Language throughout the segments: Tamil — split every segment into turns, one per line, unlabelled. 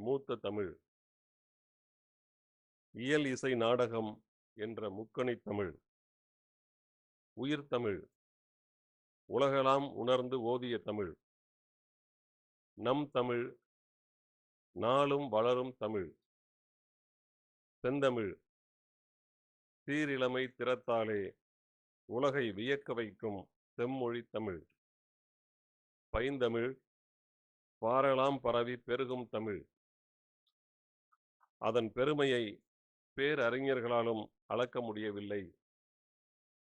மூத்த தமிழ், இயல் இசை நாடகம் என்ற முக்கணித் தமிழ், உயிர் தமிழ், உலகெல்லாம் உணர்ந்து ஓதிய தமிழ், நம் தமிழ், நாளும் வளரும் தமிழ், செந்தமிழ், சீரிளமை திறத்தாலே உலகை வியக்க வைக்கும் செம்மொழி தமிழ், பைந்தமிழ், பாரெல்லாம் பரவி பெருகும் தமிழ், அதன் பெருமையை பேரறிஞர்களாலும் அளக்க முடியவில்லை,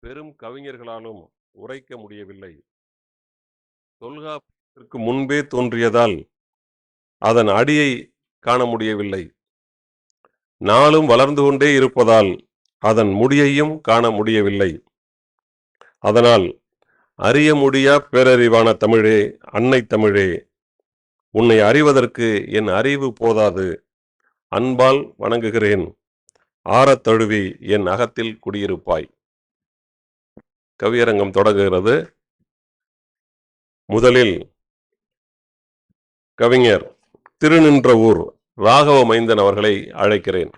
பெரும் கவிஞர்களாலும் உரைக்க முடியவில்லை. தொல்காப்பியத்திற்கு முன்பே தோன்றியதால் அதன் அடியை காண முடியவில்லை. நாளும் வளர்ந்து கொண்டே இருப்பதால் அதன் முடியையும் காண முடியவில்லை. அதனால் அறிய முடியா பேரறிவான தமிழே, அன்னை தமிழே, உன்னை அறிவதற்கு என் அறிவு போதாது. அன்பால் வணங்குகிறேன். ஆறத் தழுவி என் அகத்தில் குடியிருப்பாய். கவியரங்கம் தொடங்குகிறது. முதலில் கவிஞர் திருநின்றவூர் ராகவ மைந்தன் அவர்களை அழைக்கிறேன்.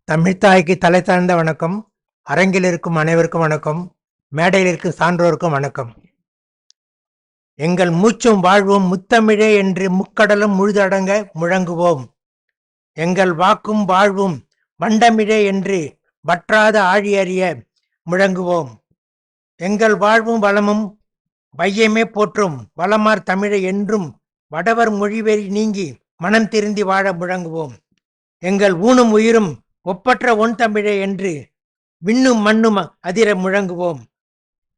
தமிழ்த்தாய்க்கு தலை தாழ்ந்த வணக்கம். அரங்கில் இருக்கும் அனைவருக்கும் வணக்கம். மேடையில் இருக்கும் சான்றோருக்கும் வணக்கம். எங்கள் மூச்சும் வாழ்வும் முத்தமிழே என்று முக்கடலும் முழுதடங்க முழங்குவோம். எங்கள் வாக்கும் வாழ்வும் வண்டமிழே என்று வற்றாத ஆழி அறிய முழங்குவோம். எங்கள் வாழ்வும் வளமும் வையமே போற்றும் வளமார் தமிழை என்றும் வடவர் மொழிவெறி நீங்கி மனம் திருந்தி வாழ முழங்குவோம். எங்கள் ஊனும் உயிரும் ஒப்பற்ற ஒன் தமிழே என்று விண்ணும் மண்ணும் அதிர முழங்குவோம்.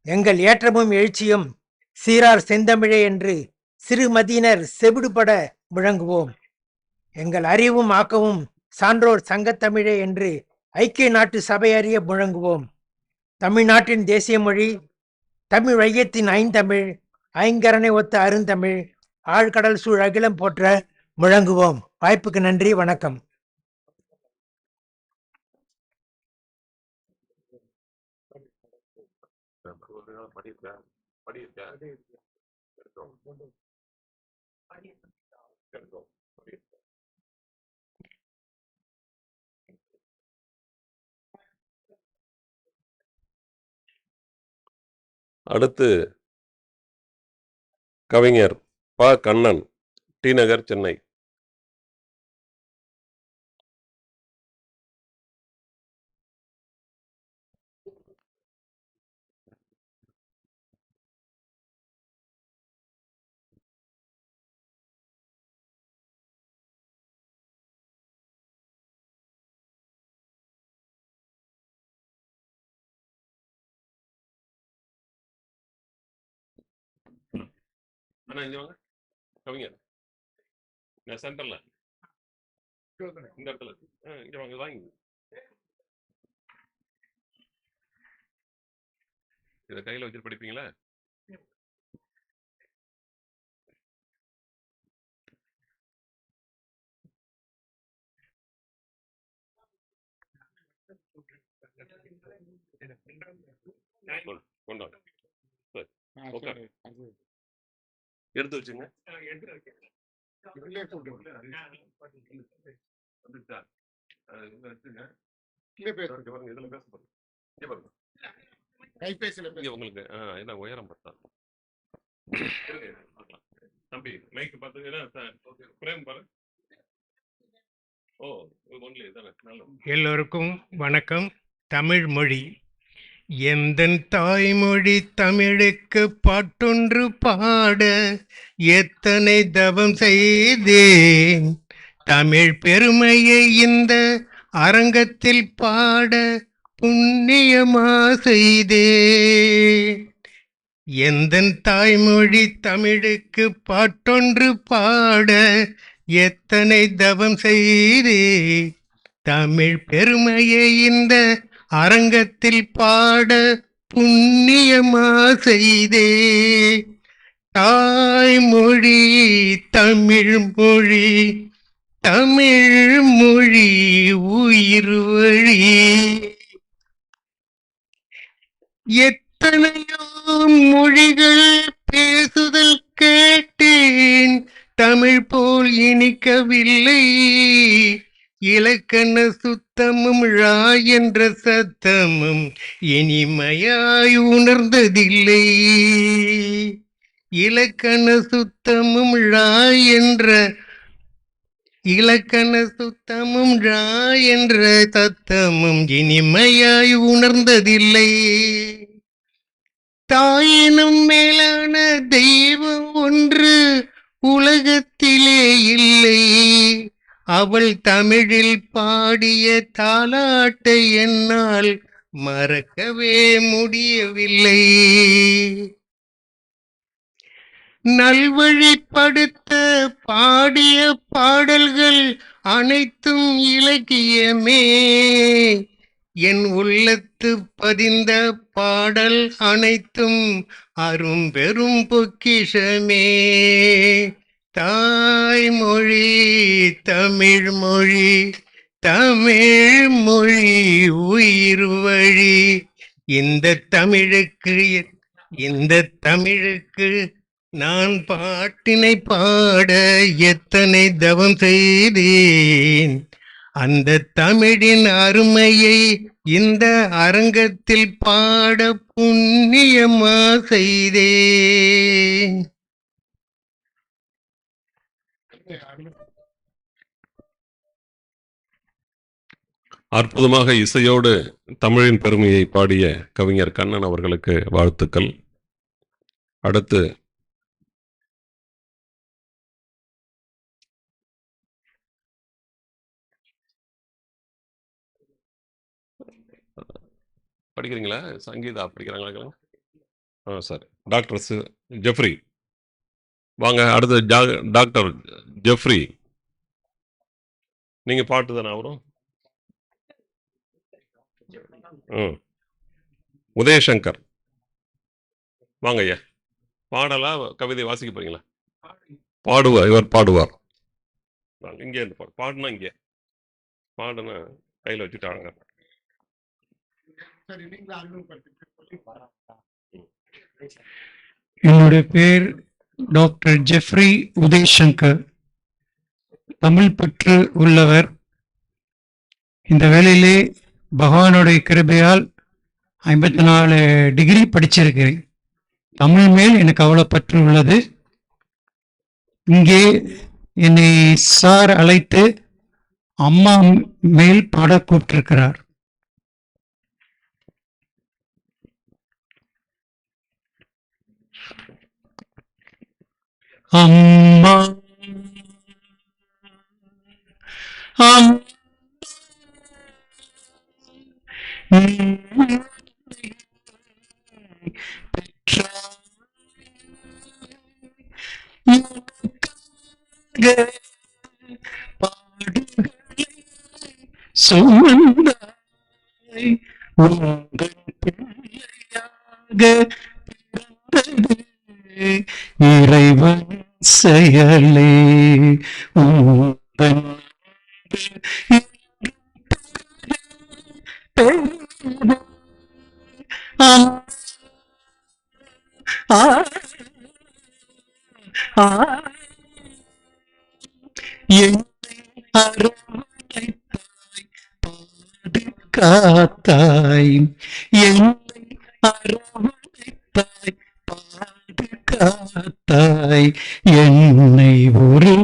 எங்கள் ஏற்றமும் எழுச்சியும் சீரார் செந்தமிழே என்று சிறுமதியினர் செவிடுபட முழங்குவோம். எங்கள் அறிவும் ஆக்கமும் சான்றோர் சங்கத்தமிழே என்று ஐக்கிய நாட்டு சபை அறிய முழங்குவோம். தமிழ்நாட்டின் தேசிய மொழி தமிழ் வையத்தின் ஐந்தமிழ், ஐங்கரனை ஒத்த அருந்தமிழ், ஆழ்கடல் சூழ் அகிலம் போற்ற முழங்குவோம். வாய்ப்புக்கு நன்றி, வணக்கம்.
அடுத்து கவிஞர் ப. கண்ணன், டி. நகர், சென்னை. அண்ணா இங்க வாங்க. கவிஞர் சென்டர்ல இந்த இடத்துல இங்க வாங்க, வாங்கி இதை கையில வச்சுட்டு படிப்பீங்களா? கொண்டு வாங்க. எடுத்து வச்சுங்க. உங்களுக்கு என்ன உயரம் பார்த்தா தம்பி மைக் பார்த்து பாரு.
எல்லோருக்கும் வணக்கம். தமிழ் மொழி எந்தன் தாய்மொழி தமிழுக்கு பாட்டொன்று பாட எத்தனை தவம் செய்தேன். தமிழ் பெருமையை இந்த அரங்கத்தில் பாட புண்ணியமா செய்தேன். எந்தன் தாய்மொழி தமிழுக்கு பாட்டொன்று பாட எத்தனை தவம் செய்தேன். தமிழ் பெருமையை இந்த அரங்கத்தில் பாட புண்ணியமா செய்தே. தாய்மொழி தமிழ் மொழி, தமிழ் மொழி உயிர் வழி. எத்தனையோ மொழிகள் பேசுதல் கேட்டேன், தமிழ் போல் இனிக்கவில்லை. இலக்கண சுத்தமும் ழா என்ற சத்தமும் இனிமையாய் உணர்ந்ததில்லை. இலக்கண சுத்தமும் ழா என்ற தத்தமும் இனிமையாய் உணர்ந்ததில்லை. தாயினும் மேலான தெய்வம் ஒன்று உலகத்திலே இல்லை. அவள் தமிழில் பாடிய தாலாட்டை என்னால் மறக்கவே முடியவில்லை. நல்வழிப்படுத்த பாடிய பாடல்கள் அனைத்தும் இலக்கியமே. என் உள்ளத்து பதிந்த பாடல் அனைத்தும் அரும்பெரும் பொக்கிஷமே. தாய்மொழி தமிழ் மொழி, தமிழ் மொழி உயிர் வழி. இந்த தமிழுக்கு நான் பாட்டினை பாட எத்தனை தவம் செய்தேன். அந்த தமிழின் அருமையை இந்த அரங்கத்தில் பாட புண்ணியமா செய்தேன்.
அற்புதமாக இசையோடு தமிழின் பெருமையை பாடிய கவிஞர் கண்ணன் அவர்களுக்கு வாழ்த்துக்கள். அடுத்து படிக்கிறீங்களா? சங்கீதா படிக்கிறாங்களா? சார் டாக்டர் ஜெஃப்ரி வாங்க. அடுத்து டாக்டர் ஜெஃப்ரி, நீங்க பாட்டு தானே அவரும்? உதயசங்கர் வாங்க ஐயா. பாடலா கவிதை வாசிக்க போறீங்களா? பாடுவார், இவர் பாடுவார். இங்கே இருந்து பாடுனா இங்கே பாடுனா கையில் வச்சுட்டாங்க.
என்னுடைய பேர் டாக்டர் ஜெஃப்ரி உதயசங்கர். தமிழ் பற்று உள்ளவர். இந்த வேளையிலே பகவானுடைய கிருபையால் 54 டிகிரி படிச்சிருக்கிறேன். தமிழ் மேல் எனக்கு அவ்வளோ பற்று உள்ளது. இங்கே என்னை சார் அழைத்து அம்மா மேல் பாட கூப்பிட்டிருக்கிறார். அம்மா சுமந்தாய் உங்கள் பிள்ளையாக இறைவன் செயலே. காத்தாய் என்னை அரவணைத்தாய், பாதுகாத்தாய் என்னை ஒரு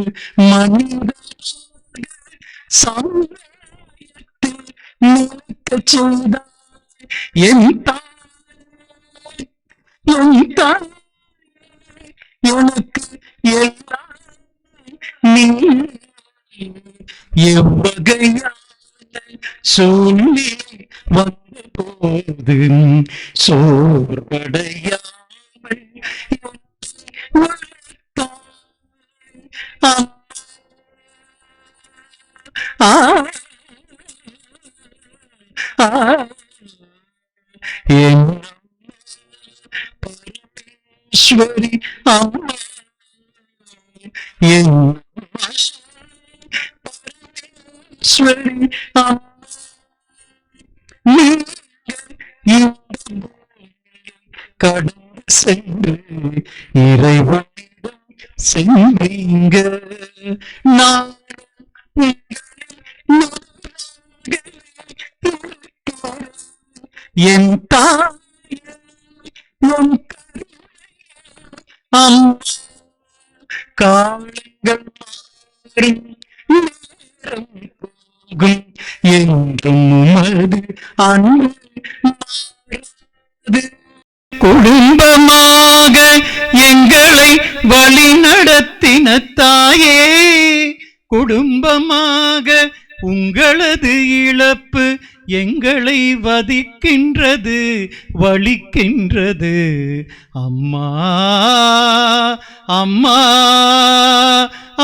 மனித சமயத்தில் நிற்க செய்தாய். என் தாய் எனக்கு எல்லாம் நீ எவ்வகையான சொல்லி வந்த போது சோர்வடையாமல் பரமேஸ்வரி அம்மா என் பரமேஸ்வரி நீங்க கடந்து சென்று இறைவனிடம் சென்றீங்க. நான் என் தாய் உன் அம்மா காலங்கள் மாறும் நேரம் போகும் என்றும் உமது அன்பு மாறாது. குடும்பமாக எங்களை வழி நடத்தின தாயே, குடும்பமாக உங்களது இழப்பு எங்களை வதிக்கின்றது, வலிக்கின்றது. அம்மா அம்மா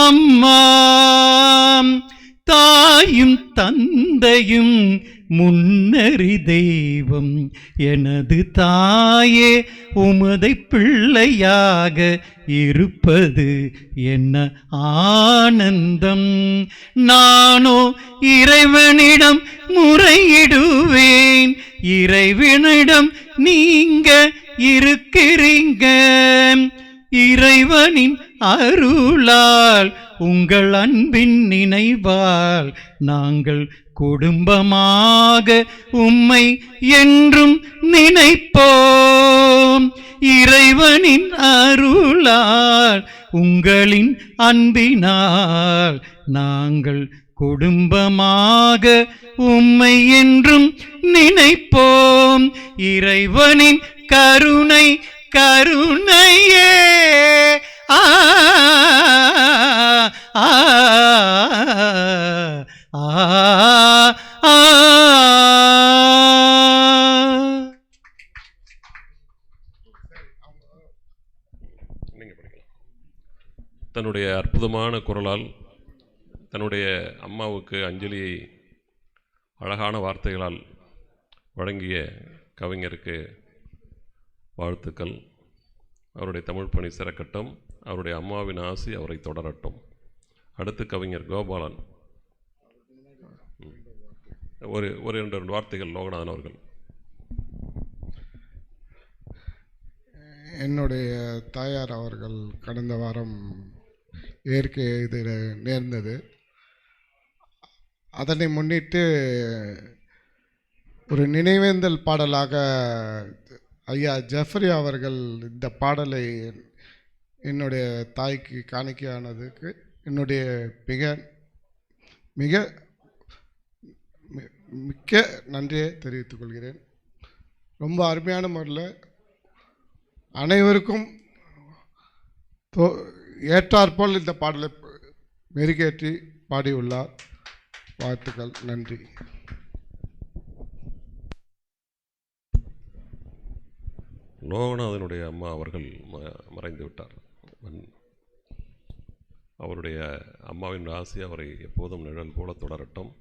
அம்மா, தாயும் தந்தையும் முன்னறி தெய்வம். எனது தாயே உமதை பிள்ளையாக இருப்பது என்ன ஆனந்தம். நானோ இறைவனிடம் முறையிடுவேன், இறைவனிடம் நீங்க இருக்கிறீங்க. இறைவனின் அருளால் உங்கள் அன்பின் நினைவால் நாங்கள் குடும்பமாக உம்மை என்றும் நினைப்போம். இறைவனின் அருளால் உங்களின் அன்பினால் நாங்கள் குடும்பமாக உம்மை என்றும் நினைப்போம். இறைவனின் கருணை கருணையே ஆ ஆ ஆ.
தன்னுடைய அற்புதமான குரலால் தன்னுடைய அம்மாவுக்கு அஞ்சலியை அழகான வார்த்தைகளால் வழங்கிய கவிஞருக்கு வாழ்த்துக்கள். அவருடைய தமிழ் பணி சிறக்கட்டும். அவருடைய அம்மாவின் ஆசி அவரை தொடரட்டும். அடுத்து கவிஞர் கோபாலன். ஒரு இரண்டு வார்த்தைகள் லோகநாதன் அவர்கள்.
என்னுடைய தாயார் அவர்கள் கடந்த வாரம் இயற்கை இது நேர்ந்தது. அதனை முன்னிட்டு ஒரு நினைவேந்தல் பாடலாக ஐயா ஜெஃப்ரி அவர்கள் இந்த பாடலை என்னுடைய தாய்க்கு காணிக்கையானதுக்கு என்னுடைய மிக மிக்க நன்றியை தெரிவித்துக் கொள்கிறேன். ரொம்ப அருமையான முறையில் அனைவருக்கும் ஏற்றாற்போல் இந்த பாடலை மெருகேற்றி பாடியுள்ளார். வாழ்த்துக்கள், நன்றி.
லோகநாதனுடைய அம்மா அவர்கள் மறைந்து விட்டார். அவருடைய அம்மாவின் ஆசி அவரை எப்போதும் நிழல் போல தொடரட்டும்.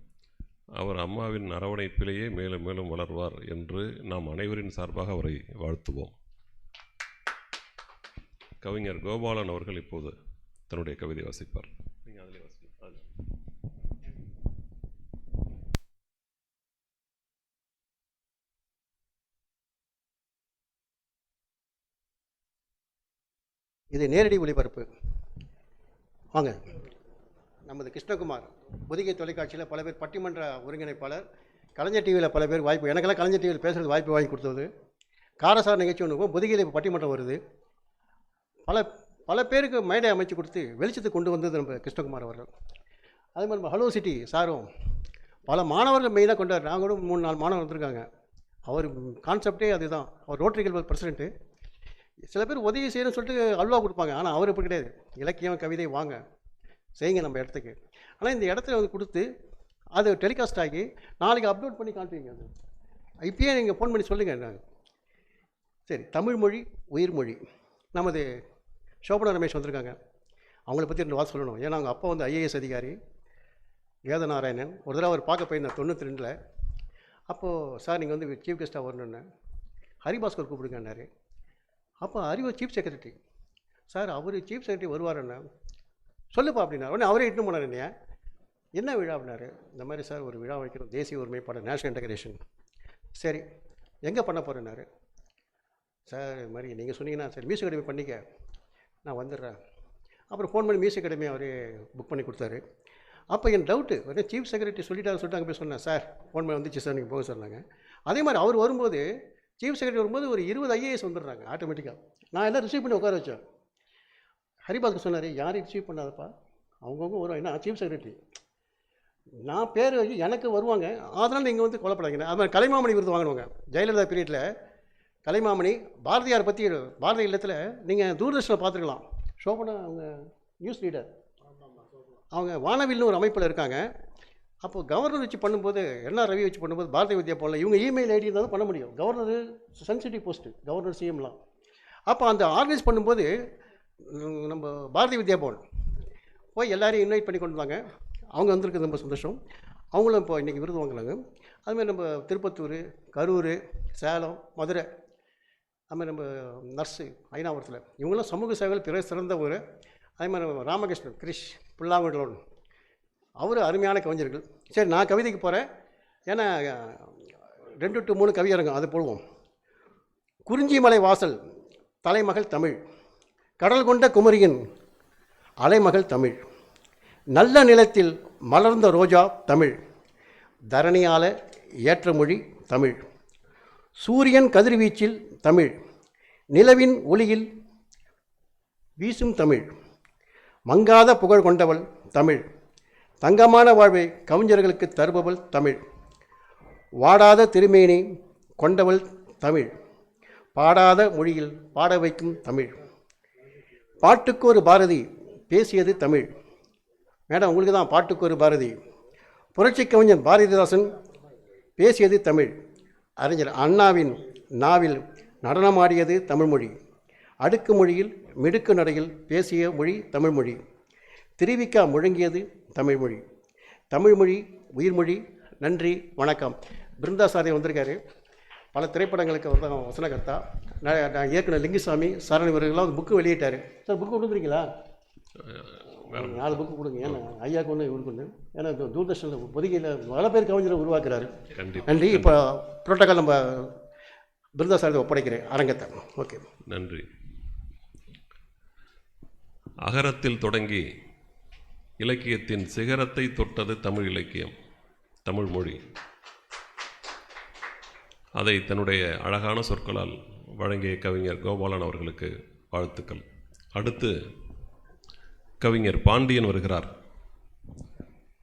அவர் அம்மாவின் அரவணைப்பிலேயே மேலும் மேலும் வளர்வார் என்று நாம் அனைவரின் சார்பாக அவரை வாழ்த்துவோம். கவிஞர் கோபாலன் அவர்கள் இப்போது தன்னுடைய கவிதை வாசிப்பார்.
இது நேரடி ஒளிபரப்பு. வாங்க. நமது கிருஷ்ணகுமார் பொதிகை தொலைக்காட்சியில் பல பேர் பட்டிமன்ற ஒருங்கிணைப்பாளர், கலைஞர் டிவியில் பல பேர் வாய்ப்பு, எனக்கெல்லாம் கலைஞர் டிவியில் பேசுகிறது வாய்ப்பு வாங்கி கொடுத்தது. காரசார் நிகழ்ச்சி ஒன்று பொதிகையில் இப்போ பட்டிமன்றம் வருது. பல பேருக்கு மேடை அமைச்சு கொடுத்து வெளிச்சத்துக்கு கொண்டு வந்தது நம்ம கிருஷ்ணகுமார் அவர்கள். அதே மாதிரி நம்ம ஹலோ சிட்டி சாரும் பல மாணவர்கள் மெயினாக கொண்டார். நாங்களும் 3-4 மாணவர் வந்திருக்காங்க. அவர் கான்செப்டே அதுதான். அவர் ரோட்டரி கிளப் பிரசிடென்ட்டு. சில பேர் உதவி செய்யணும்னு சொல்லிட்டு அல்வா கொடுப்பாங்க. ஆனால் அவர் இப்படி கிடையாது. இலக்கியம் கவிதை வாங்க செய்யுங்க நம்ம இடத்துக்கு. ஆனால் இந்த இடத்துல வந்து கொடுத்து அது டெலிகாஸ்ட் ஆகி நாளைக்கு அப்லோட் பண்ணி காட்டுவீங்க. அது இப்பயே நீங்கள் ஃபோன் பண்ணி சொல்லுங்கள். நாங்கள் சரி. தமிழ் மொழி உயிர் மொழி. நமது சோபனா ரமேஷ் வந்திருக்காங்க. அவங்கள பற்றி 2 வார்த்தை சொல்லணும். ஏன்னா அவங்க அப்பா வந்து IAS அதிகாரி வேதநாராயணன். ஒரு தடவை அவர் பார்க்க போயிருந்தேன் 92. அப்போது சார் நீங்கள் வந்து சீஃப் கெஸ்ட்டாக வரணுன்னு ஹரிபாஸ்கர் கூப்பிடுங்கன்னாரு. அப்போ அறிவு சீஃப் செக்ரட்டரி. சார் அவர் சீஃப் செக்ரட்டரி வருவாருன்னா சொல்லுப்பா அப்படின்னாரு. உடனே அவரே இட்டு போனார். என்னையா என்ன விழா அப்படின்னாரு. இந்த மாதிரி சார் ஒரு விழா வைக்கிறோம், தேசிய ஒருமைப்பாடு, நேஷனல் இன்டகிரேஷன். சரி எங்கே பண்ண போகிறேன்னாரு. சார் இது மாதிரி நீங்கள் சொன்னீங்கன்னா சரி மியூசிக் அகாடமி பண்ணிக்க, நான் வந்துடுறேன். அப்புறம் ஃபோன் பண்ணி மியூசிக் அகாடமி அவரே புக் பண்ணி கொடுத்தாரு. அப்போ என் டவுட்டு உடனே சீஃப் செக்ரட்டரி சொல்லிட்டு அங்கே போய் சொன்னேன். சார் ஃபோன் பண்ணி வந்துச்சு சார், நீங்கள் போக சொன்னாங்க. அதே மாதிரி அவர் வரும்போது சீஃப் செக்ரட்டரி வரும்போது ஒரு 20 IAS வந்துடுறாங்க ஆட்டோமேட்டிக்காக. நான் எல்லாம் ரிசீவ் பண்ணி உட்கார வச்சேன். ஹரிபாஸ்கர் சொன்னார், யாரையும் ரிசீவ் பண்ணாதப்பா, அவங்கவுங்க வருவாங்க. ஏன்னா சீஃப் செக்ரட்டரி நான் பேர் வச்சு எனக்கு வருவாங்க, அதனால் நீங்கள் வந்து கொல்லப்படாதீங்க. அது மாதிரி கலைமாமணி விருது வாங்கினவங்க ஜெயலலிதா பீரியடில். கலைமாமணி பாரதியார் பற்றி பாரதிய இல்லத்தில் நீங்கள் தூர்தர்ஷனில் பார்த்துருக்கலாம். சோபனா அவங்க நியூஸ் ரீடர், அவங்க வானவில்னு ஒரு அமைப்பில் இருக்காங்க. அப்போது கவர்னர் வச்சு பண்ணும்போது, NR ரவி வச்சு பண்ணும்போது பாரதிய வித்யா போடல, இவங்க இமெயில் ஐடி இருந்தால் தான் பண்ண முடியும். கவர்னர் சென்சிட்டிவ் போஸ்ட்டு, கவர்னர் CMலாம். அப்போ அந்த ஆர்கனைஸ் பண்ணும்போது நம்ம பாரதிய வித்யா பவன் போய் எல்லாரையும் இன்வைட் பண்ணி கொண்டு வந்தாங்க. அவங்க வந்திருக்கிறது ரொம்ப சந்தோஷம். அவங்களும் இப்போ இன்றைக்கி விருது வாங்கினாங்க. அதுமாதிரி நம்ம திருப்பத்தூர், கரூர், சேலம், மதுரை, அதுமாதிரி நம்ம நர்ஸு ஐநாவரத்தில் இவங்களாம் சமூக சேவைகள் பிற சிறந்த ஊர். அதே மாதிரி நம்ம ராமகிருஷ்ணன், கிரிஷ், புல்லாங்குழலோன், அவர் அருமையான கவிஞர்கள். சரி நான் கவிதைக்கு போகிறேன். ஏன்னா 2 to 3 கவியரங்கம் அது போடுவோம். குறிஞ்சிமலை வாசல் தலைமகள் தமிழ், கடல் கொண்ட குமரியின் அலைமகள் தமிழ், நல்ல நிலத்தில் மலர்ந்த ரோஜா தமிழ், தரணியால ஏற்ற மொழி தமிழ், சூரியன் கதிர்வீச்சில் தமிழ், நிலவின் ஒளியில் வீசும் தமிழ், மங்காத புகழ் கொண்டவள் தமிழ், தங்கமான வாழ்வை கவிஞர்களுக்கு தருபவள் தமிழ், வாடாத திருமேனி கொண்டவள் தமிழ், பாடாத மொழியில் பாட வைக்கும் தமிழ், பாட்டுக்கு ஒரு பாரதி பேசியது தமிழ். மேடம் உங்களுக்கு தான் பாட்டுக்கு ஒரு பாரதி. புரட்சி கவிஞர் பாரதிதாசன் பேசியது தமிழ். அறிஞர் அண்ணாவின் நாவில் நடனமாடியது தமிழ்மொழி. அடுக்கு மொழியில் மிடுக்கு நடையில் பேசிய மொழி தமிழ்மொழி. திருவிக்கா முழங்கியது தமிழ்மொழி. தமிழ்மொழி உயிர்மொழி. நன்றி, வணக்கம். பிருந்தாசாரி வந்திருக்காரு. பல திரைப்படங்களுக்கு அவர் தான் வசனகர்த்தா. நான் இயக்குனர் லிங்குசாமி சரண் இவர்கள்லாம் வந்து புக்கு வெளியிட்டார். Sir book கொடுத்துருக்கீங்களா? 4 புக்கு கொடுங்க. ஏன்னா ஐயாவுக்கு ஒன்று, இவருக்கு ஒன்று. ஏன்னா தூர்தர்ஷனில் பொதிகையில் பல பேர் கவிஞரை உருவாக்குறாரு. நன்றி. இப்போ புரோட்டோக்கால் நம்ம பிருந்தாசாரத்தை ஒப்படைக்கிறேன் அரங்கத்தை. ஓகே,
நன்றி. அகரத்தில் தொடங்கி இலக்கியத்தின் சிகரத்தை தொட்டது தமிழ் இலக்கியம், தமிழ் மொழி. அதை தன்னுடைய அழகான சொற்களால் வழங்கிய கவிஞர் கோபாலன் அவர்களுக்கு வாழ்த்துக்கள். அடுத்து கவிஞர் பாண்டியன் வருகிறார்.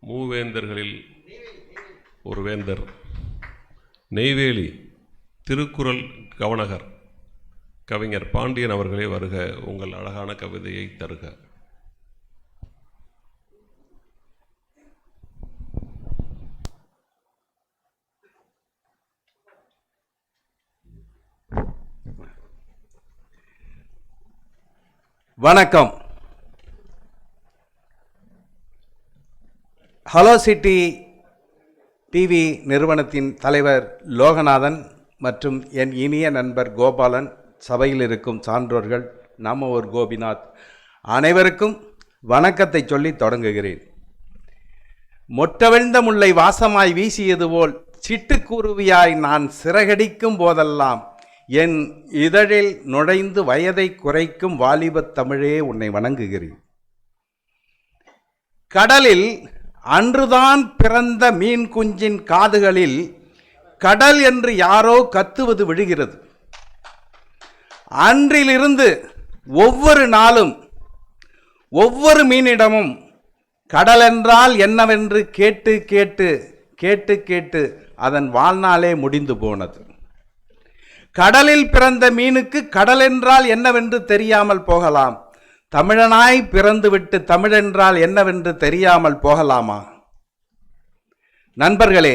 மூவேந்தர்களில் ஒரு வேந்தர், நெய்வேலி திருக்குறள் கவனகர் கவிஞர் பாண்டியன் அவர்களே வருக, உங்கள் அழகான கவிதையை தருக.
வணக்கம். ஹலோ சிட்டி டிவி நிறுவனத்தின் தலைவர் லோகநாதன் மற்றும் என் இனிய நண்பர் கோபாலன், சபையில் இருக்கும் சான்றோர்கள், நம்மவர் கோபிநாத் அனைவருக்கும் வணக்கத்தை சொல்லி தொடங்குகிறேன். மொட்டவிழ்ந்த முல்லை வாசமாய் வீசியது போல் சிட்டுக்குருவியாய் நான் சிறகடிக்கும் போதெல்லாம் என் இதழில் நுழைந்து வயதை குறைக்கும் வாலிபத் தமிழே உன்னை வணங்குகிறேன். கடலில் அன்றுதான் பிறந்த மீன் குஞ்சின் காதுகளில் கடல் என்று யாரோ கத்துவது விழுகிறது. அன்றிலிருந்து ஒவ்வொரு நாளும் ஒவ்வொரு மீனிடமும் கடல் என்றால் என்னவென்று கேட்டு கேட்டு கேட்டு கேட்டு அதன் வாழ்நாளே முடிந்து போனது. கடலில் பிறந்த மீனுக்கு கடல் என்றால் என்னவென்று தெரியாமல் போகலாம். தமிழனாய் பிறந்துவிட்டு தமிழென்றால் என்னவென்று தெரியாமல் போகலாமா? நண்பர்களே,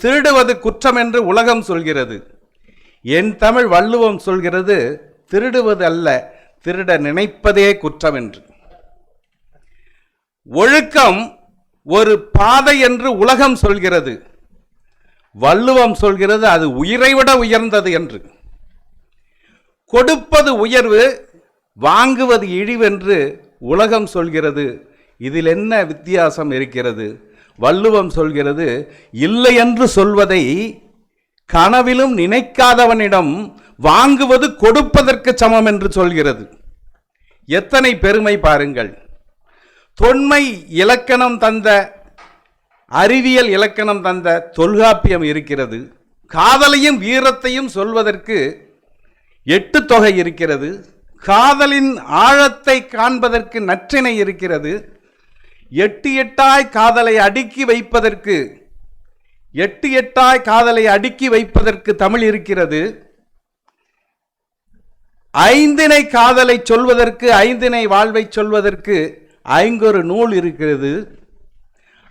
திருடுவது குற்றம் என்று உலகம் சொல்கிறது. என் தமிழ் வள்ளுவம் சொல்கிறது, திருடுவது அல்ல, திருட நினைப்பதே குற்றம் என்று. ஒழுக்கம் ஒரு பாதை என்று உலகம் சொல்கிறது. வள்ளுவம் சொல்கிறது அது உயிரை விட உயர்ந்தது என்று. கொடுப்பது உயர்வு, வாங்குவது இழிவென்று உலகம் சொல்கிறது. இதில் என்ன வித்தியாசம் இருக்கிறது? வள்ளுவம் சொல்கிறது, இல்லை என்று சொல்வதை கனவிலும் நினைக்காதவனிடம் வாங்குவது கொடுப்பதற்கு சமம் என்று சொல்கிறது. எத்தனை பெருமை பாருங்கள். தொன்மை இலக்கணம் தந்த, அறிவியல் இலக்கணம் தந்த தொல்காப்பியம் இருக்கிறது. காதலையும் வீரத்தையும் சொல்வதற்கு 8 தொகை இருக்கிறது. காதலின் ஆழத்தை காண்பதற்கு நற்றிணை இருக்கிறது. 8 8ஆய் காதலை அடுக்கி வைப்பதற்கு 8 8ஆய் காதலை அடுக்கி வைப்பதற்கு தமிழ் இருக்கிறது. 5 காதலை சொல்வதற்கு, 5 வாழ்வை சொல்வதற்கு 5 நூல் இருக்கிறது.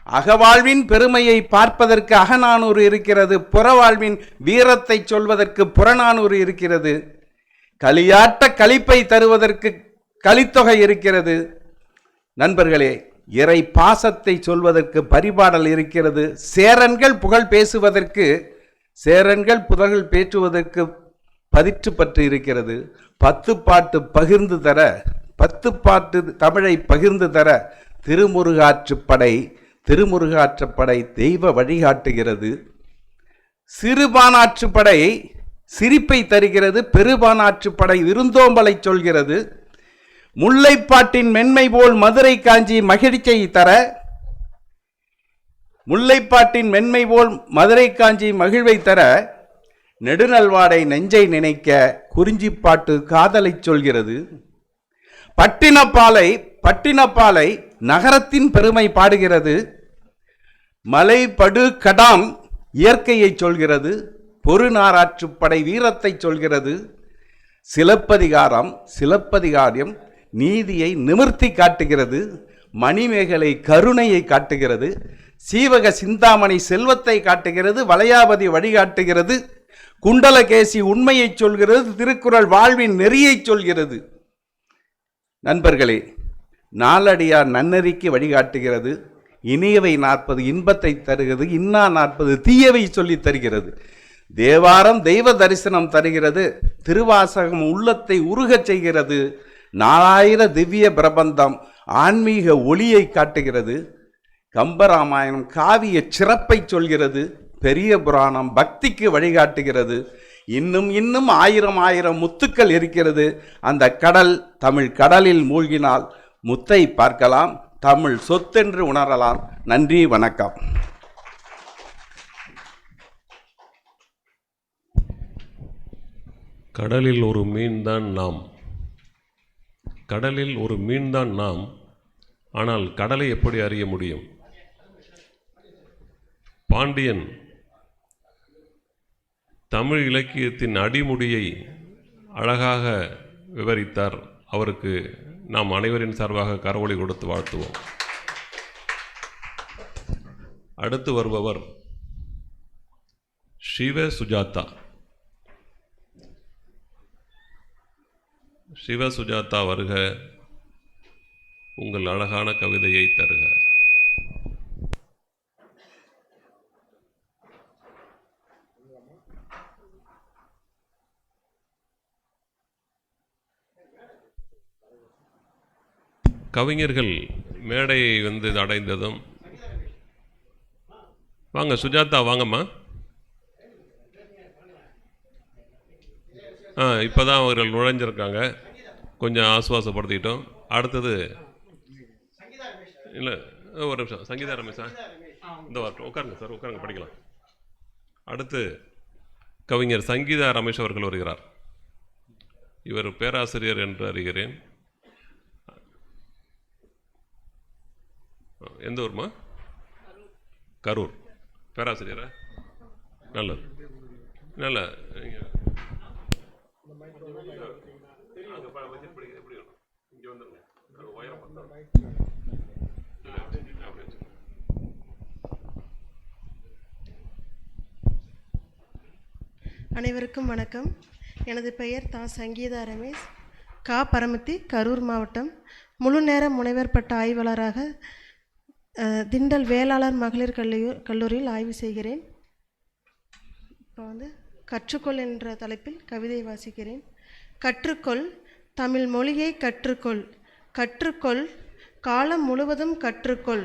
அகவாழ்வின் பெருமையை பார்ப்பதற்கு அகநானூறு இருக்கிறது. புறவாழ்வின் வீரத்தை சொல்வதற்கு புறநானூறு இருக்கிறது. களியாட்ட களிப்பை தருவதற்கு கலித்தொகை இருக்கிறது. நண்பர்களே, இறை பாசத்தை சொல்வதற்கு பரிபாடல் இருக்கிறது. சேரன்கள் புகழ் பேசுவதற்கு, சேரன்கள் புகழ் பேசுவதற்கு பதிற்று பற்று இருக்கிறது. 10 பாட்டு பகிர்ந்து தர, 10 பாட்டு தமிழை பகிர்ந்து தர திருமுருகாற்றுப்படை, திருமுருகாற்றுப்படை தெய்வ வழிகாட்டுகிறது. சிறுபானாற்றுப்படை சிரிப்பை தருகிறது. பெருபானாற்றுப்படை விருந்தோம்பலை சொல்கிறது. முல்லைப்பாட்டின் மென்மை போல் மதுரை காஞ்சி மகிழ்ச்சியை தர, முல்லைப்பாட்டின் மென்மை போல் மதுரை காஞ்சி மகிழ்வை தர நெடுநல்வாடை நெஞ்சை நினைக்க குறிஞ்சிப்பாட்டு காதலை சொல்கிறது. பட்டினப்பாலை நகரத்தின் பெருமை பாடுகிறது. மலை படு கடாம் இயற்கையை சொல்கிறது. பொருநாராற்றுப்படை வீரத்தை சொல்கிறது. சிலப்பதிகாரம் நீதியை நிமிர்த்தி காட்டுகிறது. மணிமேகலை கருணையை காட்டுகிறது. சீவக சிந்தாமணி செல்வத்தை காட்டுகிறது. வளையாபதி வழிகாட்டுகிறது. குண்டலகேசி உண்மையை சொல்கிறது. திருக்குறள் வாழ்வின் நெறியை சொல்கிறது. நண்பர்களே, நாலடியார் நன்னறிக்கு வழிகாட்டுகிறது. இனியவை 40 இன்பத்தை தருகிறது. இன்னா 40 தீயவை சொல்லி தருகிறது. தேவாரம் தெய்வ தரிசனம் தருகிறது. திருவாசகம் உள்ளத்தை உருகச் செய்கிறது. 4000 திவ்ய பிரபந்தம் ஆன்மீக ஒளியை காட்டுகிறது. கம்பராமாயணம் காவிய சிறப்பை சொல்கிறது. பெரிய புராணம் பக்திக்கு வழிகாட்டுகிறது. இன்னும் 1000 முத்துக்கள் இருக்கிறது. அந்த கடல், தமிழ் கடலில் மூழ்கினால் முத்தை பார்க்கலாம். தமிழ் சொத்தென்று உணரலாம். நன்றி, வணக்கம்.
கடலில் ஒரு மீன்தான் நாம். கடலில் ஒரு மீன்தான் நாம். ஆனால் கடலை எப்படி அறிய முடியும்? பாண்டியன் தமிழ் இலக்கியத்தின் அடிமுடியை அழகாக விவரித்தார். அவருக்கு நாம் அனைவரின் சார்பாக கரவொலி கொடுத்து வாழ்த்துவோம். அடுத்து வருபவர் சிவ சுஜாதா. சிவ சுஜாதா வருக, உங்கள் அழகான கவிதையை தருக. கவிஞர்கள் மேடையை அடைந்ததும், வாங்க சுஜாதா வாங்கம்மா. இப்போதான் அவர்கள் நுழைஞ்சிருக்காங்க, கொஞ்சம் ஆசுவாசப்படுத்திக்கிட்டோம். அடுத்தது இல்லை, ஒரு நிமிஷம். சங்கீதா ரமேஷா இந்த வரட்டும், உட்காருங்க சார், உட்காருங்க, படிக்கலாம். அடுத்து கவிஞர் சங்கீதா ரமேஷ் அவர்கள் வருகிறார். இவர் பேராசிரியர் என்று அறிகிறேன். எந்த ஊர்மா? கரூர். பேராசிரியரா? நல்லது, நல்ல.
அனைவருக்கும் வணக்கம். எனது பெயர் தா. சங்கீதா ரமேஷ், கா. பரமத்தி, கரூர் மாவட்டம். முழு நேர முனைவர் பட்ட ஆய்வாளராக திண்டல் வேளாளர் மகளிர் கல்லூரியில் ஆய்வு செய்கிறேன். இப்போ கற்றுக்கொள் என்ற தலைப்பில் கவிதை வாசிக்கிறேன். கற்றுக்கொள், தமிழ் மொழியை கற்றுக்கொள், கற்றுக்கொள், காலம் முழுவதும் கற்றுக்கொள்.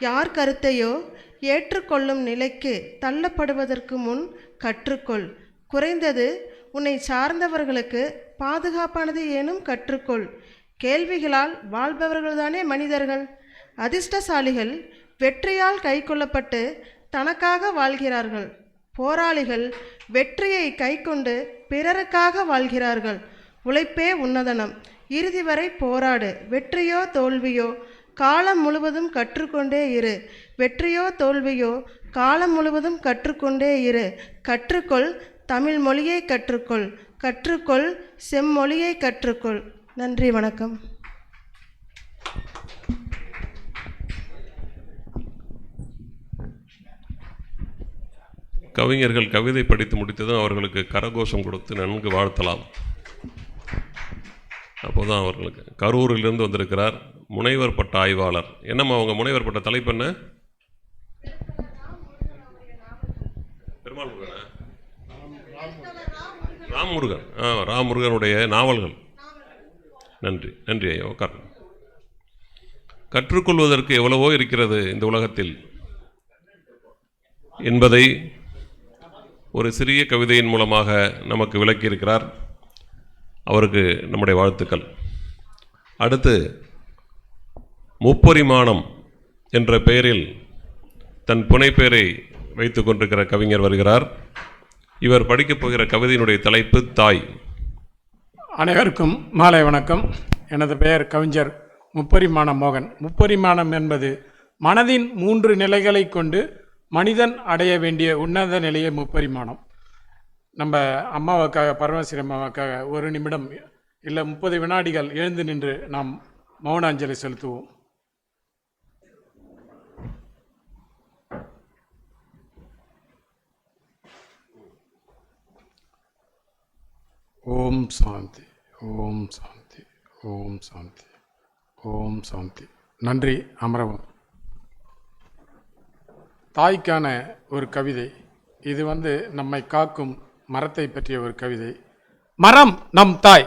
யார் கருத்தையோ ஏற்றுக்கொள்ளும் நிலைக்கு தள்ளப்படுவதற்கு முன் கற்றுக்கொள். குறைந்தது உன்னை சார்ந்தவர்களுக்கு பாதுகாப்பானது ஏனும் கற்றுக்கொள். கேள்விகளால் வாழ்பவர்கள்தானே மனிதர்கள். அதிர்ஷ்டசாலிகள் வெற்றியால் கைக்கொள்ளப்பட்டு தனக்காக வாழ்கிறார்கள். போராளிகள் வெற்றியை கைக்கொண்டு பிறருக்காக வாழ்கிறார்கள். உழைப்பே உன்னதனம். இறுதி வரை போராடு. வெற்றியோ தோல்வியோ காலம் முழுவதும் கற்றுக்கொண்டே இரு. வெற்றியோ தோல்வியோ காலம் முழுவதும் கற்றுக்கொண்டே இரு. கற்றுக்கொள், தமிழ் மொழியை கற்றுக்கொள். கற்றுக்கொள், செம்மொழியை கற்றுக்கொள். நன்றி, வணக்கம்.
கவிஞர்கள் கவிதை படித்து முடித்ததும் அவர்களுக்கு கரகோஷம் கொடுத்து நன்கு வாழ்த்தலாம். அப்போதான் அவர்களுக்கு கரூரிலிருந்து வந்திருக்கிறார் முனைவர் பட்ட ஆய்வாளர். என்னம்மா அவங்க முனைவர் பட்ட தலைப்பு என்ன? பெருமாள் முருகனா? ராமுருகன். ராமுருகனுடைய நாவல்கள். நன்றி, நன்றி ஐயா. உட்கார். கற்றுக்கொள்வதற்கு எவ்வளவோ இருக்கிறது இந்த உலகத்தில் என்பதை ஒரு சிறிய கவிதையின் மூலமாக நமக்கு விளக்கியிருக்கிறார். அவருக்கு நம்முடைய வாழ்த்துக்கள். அடுத்து முப்பரிமாணம் என்ற பெயரில் தன் புனைப்பெயரை வைத்து கொண்டிருக்கிற கவிஞர் வருகிறார். இவர் படிக்கப் போகிற கவிதையினுடைய தலைப்பு தாய்.
அனைவருக்கும் மாலை வணக்கம். எனது பெயர் கவிஞர் முப்பரிமாண மோகன். முப்பரிமாணம் என்பது மனதின் 3 நிலைகளை கொண்டு மனிதன் அடைய வேண்டிய உன்னத நிலையை முப்பரிமாணம். நம்ம அம்மாவுக்காக, பரமசிவ அம்மாவுக்காக 1 நிமிடம் இல்லை 30 வினாடிகள் எழுந்து நின்று நாம் மௌன அஞ்சலி செலுத்துவோம். ஓம் சாந்தி, ஓம் சாந்தி, ஓம் சாந்தி, ஓம் சாந்தி. நன்றி. அமரவும். தாய்க்கான ஒரு கவிதை. இது நம்மை காக்கும் மரத்தை பற்றிய ஒரு கவிதை. மரம் நம் தாய்,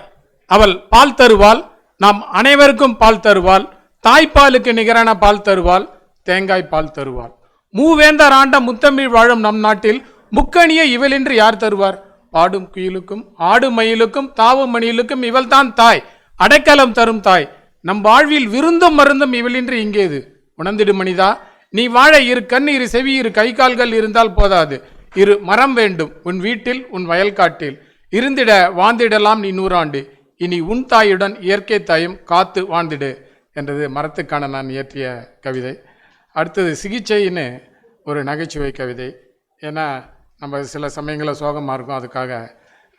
அவள் பால் தருவாள், நாம் அனைவருக்கும் பால் தருவாள். தாய்ப்பாலுக்கு நிகரான பால் தருவாள், தேங்காய் பால் தருவாள். மூவேந்தர் ஆண்ட முத்தமிழ் வாழும் நம் நாட்டில் முக்கணிய இவளின்றி யார் தருவார்? பாடும் குயிலுக்கும் ஆடு மயிலுக்கும் தாவும் மணியிலுக்கும் இவள்தான் தாய், அடைக்கலம் தரும் தாய். நம் வாழ்வில் விருந்தும் மருந்தும் இவளின்றி இங்கேது. உணர்ந்திடு மனிதா, நீ வாழ இரு கண், இரு செவி, இரு கை கால்கள் இருந்தால் போதாது. இரு மரம் வேண்டும் உன் வீட்டில், உன் வயல்காட்டில். இருந்திட வாழ்ந்திடலாம் நீ 100 ஆண்டு. இனி உன் தாயுடன் இயற்கை தாயும் காத்து வாழ்ந்திடு என்றது மரத்துக்கான நான் இயற்றிய கவிதை. அடுத்தது சிகிச்சைன்னு ஒரு நகைச்சுவை கவிதை. ஏன்னா நம்ம சில சமயங்களில் சோகமாக இருக்கும், அதுக்காக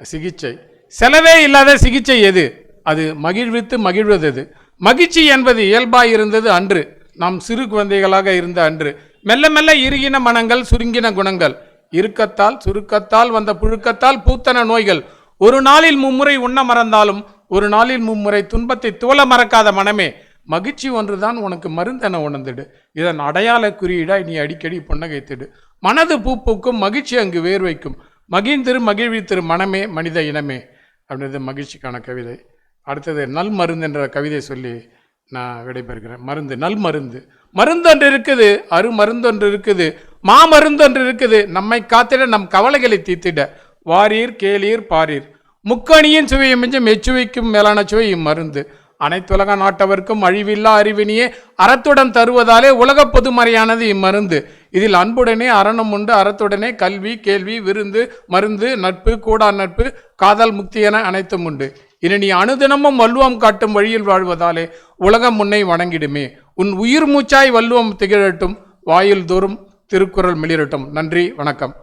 சிகிச்சை. செலவே இல்லாத சிகிச்சை எது? அது மகிழ்வித்து மகிழ்வதது. மகிழ்ச்சி என்பது இயல்பாக இருந்தது அன்று, நாம் சிறு குழந்தைகளாக இருந்த அன்று. மெல்ல மெல்ல இறுகின மனங்கள், சுருங்கின குணங்கள். இறுக்கத்தால் சுருக்கத்தால் வந்த புழுக்கத்தால் பூத்தன நோய்கள். ஒரு நாளில் 3 முறை உண்ண மறந்தாலும் ஒரு நாளில் 3 முறை துன்பத்தை தோல மறக்காத மனமே, மகிழ்ச்சி ஒன்றுதான் உனக்கு மருந்தென உணர்ந்துடு. இதன் அடையாள குறியீடாய் நீ அடிக்கடி புன்னகைத்திடு. மனது பூ பூக்கும், மகிழ்ச்சி அங்கு வேர் வைக்கும். மகிழ்ந்திரு மகிழ்வித்திரு மனமே மனித இனமே அப்படின்றது மகிழ்ச்சிக்கான கவிதை. அடுத்தது நல் மருந்து என்ற கவிதை சொல்லி நான் விடைபெறுகிறேன். மருந்து, நல் மருந்து. மருந்தொன்று இருக்குது, அரு மருந்தொன்று இருக்குது, மாமருந்தொன்று இருக்குது, நம்மை காத்திட நம் கவலைகளை தீர்த்திட. வாரீர் கேளீர் பாரீர், முக்கணியின் சுவையை மிஞ்சும் எச்சுவைக்கும் மேலான சுவை இம்மருந்து. அனைத்துலக நாட்டவர்க்கும் அழிவில்லா அறிவினியே அறத்துடன் தருவதாலே உலக பொதுமறையானது இம்மருந்து. இதில் அன்புடனே அறனும் உண்டு, அறத்துடனே கல்வி கேள்வி விருந்து மருந்து நட்பு கூடா நட்பு காதல் முக்தி என அனைத்தும் உண்டு. இனி நீ அனுதினமும் வல்லுவம் காட்டும் வழியில் வாழ்வதாலே உலகம் முன்னை வணங்கிடுமே. உன் உயிர் மூச்சாய் வல்லுவம் திகழட்டும், வாயில் தோறும் திருக்குறள் மிளிரட்டும். நன்றி, வணக்கம்.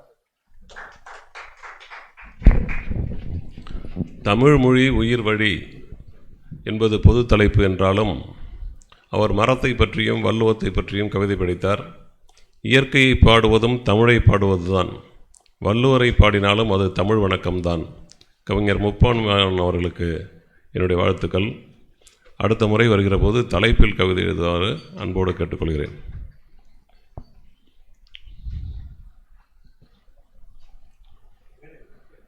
தமிழ் மொழி உயிர் வழி என்பது பொது தலைப்பு என்றாலும் அவர் மரத்தை பற்றியும் வள்ளுவத்தை பற்றியும் கவிதை படைத்தார். இயற்கையை பாடுவதும் தமிழை பாடுவதுதான். வள்ளுவரை பாடினாலும் அது தமிழ் வணக்கம்தான். கவிஞர் முப்பான் அவர்களுக்கு என்னுடைய வாழ்த்துக்கள். அடுத்த முறை வருகிற போது தலைப்பில் கவிதை எழுதுவாறு அன்போடு கேட்டுக்கொள்கிறேன்.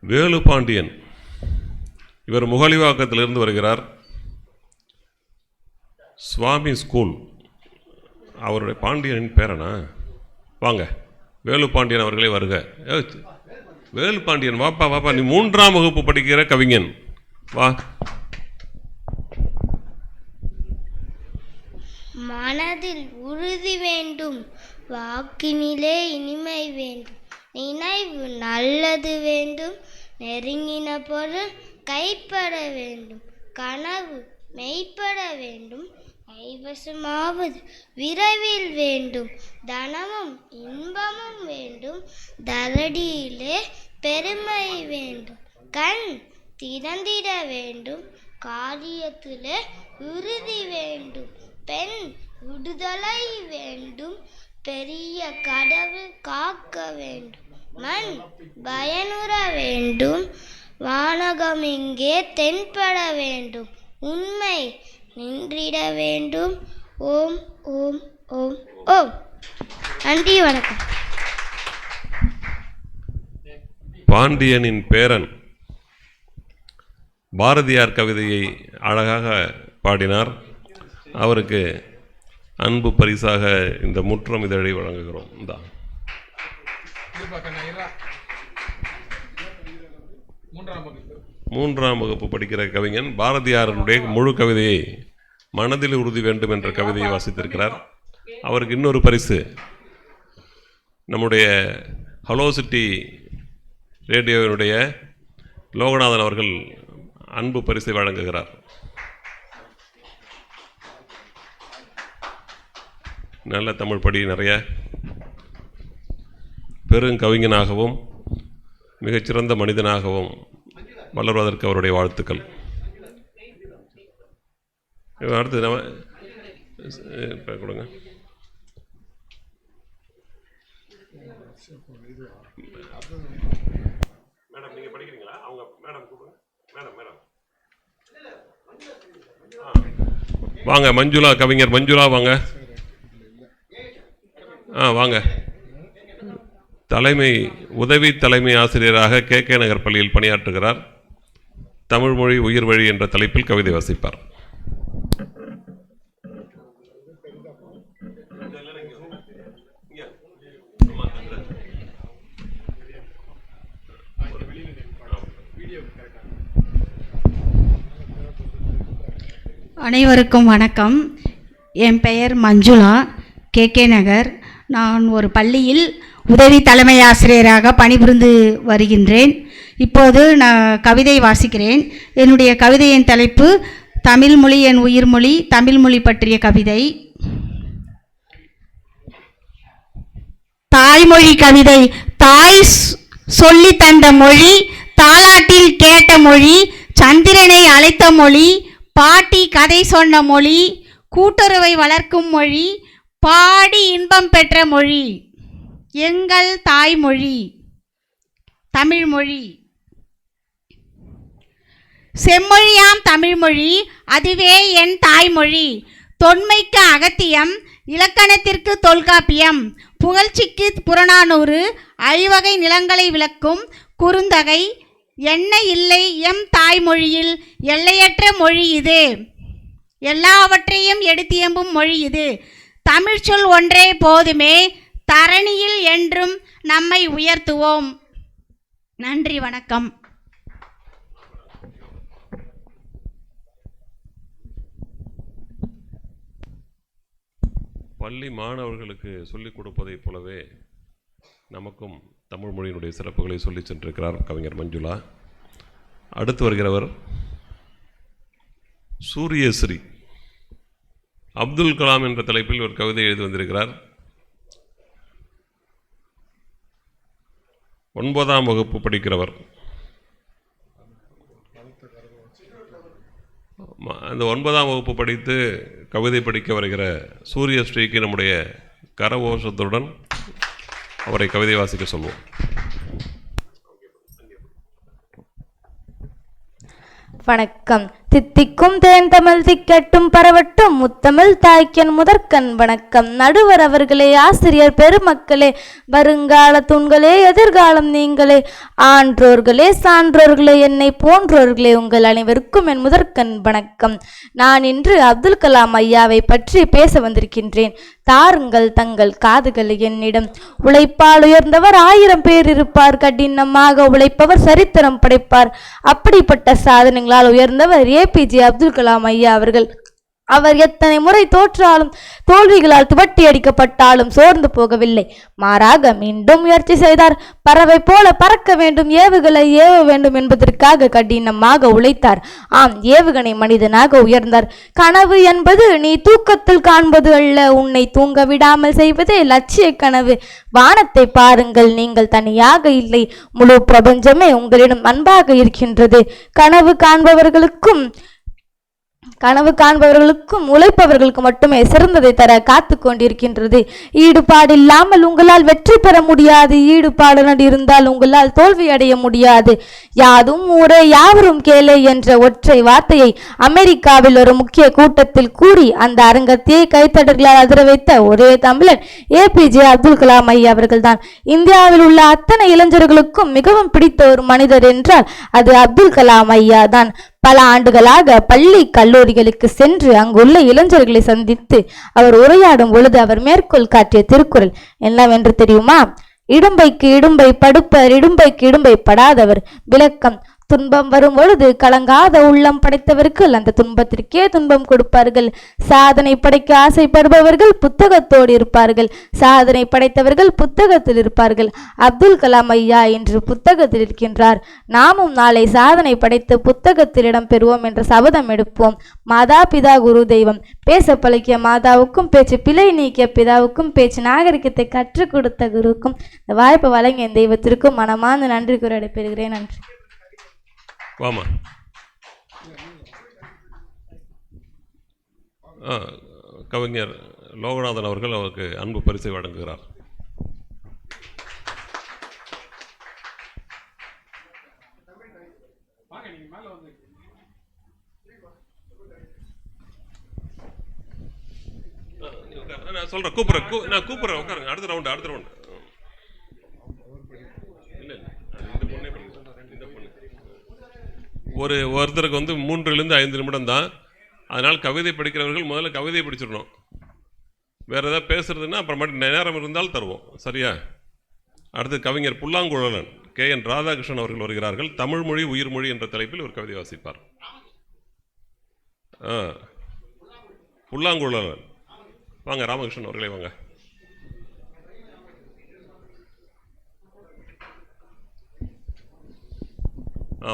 வேலுபாண்டியன், இவர் முகலிவாக்கத்திலிருந்து வருகிறார். சுவாமி ஸ்கூல் அவருடைய பாண்டியனின் பேரனா? வாங்க, வேலுப்பாண்டியன் அவர்களே வருக. வேலுப்பாண்டியன் வாப்பா வாப்பா, நீ 3ஆம் வகுப்பு படிக்கிற கவிஞன், வா.
மனதில் உறுதி வேண்டும், வாக்கினிலே இனிமை வேண்டும், நினைவு நல்லது வேண்டும், நெருங்கின பொருள் கைப்பட வேண்டும், கனவு மெய்ப்பட வேண்டும், கைவசமாவது விரைவில் வேண்டும், தனமும் இன்பமும் வேண்டும், தரடியிலே பெருமை வேண்டும், கண் திறந்திட வேண்டும், காரியத்திலே உறுதி வேண்டும், பெண் விடுதலை வேண்டும், பெரிய கடவுள் காக்க வேண்டும், மண் பயனுற வேண்டும், வானகம் இங்கே தென்பட வேண்டும், உண்மை நின்றிட வேண்டும். ஓம் ஓம் ஓம் ஓம். நன்றி, வணக்கம்.
பாண்டியனின் பேரன் பாரதியார் கவிதையை அழகாக பாடினார். அவருக்கு அன்பு பரிசாக இந்த முற்றம் இதழை வழங்குகிறோம். இந்தா. 3ஆம் வகுப்பு படிக்கிற கவிஞன் பாரதியாருடைய முழு கவிதையை மனதில் உறுதி வேண்டும் என்ற கவிதையை வாசித்திருக்கிறார். அவருக்கு இன்னொரு பரிசு நம்முடைய ஹலோ சிட்டி ரேடியோவினுடைய லோகநாதன் அவர்கள் அன்பு பரிசை வழங்குகிறார். நல்ல தமிழ் படி, நிறைய பெருங்கவிஞனாகவும் மிகச்சிறந்த மனிதனாகவும் வளர்வதற்கு அவருடைய வாழ்த்துக்கள். அடுத்து நம்ம கொடுங்க. மேடம், நீங்க படிக்கிறீங்களா? அவங்க மேடம் கூப்பிடுங்க. மேடம் மேடம் வாங்க. மஞ்சுளா, கவிஞர் மஞ்சுளா வாங்க. வாங்க. உதவி தலைமை ஆசிரியராக கே நகர் பள்ளியில் பணியாற்றுகிறார். தமிழ்மொழி உயிர் வழி என்ற தலைப்பில் கவிதை வாசிப்பார்.
அனைவருக்கும் வணக்கம். என் பெயர் மஞ்சுளா, கே நகர். நான் ஒரு பள்ளியில் உதவி தலைமை ஆசிரியராக பணிபுரிந்து வருகின்றேன். இப்போது நான் கவிதை வாசிக்கிறேன். என்னுடைய கவிதையின் தலைப்பு தமிழ்மொழி என் உயிர்மொழி, தமிழ்மொழி பற்றிய கவிதை. தாய்மொழி கவிதை. தாய் சொல்லி தந்த மொழி, தாலாட்டில் கேட்ட மொழி, சந்திரனை அழைத்த மொழி, பாட்டி கதை சொன்ன மொழி, கூட்டுறவை வளர்க்கும் மொழி, பாடி இன்பம் பெற்ற மொழி எங்கள் தாய்மொழி தமிழ்மொழி. செம்மொழியாம் தமிழ்மொழி, அதுவே என் தாய்மொழி. தொன்மைக்கு அகத்தியம், இலக்கணத்திற்கு தொல்காப்பியம், புகழ்ச்சிக்கு புறநானூறு, ஐவகை நிலங்களை விளக்கும் குறுந்தகை, என்ன இல்லை எம் தாய்மொழியில் எல்லையற்ற மொழி இது, எல்லாவற்றையும் எடுத்தியம்பும் மொழி இது. தமிழ்ச்சொல் ஒன்றே போதுமே, தரணியில் என்றும் நம்மை உயர்த்துவோம். நன்றி, வணக்கம்.
பள்ளி மாணவர்களுக்கு சொல்லிக் கொடுப்பதைப் போலவே நமக்கும் தமிழ் மொழியினுடைய சிறப்புகளை சொல்லி சென்றிருக்கிறார் கவிஞர் மஞ்சுளா. அடுத்து வருகிறவர் சூரியஸ்ரீ. அப்துல் கலாம் என்ற தலைப்பில் ஒரு கவிதை எழுதி வந்திருக்கிறார். 9ஆம் வகுப்பு படிக்கிறவர். அந்த 9ஆம் வகுப்பு படித்து கவிதை படிக்க வருகிற சூரியஸ்ரீக்கு நம்முடைய கரகோஷத்துடன் அவரை கவிதை வாசிக்க சொல்வோம்.
வணக்கம். தித்திக்கும் தேன் தமிழ் திக்கட்டும் பரவட்டும் முத்தமிழ் தாய்க்கன் முதற்கண் வணக்கம். நடுவர் அவர்களே, ஆசிரியர் பெருமக்களே, வருங்கால தூண்களே, எதிர்காலம் நீங்களே, ஆன்றோர்களே, சான்றோர்களே, என்னை போன்றோர்களே, உங்கள் அனைவருக்கும் என் முதற்கண் வணக்கம். நான் இன்று அப்துல் கலாம் ஐயாவை பற்றி பேச வந்திருக்கின்றேன். தாருங்கள் தங்கள் காதுகளை என்னிடம். உழைப்பால் உயர்ந்தவர் 1000 பேர் இருப்பார், கடினமாக உழைப்பவர் சரித்திரம் படைப்பார். அப்படிப்பட்ட சாதனைகளால் உயர்ந்தவர் ஏபிஜே அப்துல் கலாம் ஐயா அவர்கள். அவர் எத்தனை முறை தோற்றாலும் தோல்விகளால் துவட்டி அடிக்கப்பட்டாலும் சோர்ந்து போகவில்லை. மாறாக மீண்டும் முயற்சி செய்தார். பறவை போல பறக்க வேண்டும், ஏவுகளை ஏவ வேண்டும் என்பதற்காக கடினமாக உழைத்தார். ஆம், ஏவுகணை மனிதனாக உயர்ந்தார். கனவு என்பது நீ தூக்கத்தில் காண்பது அல்ல, உன்னை தூங்க விடாமல் செய்வதே லட்சிய கனவு. வானத்தை பாருங்கள், நீங்கள் தனியாக இல்லை, முழு பிரபஞ்சமே உங்களிடம் அன்பாக இருக்கின்றது. கனவு காண்பவர்களுக்கும் உழைப்பவர்களுக்கு மட்டுமே சிறந்ததை தர காத்து கொண்டிருக்கின்றது. ஈடுபாடு இல்லாமல் உங்களால் வெற்றி பெற முடியாது. ஈடுபாடுடன் இருந்தால் உங்களால் தோல்வி அடைய முடியாது. யாதும் ஊரே யாவரும் கேளே என்ற ஒற்றை வார்த்தையை அமெரிக்காவில் ஒரு முக்கிய கூட்டத்தில் கூறி அந்த அரங்கத்தையே கைத்தட்டர்களால் அதிர வைத்த ஒரே தமிழன் ஏபிஜே அப்துல் கலாம் ஐயா அவர்கள்தான். இந்தியாவில் உள்ள அத்தனை இளைஞர்களுக்கும் மிகவும் பிடித்த ஒரு மனிதர் என்றால் அது அப்துல் கலாம் ஐயா தான். பல ஆண்டுகளாக பள்ளி கல்லூரிகளுக்கு சென்று அங்குள்ள இளைஞர்களை சந்தித்து அவர் உரையாடும் பொழுது அவர் மேற்கோள் காட்டிய திருக்குறள் என்னவென்று தெரியுமா? இடும்பைக்கு இடும்பை படுப்பர், இடும்பைக்கு இடும்பை படாதவர். விளக்கம்: துன்பம் வரும் பொழுது கலங்காத உள்ளம் படைத்தவர்கள் அந்த துன்பத்திற்கே துன்பம் கொடுப்பார்கள். சாதனை படைக்க ஆசைப்படுபவர்கள் புத்தகத்தோடு இருப்பார்கள். சாதனை படைத்தவர்கள் புத்தகத்தில் இருப்பார்கள். அப்துல் கலாம் ஐயா இன்று புத்தகத்தில் இருக்கின்றார். நாமும் நாளை சாதனை படைத்து புத்தகத்தில் இடம் பெறுவோம் என்ற சபதம் எடுப்போம். மாதா பிதா குரு தெய்வம். பேச பழக்கிய மாதாவுக்கும், பேச்சு பிழை நீக்கிய பிதாவுக்கும், பேச்சு நாகரிகத்தை கற்றுக் கொடுத்த குருவுக்கும், இந்த வாய்ப்பு வழங்கிய தெய்வத்திற்கும் மனமார்ந்த நன்றி கூற அடைபெறுகிறேன். நன்றி.
வாமா. கவிஞர் லோகநாதன் அவர்கள் அவருக்கு அன்பு பரிசை வழங்குகிறார். நான் சொல்றேன், கூப்பிடுறேன் உட்காருங்க. அடுத்த ரவுண்டு. ஒருத்தருக்கு 3லிருந்து 5 நிமிடம் தான். அதனால் கவிதை படிக்கிறவர்கள் முதல்ல கவிதையை படிச்சிடணும். வேறு ஏதாவது பேசுறதுன்னா அப்புறமேட்டு நேரம் இருந்தால் தருவோம். சரியா? அடுத்து கவிஞர் புல்லாங்குழலன் KN ராதாகிருஷ்ணன் அவர்கள் வருகிறார்கள். தமிழ்மொழி உயிர்மொழி என்ற தலைப்பில் ஒரு கவிதை வாசிப்பார். புல்லாங்குழலன் வாங்க. ராமகிருஷ்ணன் அவர்களே வாங்க.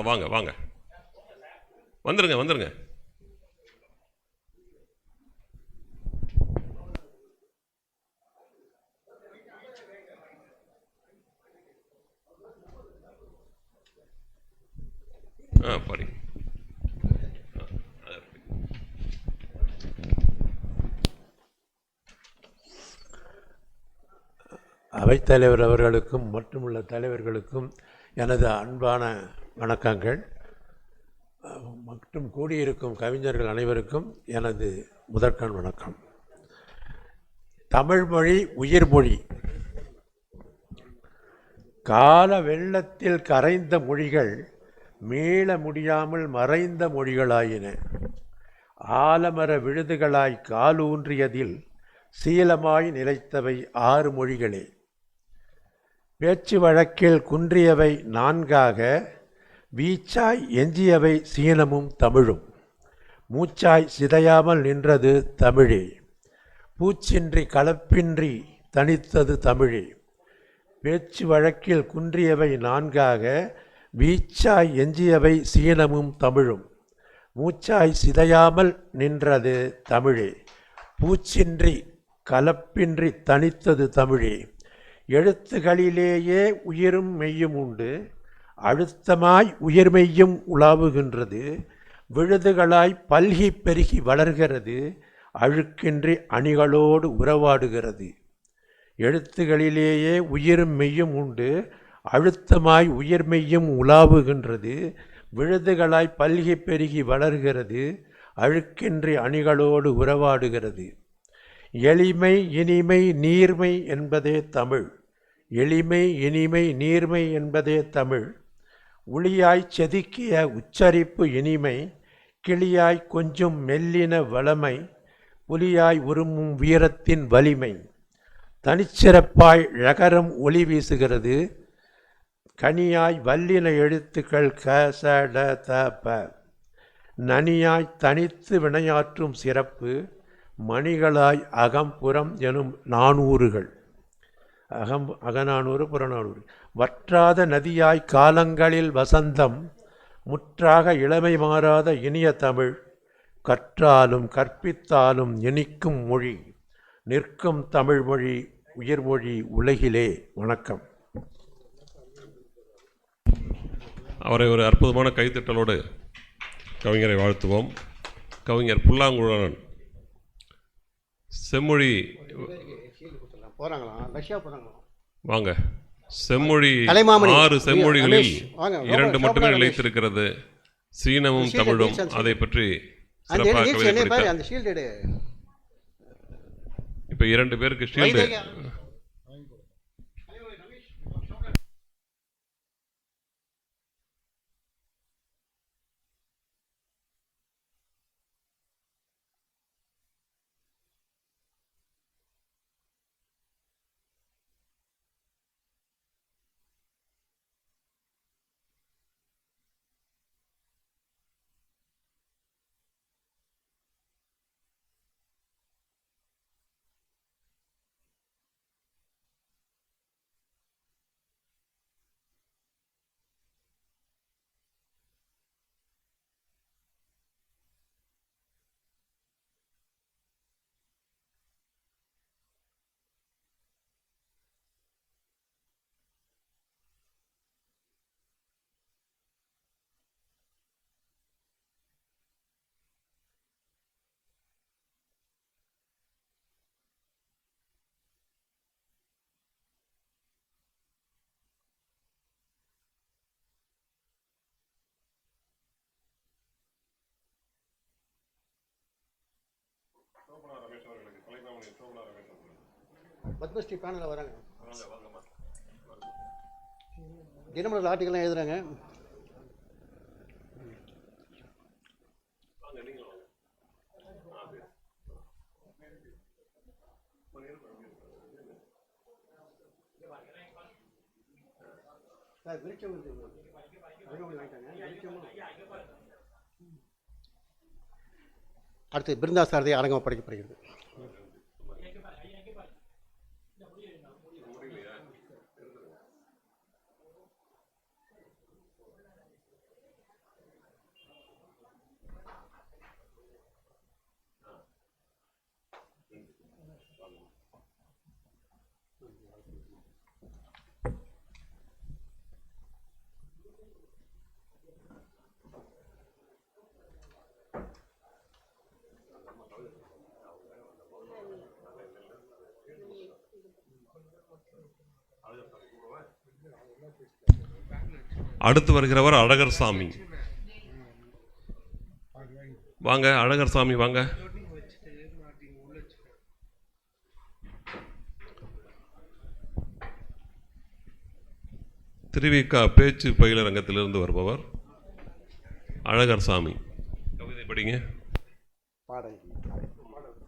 வாங்க வந்துருங்க. படி.
அவைத்தலைவர் அவர்களுக்கும் மட்டுமுள்ள தலைவர்களுக்கும் எனது அன்பான வணக்கங்கள். மற்றும் கூடியிருக்கும் கவிஞர்கள் அனைவருக்கும் எனது முதற்கண் வணக்கம். தமிழ்மொழி உயிர்மொழி. கால வெள்ளத்தில் கரைந்த மொழிகள் மீள முடியாமல் மறைந்த மொழிகளாயின. ஆலமர விழுதுகளாய் காலூன்றியதில் சீலமாய் நிலைத்தவை 6 மொழிகளே. பேச்சு வழக்கில் குன்றியவை 4ஆக, வீச்சாய் எஞ்சியவை சீனமும் தமிழும். மூச்சாய் சிதையாமல் நின்றது தமிழே. பூச்சின்றி கலப்பின்றி தனித்தது தமிழே. பேச்சு வழக்கில் குன்றியவை 4ஆக, வீச்சாய் எஞ்சியவை சீனமும் தமிழும். மூச்சாய் சிதையாமல் நின்றது தமிழே. பூச்சின்றி கலப்பின்றி தனித்தது தமிழே. எழுத்துகளிலேயே உயிரும் மெய்யும் உண்டு, அழுத்தமாய் உயிர்மெய்யும் உலாவுகின்றது. விழுதுகளாய் பல்கி பெருகி வளர்கிறது, அழுக்கின்றி அணிகளோடு உறவாடுகிறது. எழுத்துகளிலேயே உயிரும் மெய்யும் உண்டு, அழுத்தமாய் உயிர்மெய்யும் உலாவுகின்றது. விழுதுகளாய் பல்கி பெருகி வளர்கிறது, அழுக்கின்றி அணிகளோடு உறவாடுகிறது. எளிமை இனிமை நீர்மை என்பதே தமிழ். எளிமை இனிமை நீர்மை என்பதே தமிழ். ஒளியாய் செதுக்கிய உச்சரிப்பு இனிமை, கிளியாய் கொஞ்சம் மெல்லின வளமை, புலியாய் உருமும் வீரத்தின் வலிமை. தனிச்சிறப்பாய் ழகரம் ஒளி வீசுகிறது, கனியாய் வல்லின எழுத்துக்கள் க ச ட த ப. நனியாய் தனித்து வினையாற்றும் சிறப்பு, மணிகளாய் அகம்புறம் எனும் நானூறுகள். அகநானூறு புறநானூறு. வற்றாத நதியாய் காலங்களில் வசந்தம், முற்றாக இளமை மாறாத இனிய தமிழ். கற்றாலும் கற்பித்தாலும் இனிக்கும் மொழி, நிற்கும் தமிழ் மொழி உயிர்மொழி உலகிலே. வணக்கம்.
அவரை ஒரு அற்புதமான கைத்தட்டலோடு கவிஞரை வாழ்த்துவோம். கவிஞர் புல்லாங்குழலன் செம்மொழி
போகிறாங்களா? ரஷ்யா போகிறாங்களா?
வாங்க. செம்மொழி
கலைமாமணி
6 செம்மொழிகளில்
வாங்க.
2 மட்டுமே நிலைத்திருக்கிறது, சீனமும் தமிழும். அதை பற்றி சிறப்பாக கவிதை படித்தார்.
அந்த ஷீல்டு
இப்ப 2 பேருக்கு ஷீல்டு.
பத்மஸ்ரீ பேனலில் வராங்க. தினமலர் ஆர்டிக்கல்லாம் எழுதுறாங்க. அடுத்து பிருந்தா சாரதி அரங்கம் படைக்கப்படுகிறது.
அடுத்து வருகிறவர் அழகர் சாமி. வாங்க அழகர் சாமி வாங்க. திருவிக்கா பேச்சு பயிலரங்கத்திலிருந்து வருபவர் அழகர் சாமி. கவிதை படிங்க.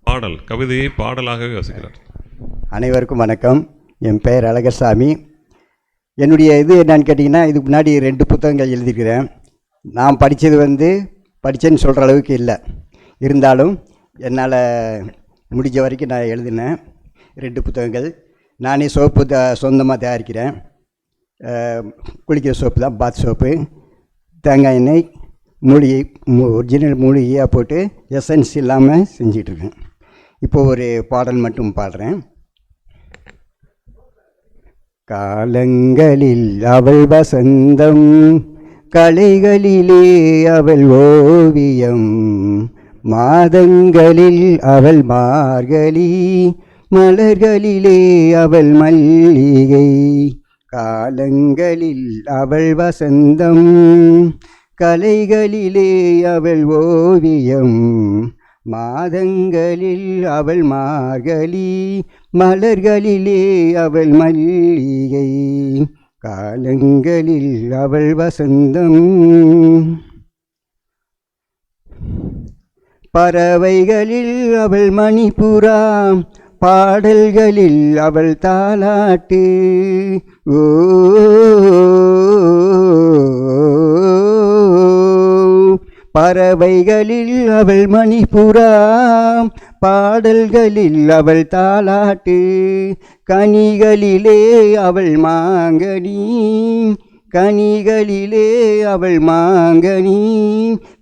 பாடல் கவிதையை பாடலாகவே வாசிக்கிறார்.
அனைவருக்கும் வணக்கம். என் பெயர் அழகர் சாமி. என்னுடைய இது என்னன்னு கேட்டிங்கன்னா, இதுக்கு முன்னாடி 2 புத்தகங்கள் எழுதியிருக்கிறேன். நான் படித்தது படித்தேன்னு சொல்கிற அளவுக்கு இல்லை, இருந்தாலும் என்னால் முடிஞ்ச வரைக்கும் நான் எழுதினேன். 2 புத்தகங்கள். நானே சோப்பு சொந்தமாக தயாரிக்கிறேன். குளிக்கிற சோப்பு தான், பாத் சோப்பு. தேங்காய் எண்ணெய், மூலிகை, ஒரிஜினல் மூலிகையாக போட்டு எசன்ஸ் இல்லாமல் செஞ்சிட்ருக்கேன். இப்போது ஒரு பாடல் மட்டும் பாடுறேன். காலங்களில் அவள் வசந்தம், கலைகளிலே அவள் ஓவியம், மாதங்களில் அவள் மார்கழி, மலர்களிலே அவள் மல்லிகை. காலங்களில் அவள் வசந்தம், கலைகளிலே அவள் ஓவியம், மாதங்களில் அவள் மார்கழி, மலர்களிலே அவள் மல்லிகை, காலங்களில் அவள் வசந்தம். பறவைகளில் அவள் மணிப்புறா, பாடல்களில் அவள் தாலாட்டு. ஓ பறவைகளில் அவள் மணிப்புறா, பாடல்களில் அவள் தாலாட்டு. கனிகளிலே அவள் மாங்கனி, கனிகளிலே அவள் மாங்கனி,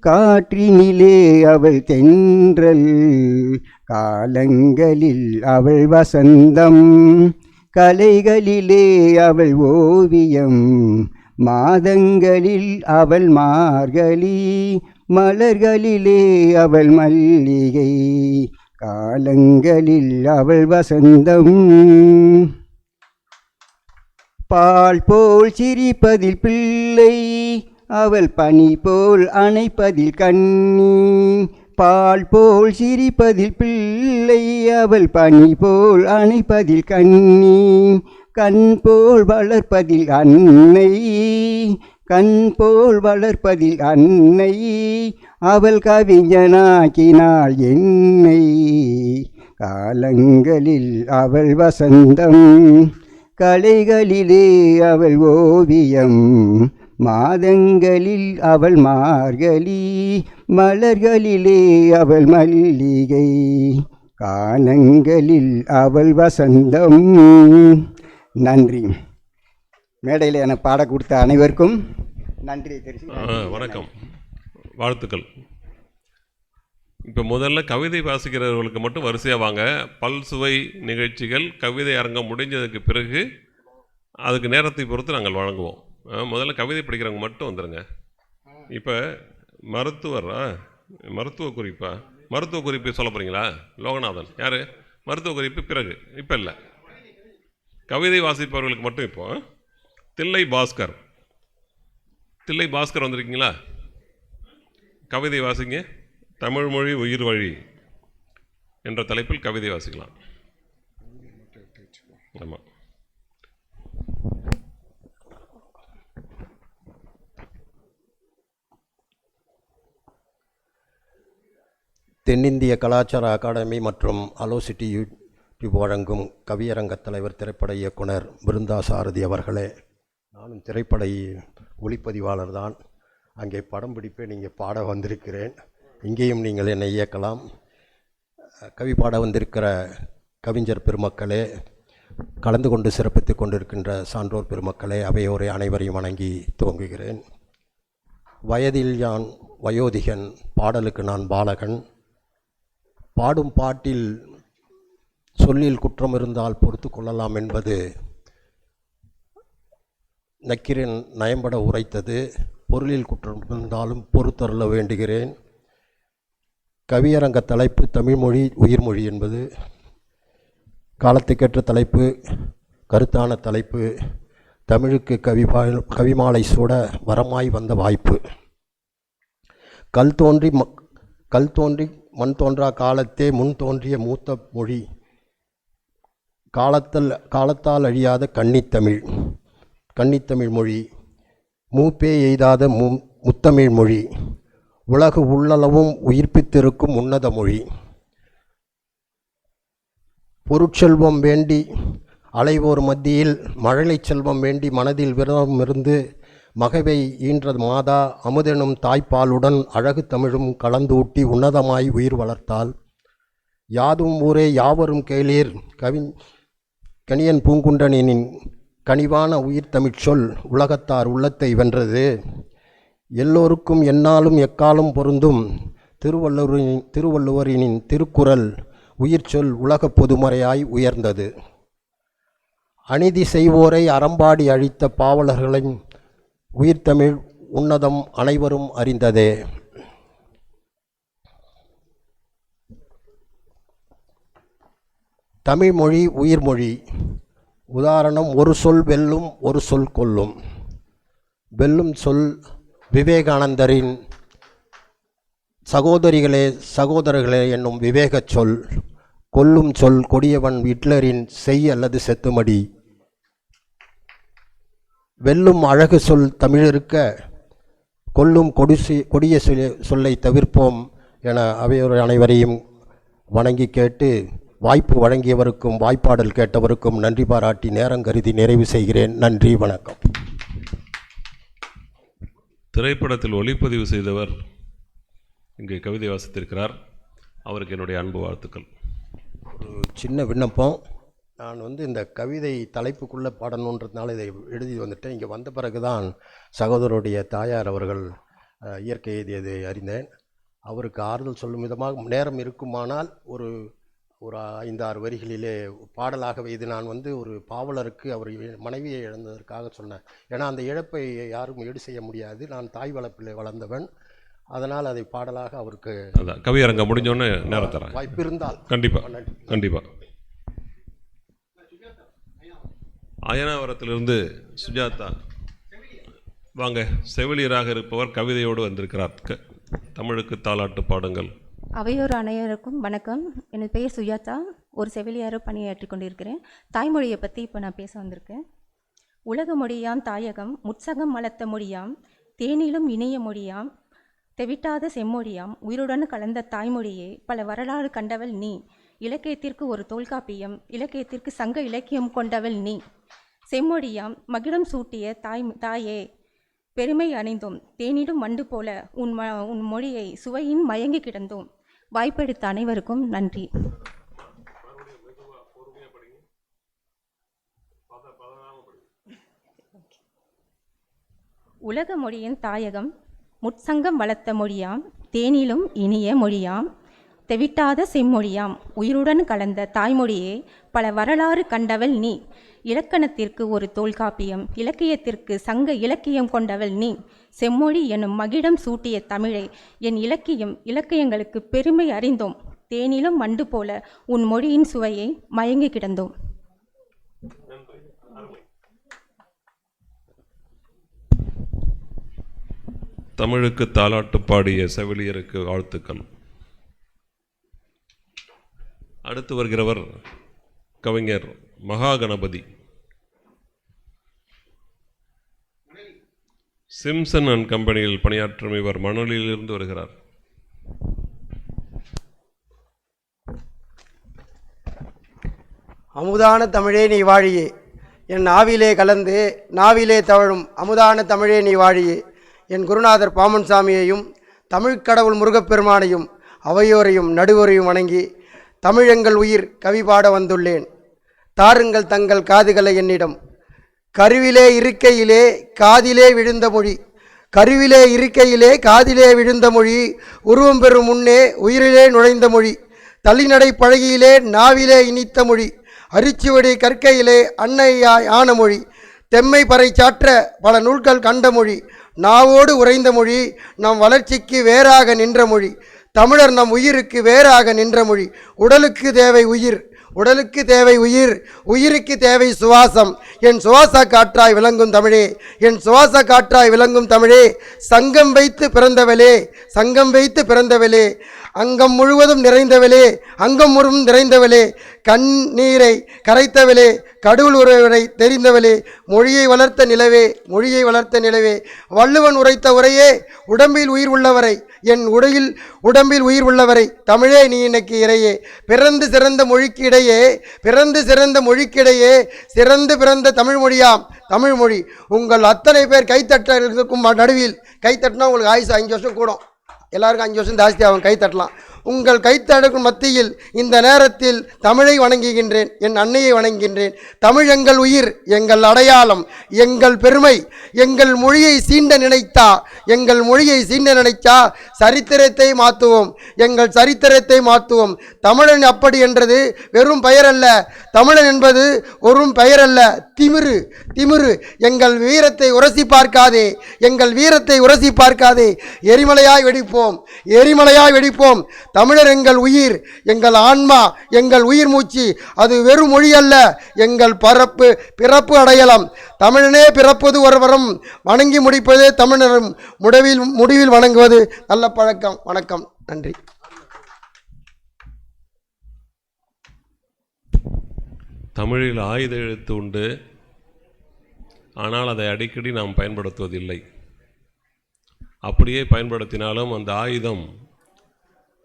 காற்றினிலே அவள் தென்றல், காலங்களில் அவள் வசந்தம். கலைகளிலே அவள் ஓவியம், மாதங்களில் அவள் மார்கழி, மலர்களிலே அவள் மல்லிகை, காலங்களில் அவள் வசந்தம். பால் போல் சிரிப்பதில் பிள்ளை, அவள் பனி போல் அணைப்பதில் கண்ணி. பால் போல் சிரிப்பதில் பிள்ளை, அவள் பனி போல் அணைப்பதில் கண்ணி. கண் போல் வளர்ப்பதில் அன்னை, கண் போல் வளர்ப்பதில் அன்னை, அவள் கவிஞனாக்கினாள் என்னை, காலங்களில் அவள் வசந்தம். கலைகளிலே அவள் ஓவியம், மாதங்களில் அவள் மார்கழி, மலர்களிலே அவள் மல்லிகை, காலங்களில் அவள் வசந்தம். நன்றி. மேடையில் என பாட கொடுத்த அனைவருக்கும் நன்றி தெரிவித்து
வணக்கம், வாழ்த்துக்கள். இப்போ முதல்ல கவிதை வாசிக்கிறவர்களுக்கு மட்டும் வரிசையாக வாங்க. பல்சுவை நிகழ்ச்சிகள் கவிதை அரங்கம் முடிஞ்சதுக்கு பிறகு அதுக்கு நேரத்தை பொறுத்து நாங்கள் வழங்குவோம். முதல்ல கவிதை படிக்கிறவங்க மட்டும் வந்துடுங்க. இப்போ மருத்துவ குறிப்பை சொல்ல போகிறீங்களா? லோகநாதன் யார்? மருத்துவ குறிப்பு பிறகு, இப்போ இல்லை, கவிதை வாசிப்பவர்களுக்கு மட்டும். இப்போ தில்லை பாஸ்கர் வந்திருக்கீங்களா? கவிதை வாசிங்க. தமிழ் மொழி உயிர் வழி என்ற தலைப்பில் கவிதை வாசிக்கலாம். ஆமாம்.
தென்னிந்திய கலாச்சார அகாடமி மற்றும் அலோசிட்டி யூடியூப் வழங்கும் கவியரங்க தலைவர், திரைப்பட இயக்குனர் பிருந்தா சாரதி அவர்களே, நானும் திரைப்பட ஒளிப்பதிவாளர் தான். அங்கே படம் பிடிப்பேன், இங்கே பாட வந்திருக்கிறேன். இங்கேயும் நீங்கள் என்னை இயக்கலாம். கவி பாட வந்திருக்கிற கவிஞர் பெருமக்களே, கலந்து கொண்டு சிறப்பித்து கொண்டிருக்கின்ற சான்றோர் பெருமக்களே, அவையோரை அனைவரையும் வணங்கி துவங்குகிறேன். வயதில் யான் வயோதிகன், பாடலுக்கு நான் பாலகன். பாடும் பாட்டில் சொல்லில் குற்றம் இருந்தால் பொறுத்து கொள்ளலாம் என்பது நக்கீரன் நயம்பட உரைத்தது. பொருளில் குற்றம் இருந்தாலும் பொறுத்தருள வேண்டுகிறேன். கவியரங்க தலைப்பு தமிழ்மொழி உயிர்மொழி என்பது காலத்துக்கேற்ற தலைப்பு, கருத்தான தலைப்பு. தமிழுக்கு கவிமாலை சூட வரமாய் வந்த வாய்ப்பு. கல் தோன்றி மண் தோன்றா காலத்தே முன் தோன்றிய மூத்த மொழி, காலத்தால் அழியாத கன்னித்தமிழ் மொழி, மூப்பே எய்தாத முத்தமிழ் மொழி, உலகு உள்ளளவும் உயிர்ப்பித்திருக்கும் உன்னத மொழி. பொருட்செல்வம் வேண்டி அலைவோர் மத்தியில் மழலை செல்வம் வேண்டி மனதில் விரதம் இருந்து மகவை ஈன்ற மாதா அமுதெனும் தாய்ப்பாலுடன் அழகு தமிழும் கலந்தூட்டி உன்னதமாய் உயிர் வளர்த்தாள். யாதும் ஊரே யாவரும் கேளீர் கணியன் பூங்குன்றனின் கனிவான உயிர் தமிழ்ச்சொல் உலகத்தார் உள்ளத்தை வென்றது. எல்லோருக்கும் எந்நாளும் எக்காலும் பொருந்தும் திருவள்ளுவரின் திருக்குறள் உயிர்ச்சொல் உலகப் பொதுமறையாய் உயர்ந்தது. அநீதி செய்வோரை அறம்பாடி அழித்த பாவலர்களின் உயிர்த்தமிழ் உன்னதம் அனைவரும் அறிந்ததே. தமிழ்மொழி உயிர்மொழி. உதாரணம், ஒரு சொல் வெல்லும், ஒரு சொல் கொல்லும். வெல்லும் சொல் விவேகானந்தரின் சகோதரிகளே சகோதரர்களே என்னும் விவேகச் சொல், கொல்லும் சொல் கொடியவன் ஹிட்லரின் செய் அல்லது செத்துமடி, வெல்லும் அழகு சொல் தமிழிருக்க கொல்லும் கொடிய சொல்லை தவிர்ப்போம் என அவையோர் அனைவரையும் வணங்கி கேட்டு வாய்ப்பு வழங்கியவருக்கும் வாய்ப்பாடல் கேட்டவருக்கும் நன்றி பாராட்டி நேரம் கருதி நிறைவு செய்கிறேன். நன்றி, வணக்கம்.
திரைப்படத்தில் ஒளிப்பதிவு செய்தவர் இங்கே கவிதை வாசித்திருக்கிறார். அவருக்கு என்னுடைய அன்பு வாழ்த்துக்கள்.
ஒரு சின்ன விண்ணப்பம். நான் இந்த கவிதை தலைப்புக்குள்ளே பாடணுன்றதுனால இதை எழுதி வந்துட்டேன். இங்கே வந்த பிறகு தான் சகோதரருடைய தாயார் அவர்கள் இயற்கை எழுதியதை அறிந்தேன். அவருக்கு ஆறுதல் சொல்லும் விதமாக நேரம் இருக்குமானால் ஒரு 5-6 வரிகளிலே பாடலாகவே இது நான் ஒரு பாவலருக்கு அவர் மனைவியை இழந்ததற்காக சொன்னேன். ஏன்னா அந்த இழப்பை யாரும் ஈடு செய்ய முடியாது. நான் தாய் வளர்ப்பில் வளர்ந்தவன். அதனால் அதை பாடலாக அவருக்கு
கவியரங்கம் முடிஞ்சோடனே நேரம் தரேன்,
வாய்ப்பு இருந்தால்.
கண்டிப்பாக கண்டிப்பாக. அயனாவரத்திலிருந்து சுஜாதா வாங்க. செவிலியராக இருப்பவர் கவிதையோடு வந்திருக்கிறார். தமிழுக்கு தாலாட்டு பாடுங்கள்.
அவையோர் அனைவருக்கும் வணக்கம். எனது பெயர் சுஜாதா. ஒரு செவிலியார பணியாற்றி கொண்டிருக்கிறேன். தாய்மொழியை பற்றி இப்போ நான் பேச வந்திருக்கேன். உலக மொழியாம் தாயகம், முற்சகம் வளர்த்த மொழியாம், தேனிலும் இணைய மொழியாம், தெவிட்டாத செம்மொழியாம், உயிருடன் கலந்த தாய்மொழியே, பல வரலாறு கண்டவள் நீ, இலக்கியத்திற்கு ஒரு தொல்காப்பியம், இலக்கியத்திற்கு சங்க இலக்கியம் கொண்டவள் நீ, செம்மொழியாம் மகிடம் சூட்டிய தாயே, பெருமை அணிந்தோம், தேனிடும் வண்டு போல உன் மொழியை சுவையின் மயங்கி கிடந்தோம். வாய்ப்பெடுத்த அனைவருக்கும் நன்றி. உலக மொழியின் தாயகம், முற்சங்கம் வளர்த்த மொழியாம், தேனிலும் இனிய மொழியாம், தெவிட்டாத செம்மொழியாம், உயிருடன் கலந்த தாய்மொழியே, பல வரலாறு கண்டவள் நீ, இலக்கணத்திற்கு ஒரு தொல்காப்பியம், இலக்கியத்திற்கு சங்க இலக்கியம் கொண்டவள் நீ, செம்மொழி எனும் மகிடம் சூட்டிய தமிழை, என் இலக்கியங்களுக்கு பெருமை அறிந்தோம், தேனிலும் வண்டு போல உன் மொழியின் சுவையை மயங்கி கிடந்தோம்.
தமிழுக்கு தாலாட்டு பாடிய செவிலியருக்கு வாழ்த்துக்கள். அடுத்து வருகிறவர் கவிஞர் மகாகணபதி. சிம்சன் அண்ட் கம்பெனியில் பணியாற்றும் இவர் மணலியிலிருந்து வருகிறார்.
அமுதான தமிழே நீ வாழியே, என் நாவிலே கலந்து நாவிலே தவழும் அமுதான தமிழே நீ வாழியே, என் குருநாதர் பாமன் சாமியையும் தமிழ்க்கடவுள் முருகப்பெருமானையும் அவையோரையும் நடுவரையும் வணங்கி தமிழெங்கள் உயிர் கவி பாட வந்துள்ளேன். தாருங்கள் தங்கள் காதுகளை என்னிடம். கருவிலே இருக்கையிலே காதிலே விழுந்த மொழி, கருவிலே இருக்கையிலே காதிலே விழுந்த மொழி, உருவம் பெறும் முன்னே உயிரிலே நுழைந்த மொழி, தள்ளிநடை பழகியிலே நாவிலே இனித்த மொழி, அரிச்சுவடி கற்கையிலே அன்னையாய் ஆன மொழி, தெம்மை பறை சாற்ற பல நூல்கள் கண்ட மொழி, நாவோடு உறைந்த மொழி, நம் வளர்ச்சிக்கு வேறாக நின்ற மொழி, தமிழர் நம் உயிருக்கு வேறாக நின்ற மொழி, உடலுக்கு தேவை உயிர், உடலுக்கு தேவை உயிர், உயிருக்கு தேவை சுவாசம், என் சுவாச காற்றாய் விளங்கும் தமிழே, என் சுவாச காற்றாய் விளங்கும் தமிழே, சங்கம் வைத்து பிறந்தவளே, சங்கம் வைத்து பிறந்தவளே, அங்கம் முழுவதும் நிறைந்தவளே, அங்கம் முழுவதும் நிறைந்தவளே, கண்ணீரை கரைத்தவளே, கடவுள் உறவை தெரிந்தவளே, மொழியை வளர்த்த நிலவே, மொழியை வளர்த்த நிலவே, வள்ளுவன் உரைத்த உரையே, உடம்பில் உயிர் உள்ளவரை, என் உடம்பில் உயிர் உள்ளவரை, தமிழே நீ இன்னைக்கு இறையே, பிறந்து சிறந்த மொழிக்கு இடையே, பிறந்து சிறந்த மொழிக்கிடையே சிறந்து பிறந்த தமிழ் மொழியாம் தமிழ் மொழி. உங்கள் அத்தனை பேர் கைத்தட்டலுக்கும் நடுவில், கைத்தட்டினா உங்களுக்கு ஆயுசு 5 வருஷம் கூடும், எல்லாருக்கும் 5 வருஷம் ஜாஸ்தி ஆகும், கைத்தட்டலாம். உங்கள் கைத்தடுக்கும் மத்தியில் இந்த நேரத்தில் தமிழை வணங்குகின்றேன், என் அன்னையை வணங்குகின்றேன். தமிழ் எங்கள் உயிர், எங்கள் அடையாளம், எங்கள் பெருமை. எங்கள் மொழியை சீண்ட நினைத்தா, எங்கள் மொழியை சீண்ட நினைச்சா சரித்திரத்தை மாற்றுவோம், எங்கள் சரித்திரத்தை மாற்றுவோம். தமிழன் அப்படி என்றது வெறும் பெயர் அல்ல, தமிழன் என்பது ஒரு பெயர் அல்ல, திமிரு, திமிரு. எங்கள் வீரத்தை உரசி பார்க்காதே, எங்கள் வீரத்தை உரசி பார்க்காதே, எரிமலையாய் வெடிப்போம், எரிமலையாய் வெடிப்போம். தமிழர் எங்கள் உயிர், எங்கள் ஆன்மா, எங்கள் உயிர் மூச்சு. அது வெறும் மொழி அல்ல, எங்கள் பிறப்பு அடையலாம். தமிழனே பிறப்பது ஒரு வரம், வணங்கி முடிப்பதே தமிழரும் முடிவில் வணங்குவது நல்ல பழக்கம். வணக்கம், நன்றி.
தமிழில் ஆயுத எழுத்து உண்டு, ஆனால் அதை அடிக்கடி நாம் பயன்படுத்துவதில்லை. அப்படியே பயன்படுத்தினாலும் அந்த ஆயுதம்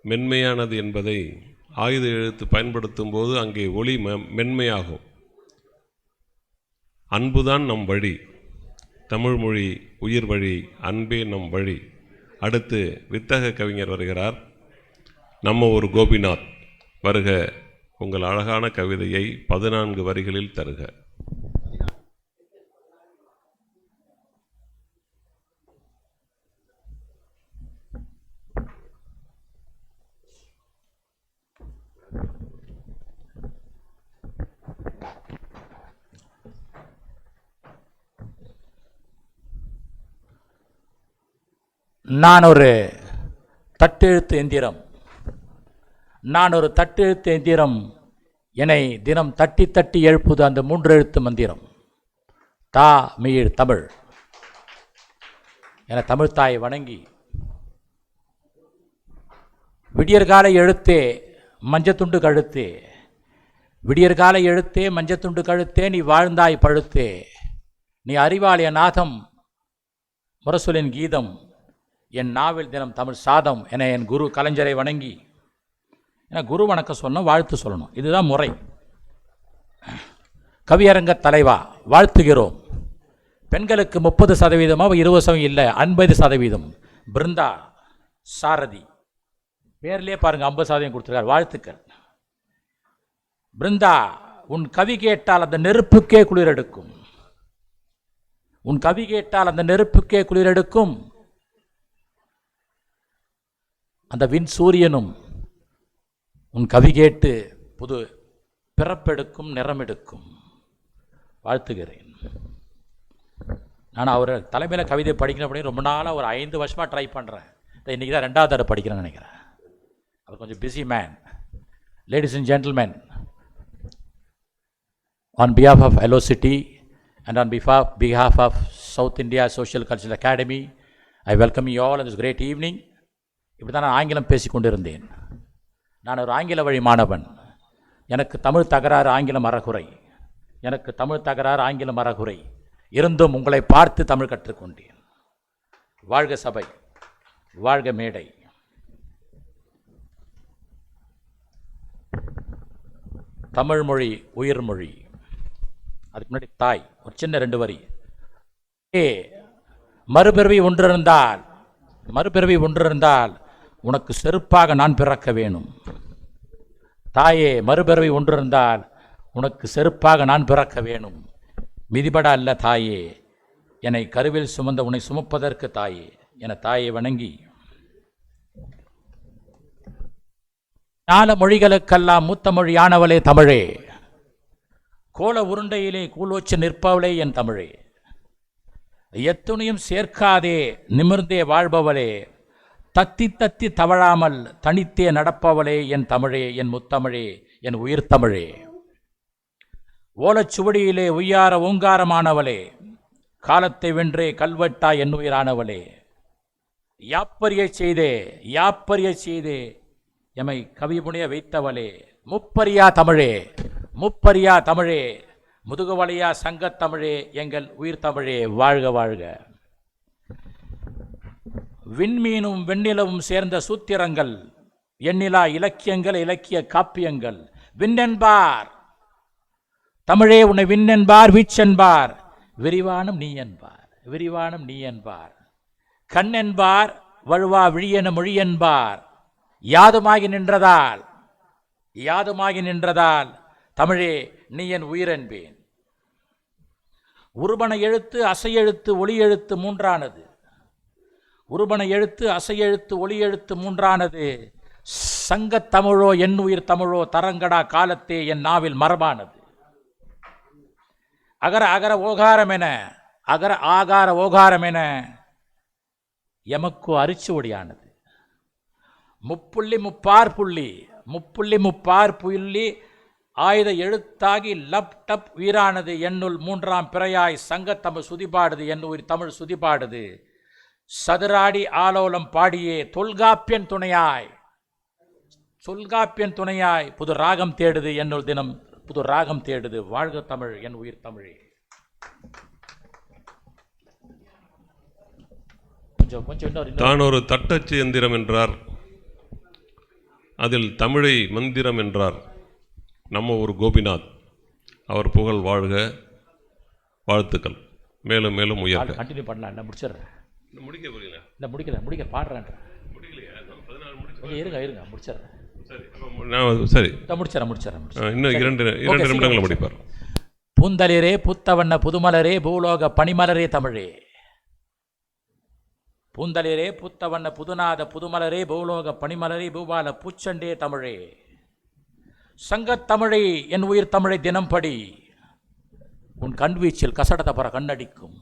மென்மையானது என்பதை ஆயுத எழுத்து பயன்படுத்தும் போது அங்கே ஒளி மென்மையாகும். அன்புதான் நம் வழி, தமிழ்மொழி உயிர் வழி, அன்பே நம் வழி. அடுத்து வித்தக கவிஞர் வருகிறார். நம்ம ஒரு கோபிநாத் வருக, உங்கள் அழகான கவிதையை 14 வரிகளில் தருக.
நான் ஒரு தட்டெழுத்து எந்திரம், என்னை தினம் தட்டி தட்டி எழுப்புது அந்த 3 எழுத்து மந்திரம். தா மீழ் தமிழ் என தமிழ் தாயை வணங்கி, விடியற்காலை எழுத்தே மஞ்சத்துண்டு கழுத்தே, விடியற்காலை எழுத்தே மஞ்சத்துண்டு கழுத்தே, நீ வாழ்ந்தாய் பழுத்தே, நீ அறிவாலய நாதம் முரசொலின் கீதம், என் நாவில் தினம் தமிழ் சாதம் என என் குரு கலைஞரை வணங்கி, ஏன்னா குரு வணக்கம் சொல்லணும், வாழ்த்து சொல்லணும், இதுதான் முறை. கவியரங்க தலைவா வாழ்த்துகிறோம். பெண்களுக்கு 30%, 20% இல்லை 50%. பிருந்தா சாரதி பேர்லேயே பாருங்க 50% கொடுத்துருக்கார், வாழ்த்துக்கள். பிருந்தா, உன் கவி கேட்டால் அந்த நெருப்புக்கே குளிரெடுக்கும், உன் கவி கேட்டால் அந்த நெருப்புக்கே குளிரெடுக்கும், அந்த விண் சூரியனும் உன் கவி கேட்டு புது பிறப்பெடுக்கும், நிறமெடுக்கும். வாழ்த்துகிறேன். நான் அவர் தலைமையில் கவிதை படிக்கணும் அப்படின்னு ரொம்ப நாளாக ஒரு 5 வருஷமாக ட்ரை பண்ணுறேன். இன்றைக்கி தான் 2வது தடவை படிக்கிறேன்னு நினைக்கிறேன். அவர் கொஞ்சம் busy man. Ladies and gentlemen, on behalf of Velocity and on behalf of South India Social Cultural Academy, I welcome you all on this great evening. இப்படி தான் நான் ஆங்கிலம் பேசிக்கொண்டிருந்தேன். நான் ஒரு ஆங்கில வழி மாணவன். எனக்கு தமிழ் தகராறு, ஆங்கிலம் அறகுறை. எனக்கு தமிழ் தகராறு, ஆங்கிலம் அறகுறை. இருந்தும் உங்களை பார்த்து தமிழ் கற்றுக்கொண்டேன். வாழ்க சபை, வாழ்க மேடை. தமிழ் மொழி உயிர் மொழி. அதுக்கு முன்னாடி தாய் ஒரு சின்ன 2 வரி. மறுபிறவி ஒன்றிருந்தால் உனக்கு செருப்பாக நான் பிறக்க வேணும். தாயே, மறுபிறவி ஒன்றிருந்தால் உனக்கு செருப்பாக நான் பிறக்க வேணும். மிதிபட அல்ல தாயே, என்னை கருவில் சுமந்த உன்னை சுமப்பதற்கு தாயே என தாயை வணங்கி, 4 மொழிகளுக்கெல்லாம் மூத்த மொழியானவளே தமிழே, கோல உருண்டையிலே கூலோச்சு நிற்பவளே என் தமிழே, எத்துணையும் சேர்க்காதே நிமிர்ந்தே வாழ்பவளே, தத்தி தத்தி தவழாமல் தனித்தே நடப்பவளே என் தமிழே, என் முத்தமிழே, என் உயிர் தமிழே, ஓலச்சுவடியிலே உய்யார ஓங்காரமானவளே, காலத்தை வென்றே கல்வெட்டா என் உயிரானவளே, யாப்பரிய செய்தே எமை கவிமுனைய வைத்தவளே, முப்பரியா தமிழே, முதுகுவலையா சங்கத்தமிழே, எங்கள் உயிர் தமிழே, வாழ்க வாழ்க. விண்மீனும் வெண்ணிலவும் சேர்ந்த சூத்திரங்கள், எண்ணிலா இலக்கியங்கள், இலக்கிய காப்பியங்கள், விண்ணென்பார் தமிழே, உன்னை விண்ணென்பார், வீச்சென்பார், விரிவானம் நீ என்பார், கண்ணென்பார், வழுவா விழியென மொழியென்பார், யாதுமாகி நின்றதால் தமிழே நீ என் உயிரென்பேன். உருபன எழுத்து அசையெழுத்து ஒளி எழுத்து மூன்றானது, உருபன எழுத்து அசையெழுத்து ஒளி எழுத்து மூன்றானது, சங்கத்தமிழோ என் உயிர் தமிழோ தரங்கடா காலத்தே என் நாவில் மரபானது. அகர அகர ஓகாரமென அகர ஆகார ஓகாரமென எமக்கு அரிச்சுவடியானது. முப்புள்ளி முப்பார் புள்ளி முப்புள்ளி முப்பார் புள்ளி ஆயுத எழுத்தாகி லப் டப் உயிரானது என்னுள் மூன்றாம் பிறையாய் சங்கத்தமிழ் சுதிபாடுது என் உயிர் தமிழ் சுதிபாடுது சதுராடி ஆலோலம் பாடியே தொல்காப்பியன் துணையாய் புது ராகம் தேடுது என்னுள் தினம் புது ராகம் தேடுது. வாழ்க தமிழ் என் உயிர் தமிழே.
தான் ஒரு தட்டச்சு எந்திரம் என்றார், அதில் தமிழை மந்திரம் என்றார் நம்ம ஒரு கோபிநாத். அவர் புகழ் வாழ்க, வாழ்த்துக்கள், மேலும் மேலும் உயர்க.
கண்டினியூ பண்ணலாம். என்ன முடிச்சிடுறேன்.
முடிக்க போறீங்க?
இல்லை முடிக்கல பாடுறேன்.
முடிக்கலையா?
இருங்க முடிச்சிடுறேன்.
சரி
முடிச்சிடுறேன்.
இன்னும் இரண்டு நிமிடங்களை முடிப்பார்.
பூந்தளிரே புத்தவண்ண புதுமலரே பூலோக பனிமலரே தமிழே. பூந்தளிரே புத்தவண்ண புதுநாத புதுமலரே பூலோக பனிமலரே பூபால பூச்சண்டே தமிழே. சங்கத்தமிழை என் உயிர் தமிழை தினம் படி, உன் கண்வீச்சில் கசடத பர கண்ணடிக்கும்.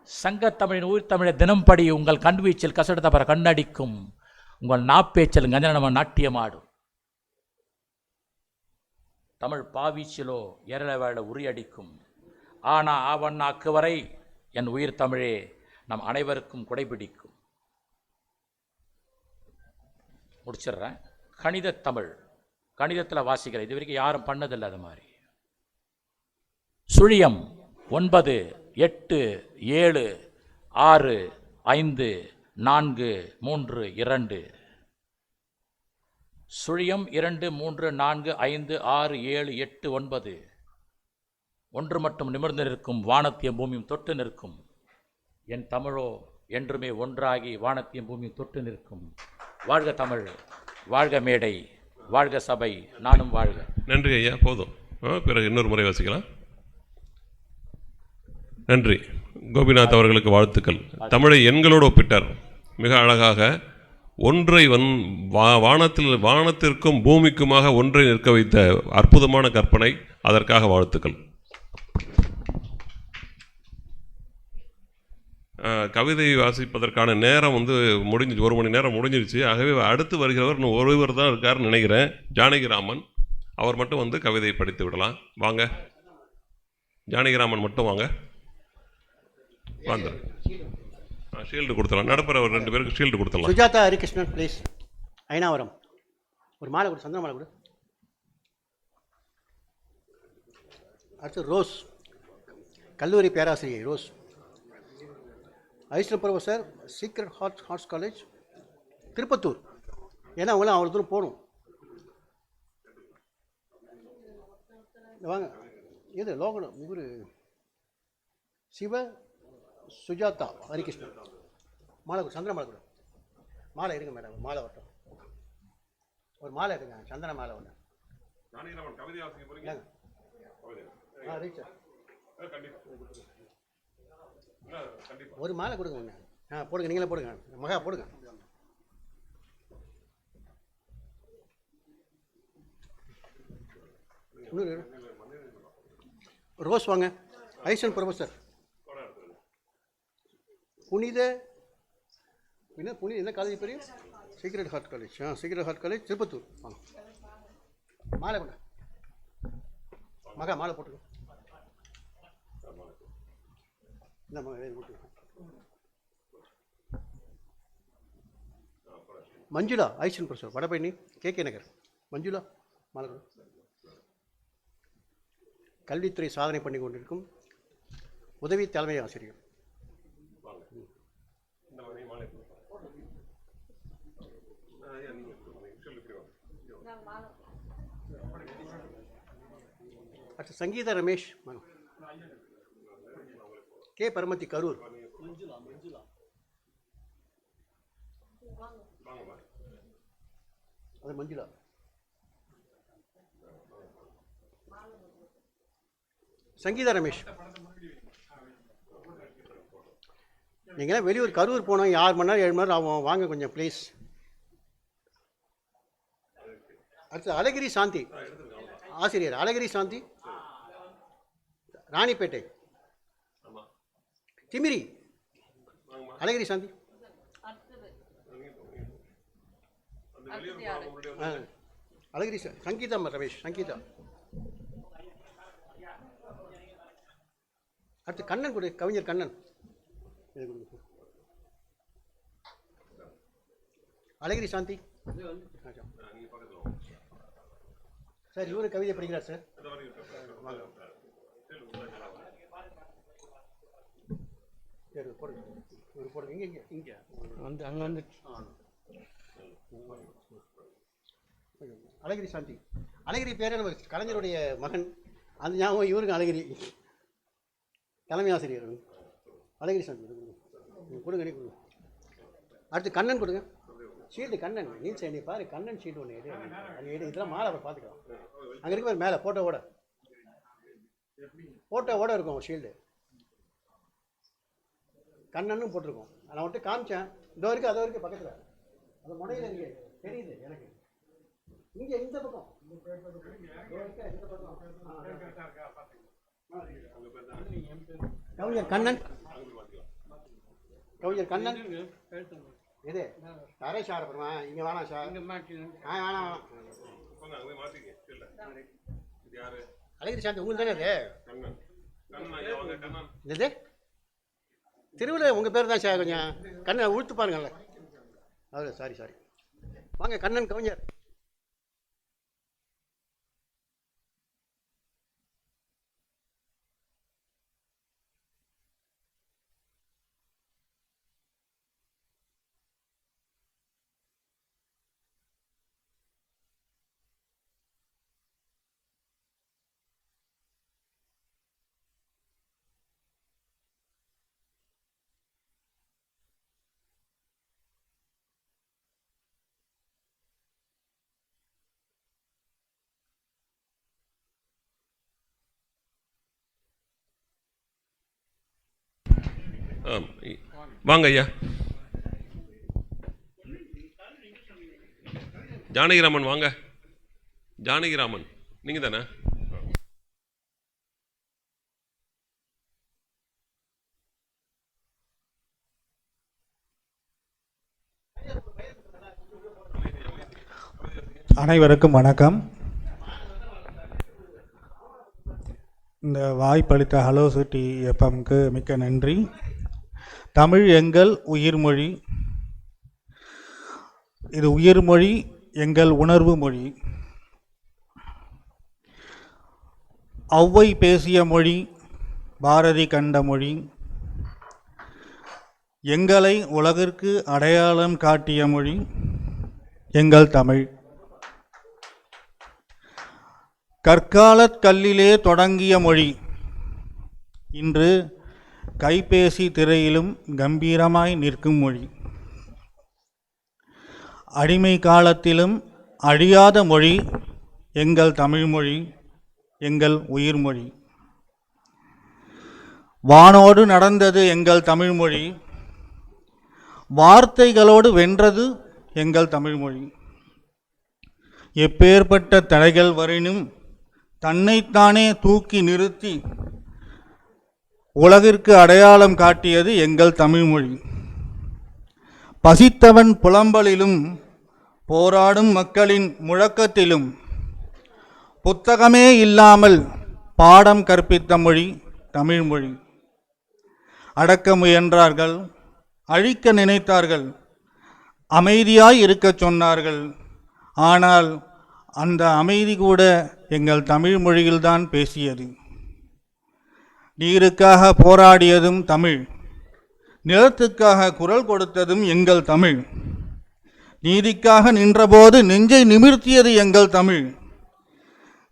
சங்கத்தமிழின் உயிர் தமிழை தினம் படி, உங்கள் கண்வீச்சில் கசடத பர கண்ணடிக்கும். உங்கள் நாப்பேச்சல் கஞ்சனம நாட்டியமாடும். தமிழ் பாவீச்சிலோ எரளவேள உரியடிக்கும். ஆனா ஆவண்ணாக்கு வரை என் உயிர் தமிழே நம் அனைவருக்கும் குடைபிடிக்கும். முடிச்சிடுறேன். கணித தமிழ், கணிதத்தில் வாசிக்கிறேன். இது வரைக்கும் யாரும் பண்ணதில்லை அது மாதிரி. சுழியம் 9 8 7 6 5 4 3 2. சுழியம் 2 3 4 5 6 7 8 9. ஒன்று மட்டும் நிமிர்ந்து நிற்கும், வானத்தியம் பூமியும் தொட்டு நிற்கும். என் தமிழோ என்றுமே ஒன்றாகி வானத்தியம் பூமியும் தொட்டு நிற்கும். வாழ்க தமிழ், வாழ்க மேடை, வாழ்க சபை, நானும் வாழ்க.
நன்றி ஐயா, போதும். பிறகு இன்னொரு முறை வாசிக்கலாம். நன்றி. கோபிநாத் அவர்களுக்கு வாழ்த்துக்கள். தமிழை எண்களோடு ஒப்பிட்டார் மிக அழகாக. ஒன்றை வானத்திற்கும் பூமிக்குமாக ஒன்றை நிற்க வைத்த அற்புதமான கற்பனை. அதற்காக வாழ்த்துக்கள். கவிதை வாசிப்பதற்கான நேரம் முடிஞ்சு 1 மணி நேரம் முடிஞ்சிருச்சு. ஆகவே அடுத்து வருகிறவர் இன்னும் ஒருவர் தான் இருக்காருன்னு நினைக்கிறேன், ஜானகிராமன். அவர் மட்டும் கவிதை படித்து விடலாம். வாங்க ஜானகிராமன், மட்டும் வாங்க. ஷீல்டு கொடுத்துடலாம். நடுப்புற ஒரு 2 பேருக்கு ஷீல்டு கொடுத்துடலாம்.
சுஜாதா ஹரிகிருஷ்ணன் ப்ளீஸ். ஐநாவரம் ஒரு மாலை கொடு, சந்திர மாலை கொடு. அடுத்து ரோஸ், கல்லூரி பேராசிரியை ரோஸ். ஐஸ்வர் professor, Sacred Hearts College, Tirupattur. ஏன்னா அவங்களாம் அவ்வளோ தூரம் போகணும். வாங்க. இது லோகனம் இவர் சிவ சுஜாதா ஹரிகிருஷ்ணன். மாலை கொடு, சந்திர மாலை கொடு. மாலை எடுங்க மேடம், மாலை வரட்டும். ஒரு மாலை எடுங்க, சந்தன மாலை ஒன்று. ஒரு மாலை கொடுங்க ஒன்று. போடுங்க, நீங்களே போடுங்க. மகா போடுங்க. ரோஸ் வாங்க. ஐசன் ப்ரொஃபஸர், புனித என்ன காலேஜ் பேர்? Sacred heart college. Sacred heart college, Tirupattur. வாங்க. மாலை கொண்ட மகா மாலை போட்டுக்கோ. இந்த மஞ்சுளா, ஐசன் ப்ரொஃபஸர், வடபழனி, KK நகர். மஞ்சுளா மாலை கொடு. கல்வித்துறை சாதனை பண்ணி கொண்டிருக்கும் உதவி தலைமை ஆசிரியர். அடுத்து சங்கீதா ரமேஷ், கே பரமத்தி, கரூர். அது மஞ்சுளா. சங்கீதா ரமேஷ், நீங்களாம் வெளியூர் கரூர் போனோம். 6 மணி நேரம் 7 மணி நேரம் ஆகும். வாங்க கொஞ்சம் ப்ளீஸ். அடுத்து அழகிரி சாந்தி, ஆசிரியர் அழகிரி சாந்தி, ராணிப்பேட்டை. திமிரி, அழகிரி சாந்தி. அழகிரி சங்கீதா ரமேஷ், சங்கீதா. அடுத்து கண்ணன் கொடு, கவிஞர் கண்ணன். அழகிரி சாந்தி சார், இவரு கவிதை படிக்கிறார் சார். போடுங்க, இங்கே இங்கே வந்து அங்கே வந்து அழகிரி சாந்தி. அழகிரி பேரே நம்ம கலைஞருடைய மகன், அந்த ஞாபகம் இவருக்கு அழகிரி தலைமை ஆசிரியர். அழகிரி சாந்தி கொடுங்க, நீ கொடுங்க. அடுத்து கண்ணன் கொடுங்க. ஷீல்டு கண்ணன், நீ சரி பாரு, கண்ணன் ஷீல்டு ஒன்று எடு, அது எடு. இதெல்லாம் மாலை அப்புறம் பார்த்துக்கலாம். அங்கே இருக்கு பாரு மேலே ஃபோட்டோவோட இருக்கும் ஷீல்டு. கண்ணனும் போட்டிருக்கோம். நான் மட்டும் காமிச்சேன், இதோ இருக்குது, அதோ இருக்குது பக்கத்தில், அது முனையில் இருக்கு, தெரியுது எனக்கு. இங்கே இந்த பக்கம் கவிஞர் கண்ணன், கவிஞர் கண்ணன் இது தரை சார். அப்புறமா இங்கே வேணாம் சார், வேணாம். அழகிரி சாந்தி உங்களுக்கு தானே அது? இது திருவிழா உங்கள் பேர் தான் சார். கொஞ்சம் கண்ணை உழுத்து பாருங்கள்ல. அவ்வளோ சாரி. வாங்க கண்ணன் கவிஞர்.
வாங்க ஐயா. ஜானகிராமன் வாங்க. ஜானகிராமன் நீங்கள் தானே?
அனைவருக்கும் வணக்கம். இந்த வாய்ப்பளித்த ஹலோ சிட்டி எஃப்எம்க்கு மிக்க நன்றி. தமிழ் எங்கள் உயிர்மொழி, இது உயிர்மொழி, எங்கள் உணர்வு மொழி. ஔவை பேசிய மொழி, பாரதி கண்ட மொழி, எங்களை உலகிற்கு அடையாளம் காட்டிய மொழி எங்கள் தமிழ். கற்காலக் கல்லிலே தொடங்கிய மொழி இன்று கைபேசி திரையிலும் கம்பீரமாய் நிற்கும் மொழி. அடிமை காலத்திலும் அழியாத மொழி எங்கள் தமிழ்மொழி, எங்கள் உயிர்மொழி. வானோடு நடந்தது எங்கள் தமிழ்மொழி, வார்த்தைகளோடு வென்றது எங்கள் தமிழ்மொழி. எப்பேற்பட்ட தடைகள் வரினும் தன்னைத்தானே தூக்கி நிறுத்தி உலகிற்கு அடையாளம் காட்டியது எங்கள் தமிழ்மொழி. பசித்தவன் புலம்பலிலும் போராடும் மக்களின் முழக்கத்திலும் புத்தகமே இல்லாமல் பாடம் கற்பித்த மொழி தமிழ்மொழி. அடக்க முயன்றார்கள், அழிக்க நினைத்தார்கள், அமைதியாய் இருக்கச் சொன்னார்கள். ஆனால் அந்த அமைதி கூட எங்கள் தமிழ் மொழியில்தான் பேசியது. நீருக்காக போராடியதும் தமிழ், நிலத்துக்காக குரல் கொடுத்ததும் எங்கள் தமிழ். நீதிக்காக நின்றபோது நெஞ்சை நிமிர்த்தியது எங்கள் தமிழ்.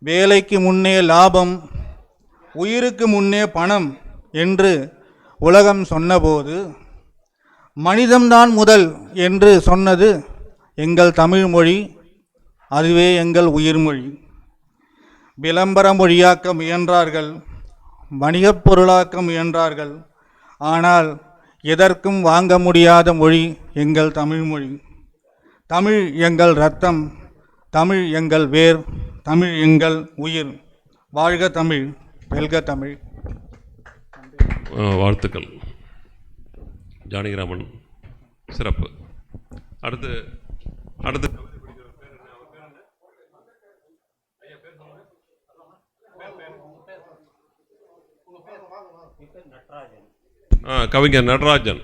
வேலைக்கு முன்னே லாபம், உயிருக்கு முன்னே பணம் என்று உலகம் சொன்னபோது மனிதம்தான் முதல் என்று சொன்னது எங்கள் தமிழ் மொழி. அதுவே எங்கள் உயிர்மொழி. விளம்பர மொழியாக்க முயன்றார்கள், வணிகப் பொருளாக்க முயன்றார்கள். ஆனால் எதற்கும் வாங்க முடியாத மொழி எங்கள் தமிழ்மொழி. தமிழ் எங்கள் இரத்தம், தமிழ் எங்கள் வேர், தமிழ் எங்கள் உயிர். வாழ்க தமிழ், வெல்க தமிழ்.
வாழ்த்துக்கள் ஜானகிராமன், சிறப்பு. அடுத்து கவிஞர் நடராஜன்.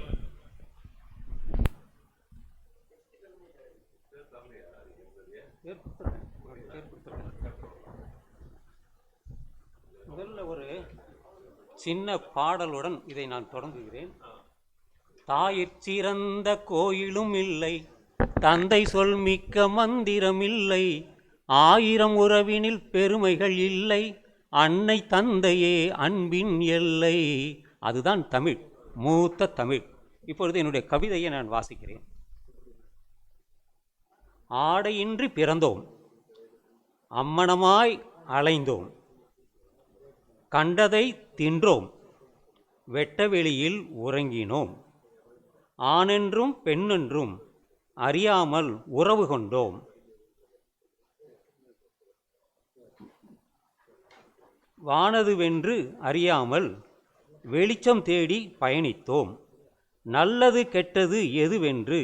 முதல்ல ஒரு சின்ன பாடலுடன் இதை நான் தொடங்குகிறேன். தாயிற் சிறந்த கோயிலும் இல்லை, தந்தை சொல் மிக்க மந்திரம் இல்லை, ஆயிரம் உறவினில் பெருமைகள் இல்லை, அன்னை தந்தையே அன்பின் எல்லை. அதுதான் தமிழ், மூத்த தமிழ். இப்பொழுது என்னுடைய கவிதையை நான் வாசிக்கிறேன். ஆடையின்றி பிறந்தோம், அம்மணமாய் அலைந்தோம், கண்டதை தின்றோம், வெட்டவெளியில் உறங்கினோம், ஆணென்றும் பெண்ணென்றும் அறியாமல் உறவு கொண்டோம், வானதுவென்று அறியாமல் வெளிச்சம் தேடி பயணித்தோம், நல்லது கெட்டது எதுவென்று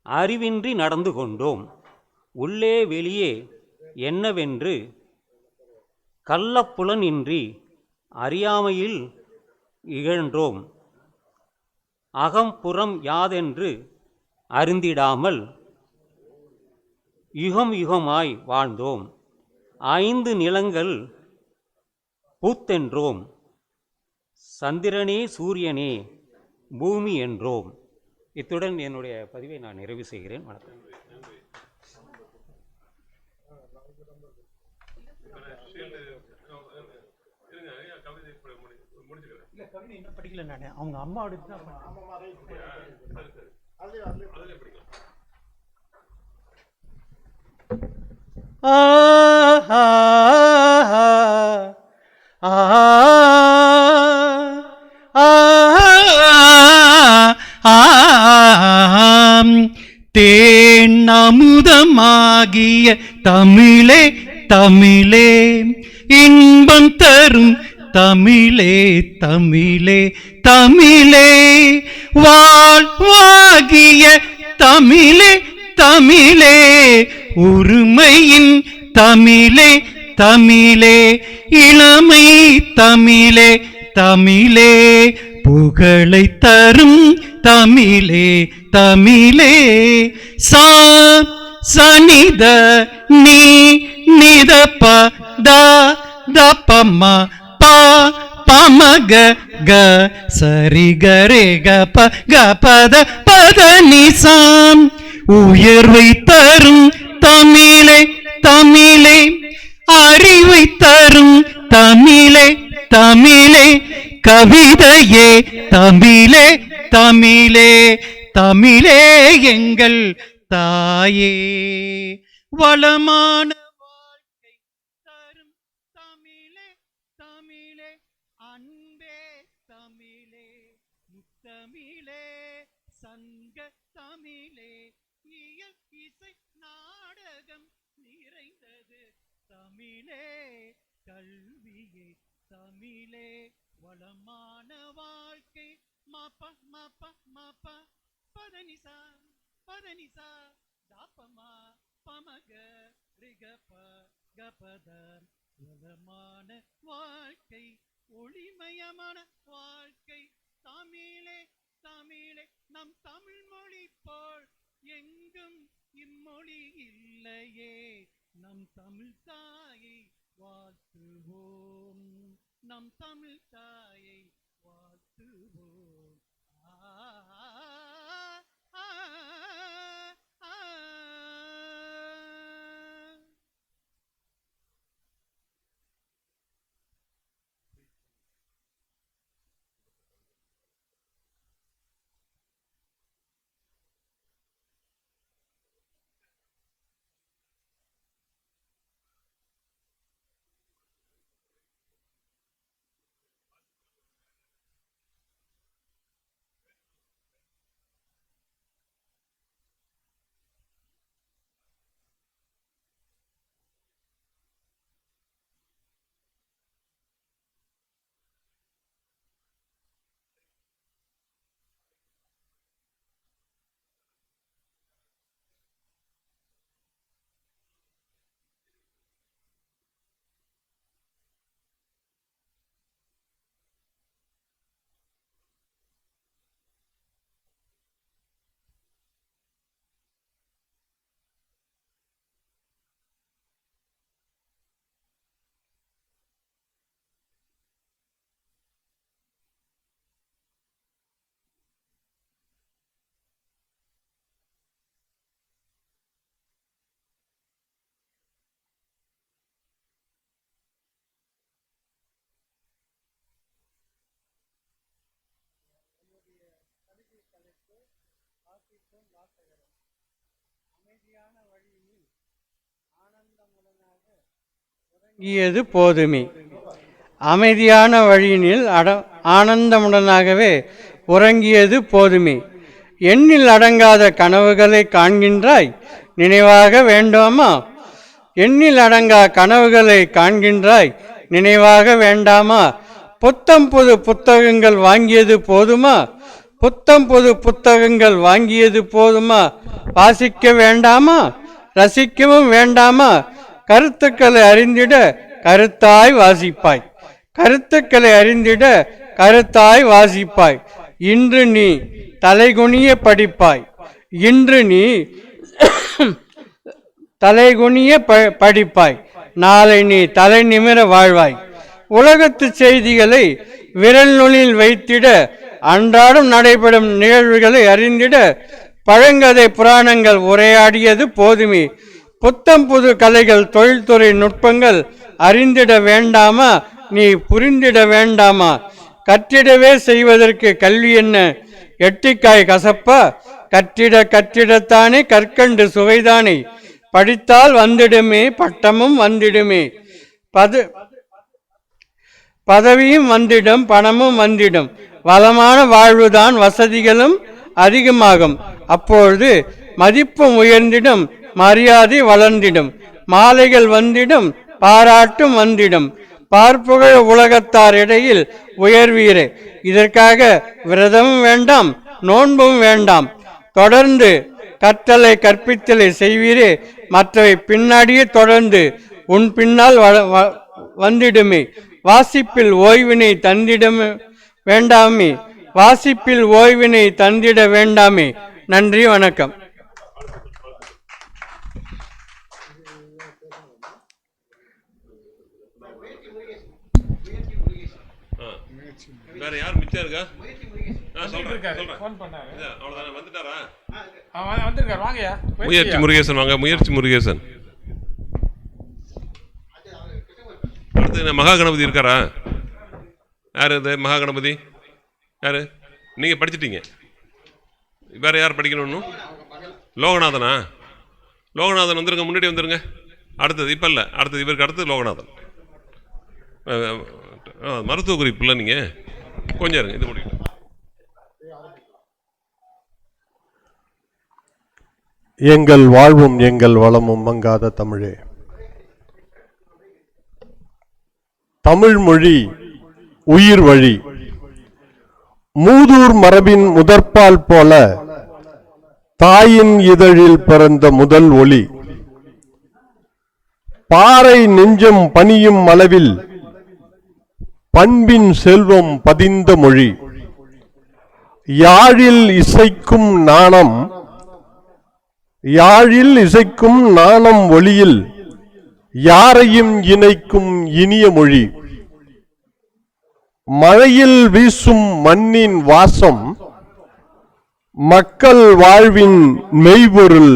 அறிவின்றி நடந்து கொண்டோம், உள்ளே வெளியே என்னவென்று கள்ளப்புலனின்றி அறியாமையில் இகழ்ந்தோம், அகம்புறம் யாதென்று அறிந்திடாமல் யுகம் யுகமாய் வாழ்ந்தோம், 5 நிலங்கள் பூத்தென்றோம், சந்திரனே சூரியனே பூமி என்றோம். இத்துடன் என்னுடைய பதிவை நான் நிறைவு செய்கிறேன். வணக்கம்.
கவிதை இன்னும் படிக்கல நான், அவங்க அம்மாவோட தான் தேன் அமுதமாகிய தமிழே தமிழே, இன்பம் தரும் தமிழே தமிழே தமிழே, வாழ்வாகிய தமிழே தமிழே, உரிமையின் தமிழே தமிழே, இளமை தமிழே தமிழே, புகழை தரும் தமிழே தமிழே, சனித நீ நித ப தப்பம ப பமக க சரி கரே க ப க பத பத நிசாம், உயர்வை தரும் தமிழே தமிழே, அறிவை தரும் தமிழே தமிழே, கவிதையே தமிழே தமிழே தமிழே, எங்கள் தாயே, வளமான வாழ்க்கை தரும் தமிழே தமிழே, அன்பே தமிழே, முத்தமிழே, சங்க தமிழே, இயல் இசை நாடகம் நிறைந்தது தமிழே, கல்வியே தமிழே, வளமான வாழ்க்கை மப மப மப பதனிசா பதனிசா தாப்பமா பமக ரிகப கபத, வளமான வாழ்க்கை ஒளிமயமான வாழ்க்கை தமிழே தமிழே, நம் தமிழ் மொழி போல் எங்கும் இம்மொழி இல்லையே, நம் தமிழ் தாயை வாழ்த்துவோம், நம் தமிழ் தாயை வாழ்த்துவோம். இயது போதுமே. அமைதியான வழியினில் ஆனந்தமுடனாகவே உறங்கியது போதுமே. எண்ணில் அடங்காத கனவுகளை காண்கின்றாய், நினைவாக வேண்டாமா? எண்ணில் அடங்கா கனவுகளை காண்கின்றாய், நினைவாக வேண்டாமா? புத்தம் புது புத்தகங்கள் வாங்கியது போதுமா? புத்தம் புது புத்தகங்கள் வாங்கியது போதுமா? வாசிக்க வேண்டாமா? ரசிக்கவும் வேண்டாமா? கருத்துக்களை அறிந்திட கருத்தாய் வாசிப்பாய். கருத்துக்களை அறிந்திட கருத்தாய் வாசிப்பாய். இன்று நீ தலைகுனிய படிப்பாய். இன்று நீ தலைகுனிய படிப்பாய். நாளை நீ தலை நிமிர வாழ்வாய். உலகத்து செய்திகளை விரல் நுனியில் வைத்திட, அன்றாடம் நடைபெறும் நிகழ்வுகளை அறிந்திட பழங்கதை புராணங்கள் உரையாடியது போதுமே. புத்தம் புது கலைகள் தொழில்துறை நுட்பங்கள் அறிந்திட வேண்டாமா? நீ புரிந்திட வேண்டாமா? கற்றிடவே செய்வதற்கு கல்வி என்ன எட்டிக்காய் கசப்பா? கற்றிடத்தானே கற்கண்டு சுவைதானே. படித்தால் வந்திடுமே பட்டமும் வந்திடுமே. பதவியும் வந்திடும், பணமும் வந்திடும். வளமான வாழ்வுதான், வசதிகளும் அதிகமாகும். அப்பொழுது மதிப்பும் உயர்ந்திடும், மரியாதை வளர்ந்திடும். மாலைகள் வந்திடும், பாராட்டும் வந்திடும். பார்ப்புகழ உலகத்தார் இடையில் உயர்வீரே. இதற்காக விரதமும் வேண்டாம், நோன்பும் வேண்டாம். தொடர்ந்து கற்றலை கற்பித்தலை செய்வீரே. மற்றவை பின்னாடியே தொடர்ந்து உன் பின்னால் வந்திடுமே. வாசிப்பில் ஓய்வினை தந்திட வேண்டாமே. வாசிப்பில் ஓய்வினை தந்திட வேண்டாமே. நன்றி, வணக்கம்.
வேற யார் மிச்சம் இருக்கா? முயற்சி முருகேசன் வாங்க. முயற்சி முருகேசன். அடுத்து மகா கணபதி இருக்காரா? யார் இது மகா கணபதி? யாரு? நீங்க படிச்சிட்டீங்க. வேற யார் படிக்கணும்? லோகநாதனா? லோகநாதன் வந்துருங்க, முன்னாடி வந்துருங்க. அடுத்தது இப்ப இல்ல, அடுத்தது இவருக்கு அடுத்தது லோகநாதன். மருத்துவ குறிப்பு இல்லை, நீங்க கொஞ்சம் இருங்க, இது முடியும்.
எங்கள் வாழ்வும் எங்கள் வளமும் மங்காத தமிழே. தமிழ் மொழி உயிர் வழி. மூதூர் மரபின் முதற்பால் போல தாயின் இதழில் பிறந்த முதல் ஒளி. பாறை நெஞ்சம் பணியும் அளவில் பண்பின் செல்வம் பதிந்த மொழி. யாழில் இசைக்கும் நாணம், யாழில் இசைக்கும் நாணம் ஒளியில் யாரையும் இணைக்கும் இனிய மொழி. மழையில் வீசும் மண்ணின் வாசம் மக்கள் வாழ்வின் மெய்பொருள்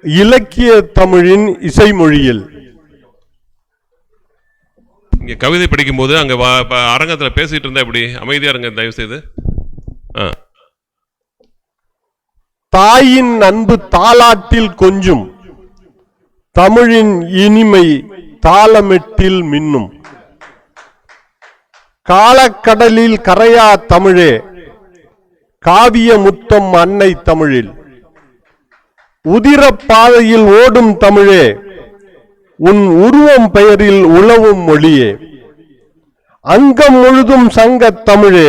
இலக்கிய தமிழின் இசைமொழியில்.
இங்க கவிதை படிக்கும் போது அங்க அரங்கத்தில் பேசிட்டு இருந்தா இப்படி அமைதியா இருங்க தயவு செய்து.
தாயின் அன்பு தாலாட்டில் கொஞ்சும் தமிழின் இனிமை தாளமெட்டில் மின்னும். காலக்கடலில் கரையா தமிழே, காவிய முத்தம் அன்னை தமிழில். உதிர பாதையில் ஓடும் தமிழே, உன் உருவம் பெயரில் உழவும் மொழியே. அங்கம் முழுதும் சங்க தமிழே,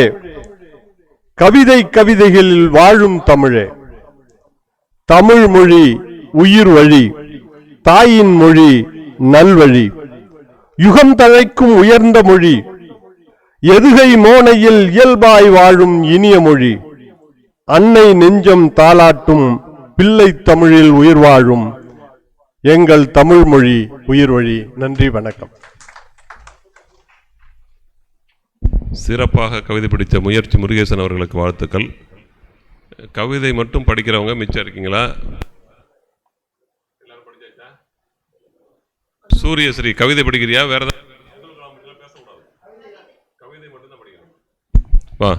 கவிதை கவிதைகளில் வாழும் தமிழே. தமிழ் மொழி உயிர் வழி, தாயின் மொழி நல்வழி. யுகம் தழைக்கும் உயர்ந்த மொழி, எதுகை மோனையில் இயல்பாய் வாழும் இனிய மொழி. அன்னை நெஞ்சம் தாலாட்டும் பிள்ளை தமிழில் உயிர் வாழும் எங்கள் தமிழ் மொழி உயிர் வழி. நன்றி, வணக்கம்.
சிறப்பாக கவிதை படித்த முயற்சி முருகேசன் அவர்களுக்கு வாழ்த்துக்கள். கவிதை மட்டும் படிக்கிறவங்க மிச்சம் இருக்கீங்களா? சூரியஸ்ரீ கவிதை படிக்கிறியா? வேற ஏதாவது கவிதை மட்டும் தான் படிக்கணும். வா.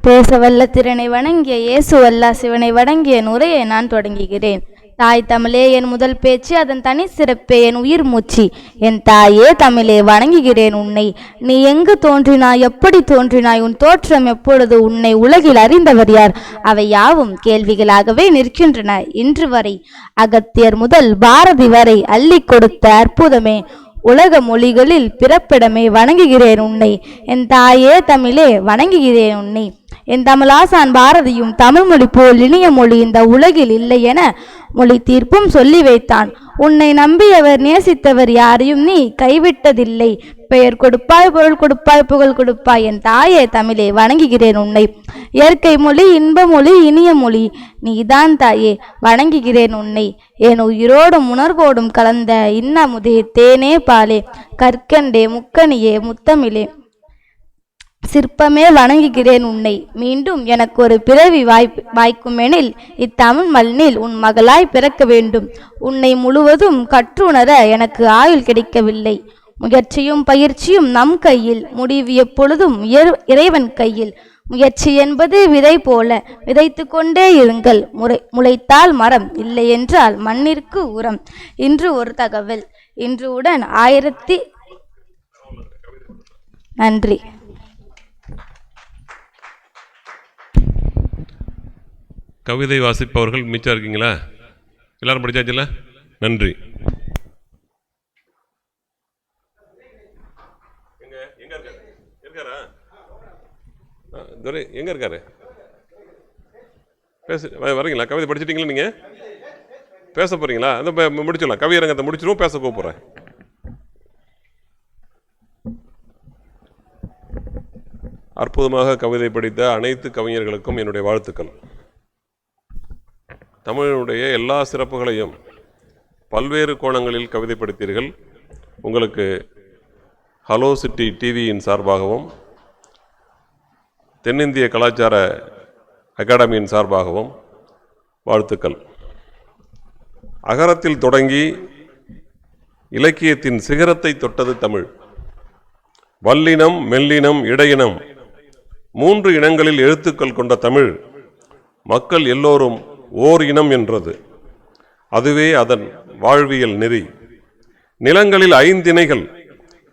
பேசவல்ல திறனை வணங்கிய இயேசுவல்லா சிவனை வணங்கிய உரையை நான் தொடங்குகிறேன். தாய் தமிழே என் முதல் பேச்சு, அதன் தனி சிறப்பே என் உயிர் மூச்சு. என் தாயே தமிழே வணங்குகிறேன் உன்னை. நீ எங்கு தோன்றினாய், எப்படி தோன்றினாய், உன் தோற்றம் எப்பொழுது, உன்னை உலகில் அறிந்தவர் யார்? அவை யாவும் கேள்விகளாகவே நிற்கின்றன இன்று வரை. அகத்தியர் முதல் பாரதி வரை அள்ளி கொடுத்த அற்புதமே, உலக மொழிகளில் பிறப்பிடமே வணங்குகிறேன் உன்னை. என் தாயே தமிழே வணங்குகிறேன் உன்னை. என் தமிழாசான் பாரதியும் தமிழ் மொழி போல் இனிய மொழி இந்த உலகில் இல்லை என மொழி தீர்ப்பும் சொல்லி வைத்தான். உன்னை நம்பியவர் நேசித்தவர் யாரையும் நீ கைவிட்டதில்லை. பெயர் கொடுப்பாய், பொருள் கொடுப்பாய், புகழ் கொடுப்பாய். என் தாயே தமிழே வணங்குகிறேன் உன்னை. இயற்கை மொழி, இன்ப மொழி, இனிய மொழி நீதான் தாயே வணங்குகிறேன் உன்னை. என் உயிரோடும் உணர்வோடும் கலந்த இன்னமுதே, தேனே பாலே, கற்கண்டே, முக்கனியே, முத்தமிழே, சிற்பமே வணங்குகிறேன் உன்னை. மீண்டும் எனக்கு ஒரு பிறவி வாய்க்குமெனில் இத்தமிழ் மண்ணில் உன் மகளாய் பிறக்க வேண்டும். உன்னை முழுவதும் கற்றுணர எனக்கு ஆயுள் கிடைக்கவில்லை. முயற்சியும் பயிற்சியும் நம் கையில், முடிவு எப்பொழுதும் இறைவன் கையில். முயற்சி என்பது விதை போல விதைத்து கொண்டே இருங்கள். முளைத்தால் மரம், இல்லை என்றால் மண்ணிற்கு உரம். இன்று ஒரு தகவல். இன்று உடன் நன்றி.
கவிதை வாசிப்பவர்கள் மிச்சம் இருக்கீங்களா? எல்லாரும் படிச்சாச்சுல்ல? நன்றி. எங்க இருக்காரு? வரீங்களா? கவிதை படிச்சிட்டீங்களா? நீங்க பேச போறீங்களா? அந்த முடிச்சிடலாம். கவியரங்கத்தை முடிச்சிடும், பேச கூப்பிடுறேன். அற்புதமாக கவிதை படித்த அனைத்து கவிஞர்களுக்கும் என்னுடைய வாழ்த்துக்கள். தமிழினுடைய எல்லா சிறப்புகளையும் பல்வேறு கோணங்களில் கவிதை படித்தீர்கள். உங்களுக்கு ஹலோ சிட்டி டிவியின் சார்பாகவும் தென்னிந்திய கலாச்சார அகாடமியின் சார்பாகவும் வாழ்த்துக்கள். அகரத்தில் தொடங்கி இலக்கியத்தின் சிகரத்தை தொட்டது தமிழ். வல்லினம், மெல்லினம், இடையினம் 3 இனங்களில் எழுத்துக்கள் கொண்ட தமிழ் மக்கள் எல்லோரும் ஓர் இனம் என்றது. அதுவே அதன் வாழ்வியல் நெறி. நிலங்களில் 5 திணைகள்,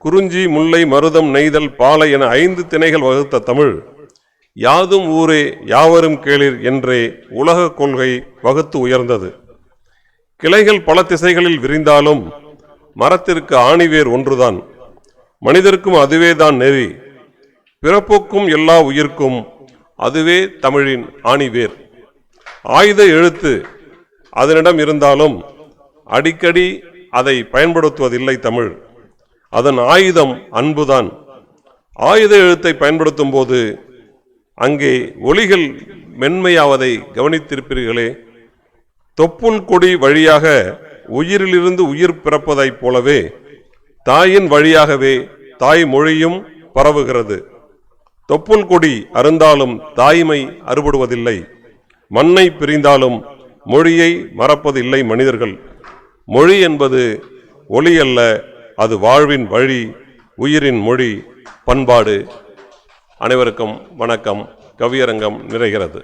குறிஞ்சி, முல்லை, மருதம், நெய்தல், பாலை என 5 திணைகள் வகுத்த தமிழ் யாதும் ஊரே யாவரும் கேளிர் என்றே உலக கொள்கை வகுத்து உயர்ந்தது. கிளைகள் பல திசைகளில் விரிந்தாலும் மரத்திற்கு ஆணிவேர் ஒன்றுதான். மனிதர்க்கும் அதுவேதான் நெறி. பிறப்புக்கும் எல்லா உயிர்க்கும் அதுவே தமிழின் ஆணிவேர். ஆயுத எழுத்து அதனிடம் இருந்தாலும் அடிக்கடி அதை பயன்படுத்துவதில்லை தமிழ். அதன் ஆயுதம் அன்புதான். ஆயுத எழுத்தை பயன்படுத்தும் போது அங்கே ஒலிகள் மென்மையாவதை கவனித்திருப்பீர்களே. தொப்புள் கொடி வழியாக உயிரிலிருந்து உயிர் பிறப்பதைப் போலவே தாயின் வழியாகவே தாய் மொழியும் பரவுகிறது. தொப்புள் கொடி அருந்தாலும் தாய்மை அறுபடுவதில்லை. மண்ணை பிரிந்தாலும் மொழியை மறப்பதில்லை மனிதர்கள். மொழி என்பது ஒலி அல்ல, அது வாழ்வின் வழி, உயிரின் மொழி, பண்பாடு. அனைவருக்கும் வணக்கம். கவியரங்கம் நிறைகிறது.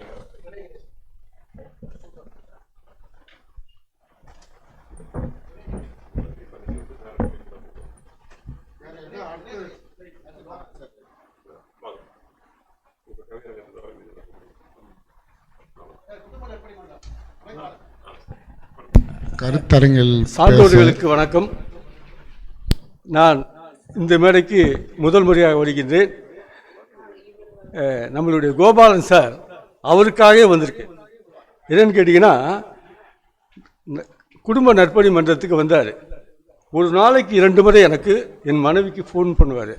கருத்தரங்கில்
சான்றோர்களுக்கு வணக்கம். நான் இந்த மேடைக்கு முதல் முறையாக வருகின்றேன். நம்மளுடைய கோபாலன் சார் அவருக்காகவே வந்திருக்கேன். என்னன்னு கேட்டிங்கன்னா, குடும்ப நற்பணி மன்றத்துக்கு வந்தார். ஒரு நாளைக்கு 2 முறை எனக்கு என் மனைவிக்கு ஃபோன் பண்ணுவார்.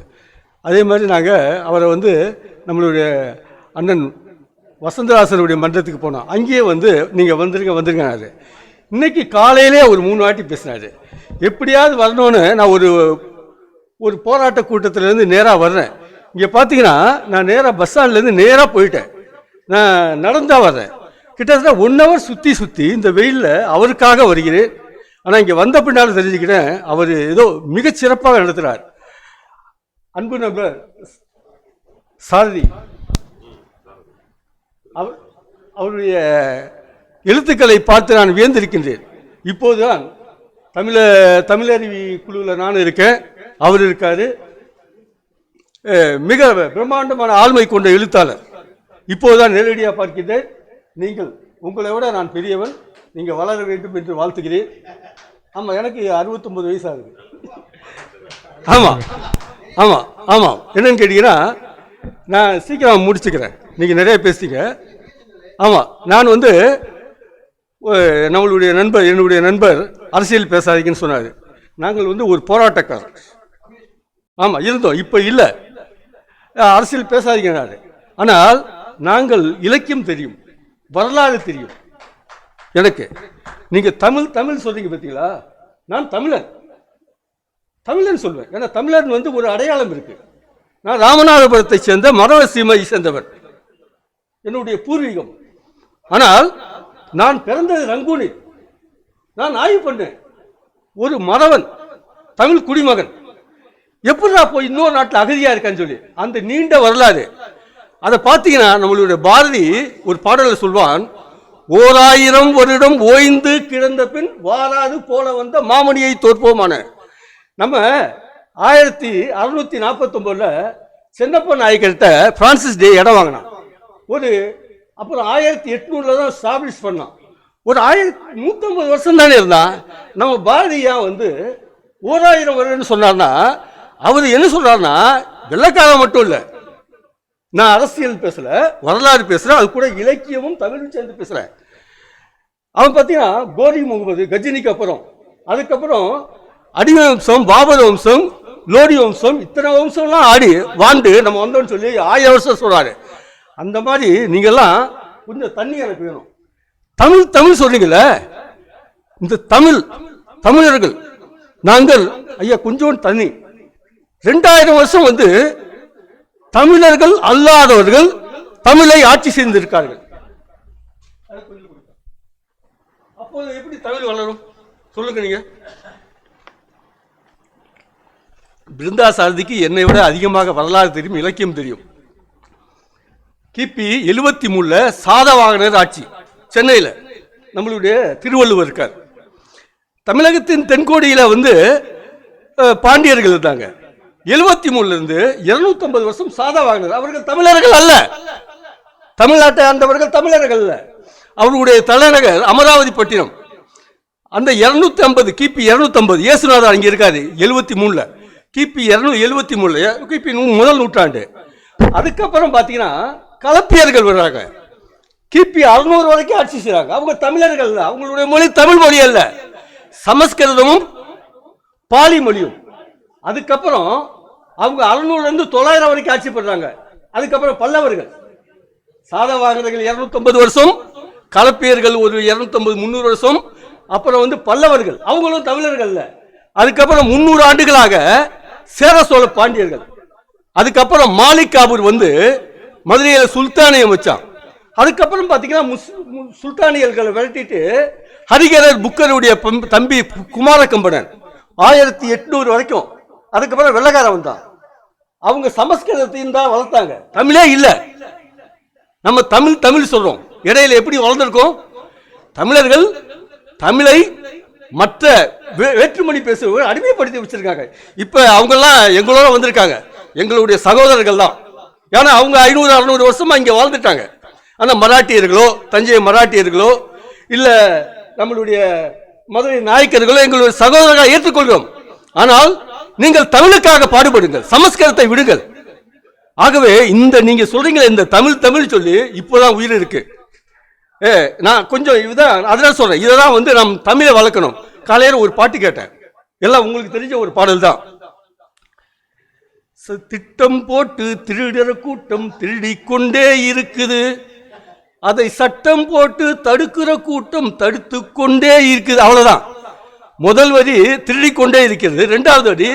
அதே மாதிரி நாங்கள் அவரை நம்மளுடைய அண்ணன் வசந்தராசனுடைய மன்றத்துக்கு போனோம். அங்கேயே நீங்கள் வந்துருங்க. இன்னைக்கு காலையிலே ஒரு 3 வாட்டி பேசினாரு. எப்படியாவது வரணும்னு நான் ஒரு போராட்ட கூட்டத்திலேருந்து நேராக வர்றேன். இங்கே பார்த்தீங்கன்னா நான் நேராக பஸ் ஸ்டாண்ட்லேருந்து நேராக போயிட்டேன். நான் நடந்தான் வர்றேன். கிட்டத்தட்ட 1 ஹவர் சுற்றி இந்த வெயிலில் அவருக்காக வருகிறேன். ஆனால் இங்கே வந்த பின்னால் தெரிஞ்சுக்கிட்டேன் அவர் ஏதோ மிகச்சிறப்பாக நடத்துகிறார். அன்பு நண்பர் சாரதி அவருடைய எழுத்துக்களை பார்த்து நான் வியந்திருக்கின்றேன். இப்போதுதான் தமிழருவி குழுவில் நான் இருக்கேன், அவர் இருக்காரு. மிக பிரம்மாண்டமான ஆளுமை கொண்ட எழுத்தாளர். இப்போதுதான் நேரடியாக பார்க்கிறேன். உங்களை விட நான் பெரியவன், நீங்கள் வளர வேண்டும் என்று வாழ்த்துகிறேன். ஆமாம், எனக்கு 69 வயசு ஆகுது. ஆமாம் ஆமாம் ஆமாம். என்னன்னு கேட்டீங்கன்னா, நான் சீக்கிரம் முடிச்சுக்கிறேன், நீங்கள் நிறைய பேசிங்க. ஆமாம், நான் என்னுடைய நண்பர் அரசியல் பேசாதீங்கன்னு சொன்னார். நாங்கள் ஒரு போராட்டக்காரர். ஆமாம் இருந்தோம், இப்போ இல்லை. அரசியல் பேசாதீங்க. ஆனால் நாங்கள் இலக்கியம் தெரியும், வரலாறு தெரியும் எனக்கு. நீங்கள் தமிழ் சொல்றீங்க பார்த்தீங்களா, நான் தமிழன் சொல்வேன். ஏன்னா தமிழன் ஒரு அடையாளம் இருக்கு. நான் ராமநாதபுரத்தை சேர்ந்த மரவசீமையை சேர்ந்தவர், என்னுடைய பூர்வீகம். ஆனால் நான் பிறந்தது ரங்கூனில். நான் ஆய்வு பண்ணேன். ஒரு மறவன், தமிழ் குடிமகன் எப்படிடா போய் இன்னொரு நாட்டில் அகதியா இருக்கான்னு சொல்லி அந்த நீண்ட வரலாறு. அதை பார்த்தீங்கன்னா நம்மளுடைய பாரதி ஒரு பாடலில் சொல்வான், 1000 வருடம் ஓய்ந்து கிடந்த பின் வாராது போல வந்த மாமணியை தோற்போமான. நம்ம 1649 சென்னப்ப நாயக்கர்கிட்ட பிரான்சிஸ் டே இடம் வாங்கினான். அப்புறம் 1800 தான் ஸ்டாப்ளிஷ் பண்ணான். ஒரு 1150 வருஷம் தானே இருந்தான். நம்ம பாரதியா 1000 வருடம்னு சொன்னார்னா, அவர் என்ன சொல்றாருன்னா, வெள்ளக்காரன் மட்டும் இல்லை, நான் அரசியல் பேசல, வரலாறு பேசுறேன், அது கூட இலக்கியமும் தமிழும் சேர்ந்து பேசுறேன். அவன் பார்த்தீங்கன்னா கோரி முகமது கஜினிக்கு அப்புறம், அதுக்கப்புறம் அடிமை வம்சம், பாபர் வம்சம், லோடி வம்சம், இத்தனை வம்சம்லாம் ஆடி வாண்டு நம்ம வந்தோம்னு சொல்லி 1000 வருஷம் சொல்றாரு. அந்த மாதிரி நீங்கள்லாம் கொஞ்சம் தண்ணி எனக்கு வேணும். தமிழ் சொல்றீங்கள, இந்த தமிழர்கள் நாங்கள் ஐயா கொஞ்சோண்டு தண்ணி. 2000 வருஷம் தமிழர்கள் அல்லாதவர்கள் தமிழை ஆட்சி செய்திருக்கார்கள். அப்போது எப்படி தமிழ் வளரும் சொல்லுங்க நீங்க. பிருந்தா சாரதிக்கு என்னை விட அதிகமாக வரலாறு தெரியும், இலக்கியம் தெரியும். கிபி 73 சாதவாகனர் ஆட்சி சென்னையில், நம்மளுடைய திருவள்ளுவர் இருக்கார். தமிழகத்தின் தென்கோடியில் பாண்டியர்கள் இருந்தாங்க. 73 250 வருஷம் சாதவாகனர். அவர்கள் தமிழர்கள் அல்ல, தமிழ்நாட்டை ஆண்டவர்கள் தமிழர்கள் அல்ல. அவர்களுடைய தலைநகர் அமராவதி பட்டினம். அந்த 250 கிபி 250 இயேசுநாதர் அங்கே இருக்காரு 73 கிபி 273 கிபி முதல் நூற்றாண்டு. அதுக்கப்புறம் பார்த்தீங்கன்னா கலப்பியர்கள் வர்றாங்க, கிபி 600 வரைக்கும் ஆட்சி செய்றாங்க. அவங்க தமிழர்கள் அல்ல, அவங்களுடைய மொழி தமிழ் மொழி அல்ல, சமஸ்கிருதமும் பாலி மொழியும். அதுக்கப்புறம் அவங்க 600 900 வரைக்கும் ஆட்சி பண்றாங்க. அதுக்கப்புறம் பல்லவர்கள், சாதவாகனர்கள் 250 வருஷம், கலப்பியர்கள் ஒரு 250 300 வருஷம், அப்புறம் பல்லவர்கள், அவங்களும் தமிழர்கள் அல்ல. அதுக்கப்புறம் 300 ஆண்டுகளாக சேர சோழ பாண்டியர்கள். அதுக்கப்புறம் மாலிக் காபூர் மதுரையில் சுல்தானியம் வச்சான். அதுக்கப்புறம் பார்த்தீங்கன்னா சுல்தானியர்களை விரட்டிட்டு ஹரிகரர் புக்கருடைய தம்பி குமாரகம்பனன் 1800 வரைக்கும். அதுக்கப்புறம் வெள்ளக்காரன் வந்தான். அவங்க சமஸ்கிருதத்தையும் தான் வளர்த்தாங்க, தமிழே இல்லை. நம்ம தமிழ் சொல்றோம், இடையில எப்படி வளர்ந்துருக்கோம்? தமிழர்கள் தமிழை மற்ற வேற்றுமொழி பேசுறவங்க அடிமைப்படுத்தி வச்சிருக்காங்க. இப்ப அவங்கெல்லாம் எங்களோட வந்திருக்காங்க, எங்களுடைய சகோதரர்கள் தான். ஏன்னா அவங்க 500-600 வருஷமா இங்க வாழ்ந்துட்டாங்க. ஆனா மராட்டியர்களோ, தஞ்சை மராட்டியர்களோ, இல்ல நம்மளுடைய மதுரை நாயக்கர்களோ எங்களுடைய சகோதரர்களை ஏற்றுக்கொள்கிறோம். ஆனால் நீங்கள் தமிழுக்காக பாடுபடுங்கள், சமஸ்கிருதத்தை விடுங்கள். ஆகவே நீங்க சொல்றீங்க இந்த தமிழ் சொல்லி இப்போதான் உயிர் இருக்கு. நான் கொஞ்சம் இதுதான் அதெல்லாம் சொல்றேன். இதைதான் நாம் தமிழை வளர்க்கணும். காலையில் ஒரு பாட்டு கேட்டேன், எல்லாம் உங்களுக்கு தெரிஞ்ச ஒரு பாடல் தான். திட்டம் போட்டு திருடுற கூட்டம் திருடிக் கொண்டே இருக்குது, அதை சட்டம் போட்டு தடுக்கிற கூட்டம் தடுத்து கொண்டே இருக்குது. அவ்வளவுதான். முதல் வரி திருடிக் கொண்டே இருக்கிறது, இரண்டாவது வரி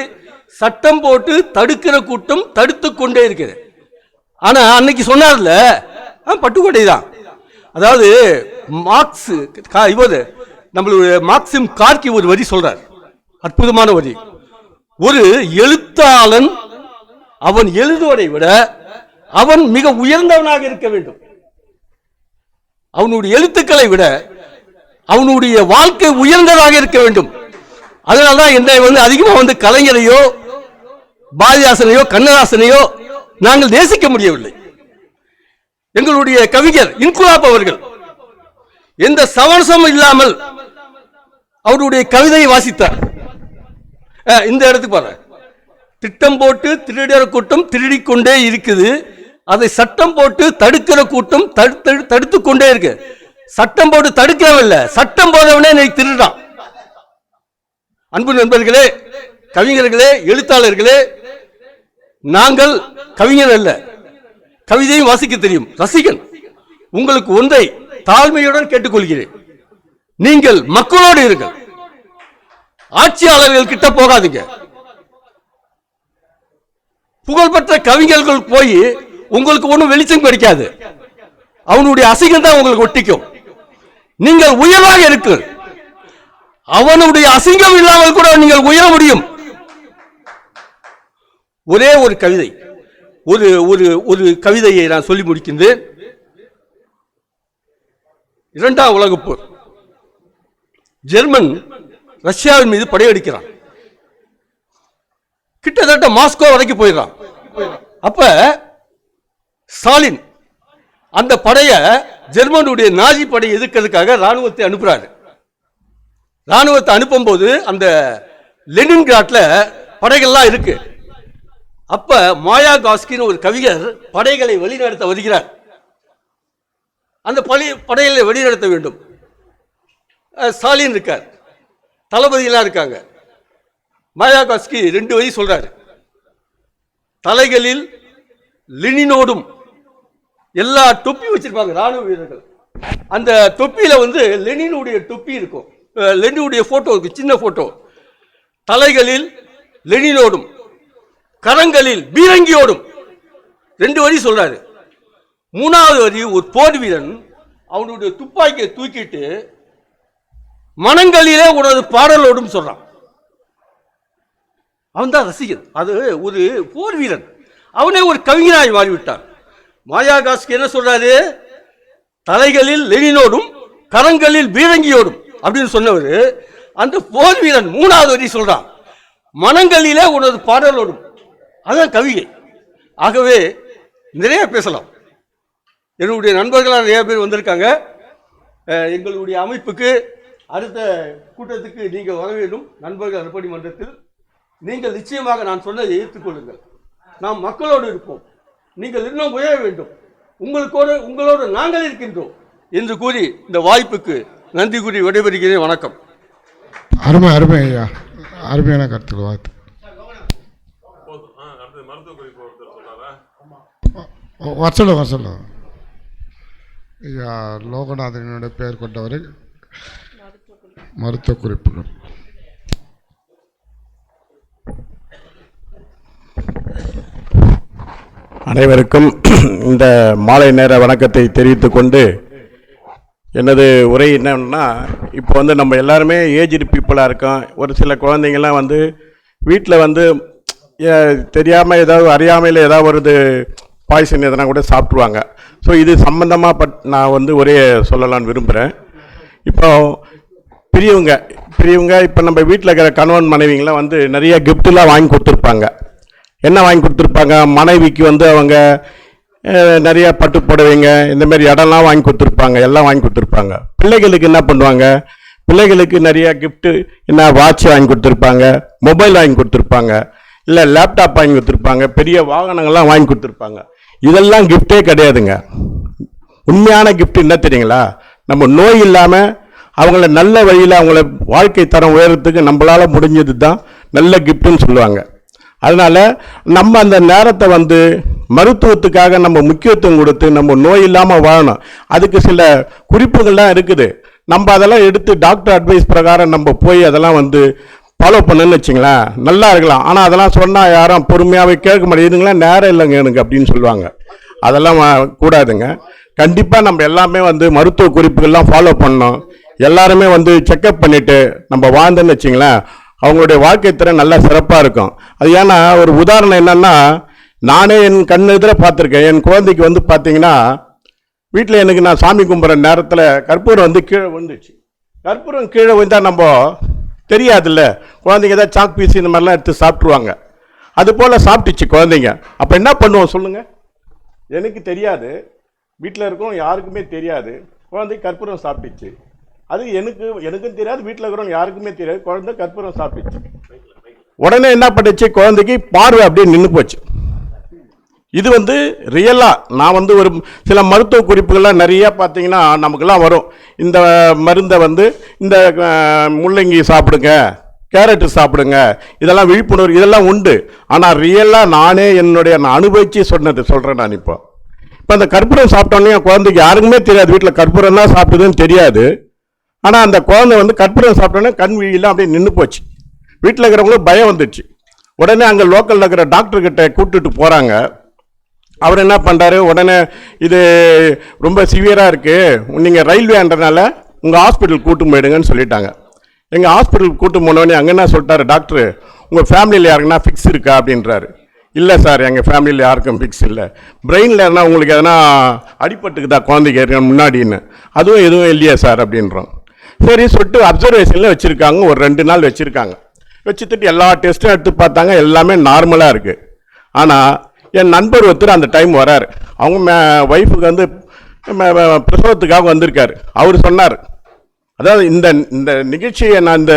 சட்டம் போட்டு தடுக்கிற கூட்டம் தடுத்து கொண்டே இருக்கிறது. ஆனா அன்னைக்கு சொன்னார்ல பட்டுக்கோட்டை தான். அதாவது மார்க்ஸ் நம்மளுடைய மார்க்சிம் கார்கி ஒரு வரி சொல்றார், அற்புதமான வரி. ஒரு எழுத்தாளன் அவன் எழுதுவதை விட அவன் மிக உயர்ந்தவனாக இருக்க வேண்டும். அவனுடைய எழுத்துக்களை விட அவனுடைய வாழ்க்கை உயர்ந்ததாக இருக்க வேண்டும். அதனால தான் என்னை அதிகமாக கலைஞரையோ பாரதிதாசனையோ கண்ணதாசனையோ நாங்கள் நேசிக்க முடியவில்லை. எங்களுடைய கவிஞர் இன்குலாப் அவர்கள் எந்த சமரசமும் இல்லாமல் அவருடைய கவிதையை வாசித்தார். இந்த இடத்துக்கு பாரு, திட்டம் போட்டு திருடுற கூட்டம் திருடிக்கொண்டே இருக்குது, அதை சட்டம் போட்டு தடுக்கிற கூட்டம் தடுத்து கொண்டே இருக்கு. சட்டம் போட்டு தடுக்கவில்லை, சட்டம் போதவனே நீ திருடான். அன்பு நண்பர்களே, கவிஞர்களே, எழுத்தாளர்களே, நாங்கள் கவிஞர் அல்ல, கவிதையும் வாசிக்க தெரியும், ரசிகன். உங்களுக்கு ஒன்றை தாழ்மையுடன் கேட்டுக்கொள்கிறேன், நீங்கள் மக்களோடு இருங்கள், ஆட்சியாளர்கள் கிட்ட போகாதீங்க. புகழ்பெற்ற கவிஞர்கள் போய் உங்களுக்கு ஒன்றும் வெளிச்சம் கிடைக்காது, அவனுடைய அசிங்கம் தான் உங்களுக்கு ஒட்டிக்கும். நீங்கள் உயர்வாக இருக்கு, அவனுடைய அசிங்கம் இல்லாமல் கூட நீங்கள் உயர முடியும். ஒரே ஒரு கவிதை, ஒரு ஒரு ஒரு கவிதையை நான் சொல்லி முடிக்கின்றேன். இரண்டாம் உலகப் போர், ஜெர்மன் ரஷ்யாவின் மீது படையெடுக்கிறான், கிட்டத்தட்ட மாஸ்கோ வரைக்கும் போயிடறான். அப்ப ஸ்டாலின் அந்த படைய ஜெர்மனுடைய நாஜி படையை எதிர்க்கிறதுக்காக ராணுவத்தை அனுப்புறாரு. ராணுவத்தை அனுப்பும் போது அந்த லெனின்கிராட்ல படைகள்லாம் இருக்கு. அப்ப மாயாகாஸ்கின்னு ஒரு கவிஞர் படைகளை வழிநடத்த வருகிறார். அந்த படைகளை வழிநடத்த வேண்டும். ஸ்டாலின் இருக்கார், தளபதியெல்லாம் இருக்காங்க. மாயாகாஸ்கி 2 வரி சொல்றாரு, தலைகளில் லெனினோடும், எல்லா தொப்பி வச்சிருப்பாங்க ராணுவ வீரர்கள். அந்த தொப்பியில லெனினுடைய தொப்பி இருக்கும், லெனினுடைய போட்டோ இருக்கு, சின்ன போட்டோ. தலைகளில் லெனினோடும், கரங்களில் பீரங்கியோடும். 2 வரி சொல்றாரு. 3வது வரி, ஒரு போர் வீரன் அவனுடைய துப்பாக்கியை தூக்கிட்டு மனங்களிலே உனது பாடலோடும் சொல்றான். அவன் தான் ரசிகன். அது ஒரு போர் வீரன், அவனே ஒரு கவிஞனாய் மாறிவிட்டான். மாயாகாஸ்கி என்ன சொல்றாரு, தலைகளில் லெனினோடும் கரங்களில் பீரங்கியோடும் அப்படின்னு சொன்னவர் அந்த போர் வீரன் 3வது வரி சொல்றான், மனங்களிலே உனது பாடலோடும். அதான் கவிதை. ஆகவே நிறைய பேசலாம். என்னுடைய நண்பர்களாக நிறைய பேர் வந்திருக்காங்க. எங்களுடைய அமைப்புக்கு அடுத்த கூட்டத்துக்கு நீங்கள் வர வேண்டும். நண்பர்கள் அர்ப்பணி மன்றத்தில் நீங்கள் நிச்சயமாக நான் சொன்னதை ஏற்றுக்கொள்ளுங்கள். நாம் மக்களோடு இருப்போம், நீங்கள் இன்னும் உயர வேண்டும், உங்களோடு நாங்கள் இருக்கின்றோம் என்று கூறி இந்த வாய்ப்புக்கு நன்றி கூறி விடைபெறுகிறேன். வணக்கம்.
அருமை அருமை ஐயா, அருமையான கருத்துக்கள். வாழ்த்து. வர ஐயா, லோகநாதனுடைய பெயர் கொண்டவரை மருத்துவ குறிப்புகள்.
அனைவருக்கும் இந்த மாலை நேர வணக்கத்தை தெரிவித்துக் கொண்டு எனது உரை என்னன்னா, இப்போ நம்ம எல்லாருமே ஏஜ்டு பீப்புளாக இருக்கோம். ஒரு சில குழந்தைங்கள்லாம் வீட்டில் தெரியாமல் ஏதாவது அறியாமையில் ஏதாவது ஒரு பாய்சன் எதனா கூட சாப்பிட்ருவாங்க. ஸோ இது சம்மந்தமாக நான் ஒரே சொல்லலான்னு விரும்புகிறேன். இப்போ பெரியவங்க இப்போ நம்ம வீட்டில் இருக்கிற கணவன் மனைவிங்களாம் நிறைய கிஃப்ட்லாம் வாங்கி கொடுத்துருப்பாங்க. என்ன வாங்கி கொடுத்துருப்பாங்க, மனைவிக்கு அவங்க நிறைய பட்டு புடவைங்க, இந்தமாரி இடம்லாம் வாங்கி கொடுத்துருப்பாங்க, எல்லாம் வாங்கி கொடுத்துருப்பாங்க. பிள்ளைகளுக்கு என்ன பண்ணுவாங்க, பிள்ளைகளுக்கு நிறைய கிஃப்ட்டு, என்ன வாட்ச் வாங்கி கொடுத்துருப்பாங்க, மொபைல் வாங்கி கொடுத்துருப்பாங்க, இல்லை லேப்டாப் வாங்கி கொடுத்துருப்பாங்க, பெரிய வாகனங்கள்லாம் வாங்கி கொடுத்துருப்பாங்க. இதெல்லாம் கிஃப்டே கிடையாதுங்க. உண்மையான கிஃப்ட் என்ன தெரியுங்களா, நம்ம நோய் இல்லாமல் அவங்கள நல்ல வழியில் அவங்கள வாழ்க்கை தரம் உயரத்துக்கு நம்மளால் முடிஞ்சது தான் நல்ல கிஃப்ட்டுன்னு சொல்லுவாங்க. அதனால் நம்ம அந்த நேரத்தை மருத்துவத்துக்காக நம்ம முக்கியத்துவம் கொடுத்து நம்ம நோய் இல்லாமல் வாழணும். அதுக்கு சில குறிப்புகள்லாம் இருக்குது. நம்ம அதெல்லாம் எடுத்து டாக்டர் அட்வைஸ் பிரகாரம் நம்ம போய் அதெல்லாம் ஃபாலோ பண்ணுன்னு வச்சிங்களேன், நல்லா இருக்கலாம். ஆனால் அதெல்லாம் சொன்னால் யாரும் பொறுமையாகவே கேட்க மாட்டேங்குதுங்களா, நேரம் இல்லைங்க எனக்கு அப்படின்னு சொல்லுவாங்க. அதெல்லாம் கூடாதுங்க. கண்டிப்பாக நம்ம எல்லாமே மருத்துவ குறிப்புகள்லாம் ஃபாலோ பண்ணோம். எல்லாருமே செக்கப் பண்ணிவிட்டு நம்ம வாழ்ந்தோன்னு வச்சிங்களேன், அவங்களுடைய வாழ்க்கை திறன் நல்லா சிறப்பாக இருக்கும். அது ஏன்னா ஒரு உதாரணம் என்னன்னா, நானே என் கண் எதிர பார்த்துருக்கேன். என் குழந்தைக்கு பார்த்தீங்கன்னா வீட்டில் எனக்கு நான் சாமி கும்பிட்ற நேரத்தில் கற்பூரம் வந்து கீழே விழுந்துச்சு. கற்பூரம் கீழே விழுந்தால் நம்ம தெரியாதுல்ல, குழந்தைங்க ஏதாவது சாக் பீஸ் இந்த மாதிரிலாம் எடுத்து சாப்பிட்ருவாங்க. அது போல் சாப்பிட்டுச்சு குழந்தைங்க. அப்போ என்ன பண்ணுவோம் சொல்லுங்கள்? எனக்கு தெரியாது, வீட்டில் இருக்கோம் யாருக்குமே தெரியாது, குழந்தை கற்பூரம் சாப்பிட்டுச்சு. அது எனக்கும் தெரியாது, வீட்டில் இருக்கிறவங்க யாருக்குமே தெரியாது, குழந்தை கற்பூரம் சாப்பிட்டுச்சு. உடனே என்ன பண்ணுச்சு, குழந்தைக்கு பார்வை அப்படியே நின்று போச்சு. இது வந்து ரியலாக நான் வந்து ஒரு சில மருத்துவ குறிப்புகள்லாம் நிறையா பார்த்தீங்கன்னா நமக்கெல்லாம் வரும். இந்த மருந்தை வந்து இந்த முள்ளங்கி சாப்பிடுங்க, கேரட்டு சாப்பிடுங்க, இதெல்லாம் விழிப்புணர்வு இதெல்லாம் உண்டு. ஆனால் ரியலாக நானே நான் அனுபவித்து சொல்கிறேன். நான் இப்போ அந்த கற்பூரம் சாப்பிட்டோன்னே என் குழந்தைக்கு யாருக்குமே தெரியாது, வீட்டில் கற்பூரம் தான் சாப்பிட்டதுன்னு தெரியாது. ஆனால் அந்த குழந்தை வந்து கற்பூரம் சாப்பிட்டோன்னே கண் விழியெல்லாம் அப்படியே நின்று போச்சு. வீட்டில் இருக்கிறவங்களும் பயம் வந்துடுச்சு. உடனே அங்கே லோக்கலில் இருக்கிற டாக்டர்கிட்ட கூப்பிட்டுட்டு போகிறாங்க. அவர் என்ன பண்ணுறாரு, உடனே இது ரொம்ப சிவியராக இருக்குது, நீங்கள் ரயில்வேன்றனால உங்கள் ஹாஸ்பிட்டலுக்கு கூட்டு போயிடுங்கன்னு சொல்லிட்டாங்க. எங்கள் ஹாஸ்பிட்டலுக்கு கூட்டு போனோடனே அங்கே என்ன சொல்லிட்டாரு டாக்டரு, உங்கள் ஃபேமிலியில் யாருக்குன்னா ஃபிக்ஸ் இருக்கா அப்படின்றாரு. இல்லை சார், எங்கள் ஃபேமிலியில் யாருக்கும் ஃபிக்ஸ் இல்லை. பிரெயினில் எதனா உங்களுக்கு எதனா அடிபட்டுக்குதா குழந்தைக்கு ஏற்க முன்னாடின்னு? அதுவும் எதுவும் இல்லையா சார் அப்படின்றோம். சரி சொல்லிட்டு அப்சர்வேஷனில் வச்சுருக்காங்க, ஒரு 2 நாள் வச்சுருக்காங்க. வச்சுட்டு எல்லா டெஸ்ட்டும் எடுத்து பார்த்தாங்க, எல்லாமே நார்மலாக இருக்குது. ஆனால் என் நண்பர் ஒருத்தர் அந்த டைம் வராரு, அவங்க ஒய்ஃபுக்கு வந்து பிரசவத்துக்காக வந்திருக்காரு. அவர் சொன்னார், அதாவது இந்த நிகழ்ச்சியை நான் இந்த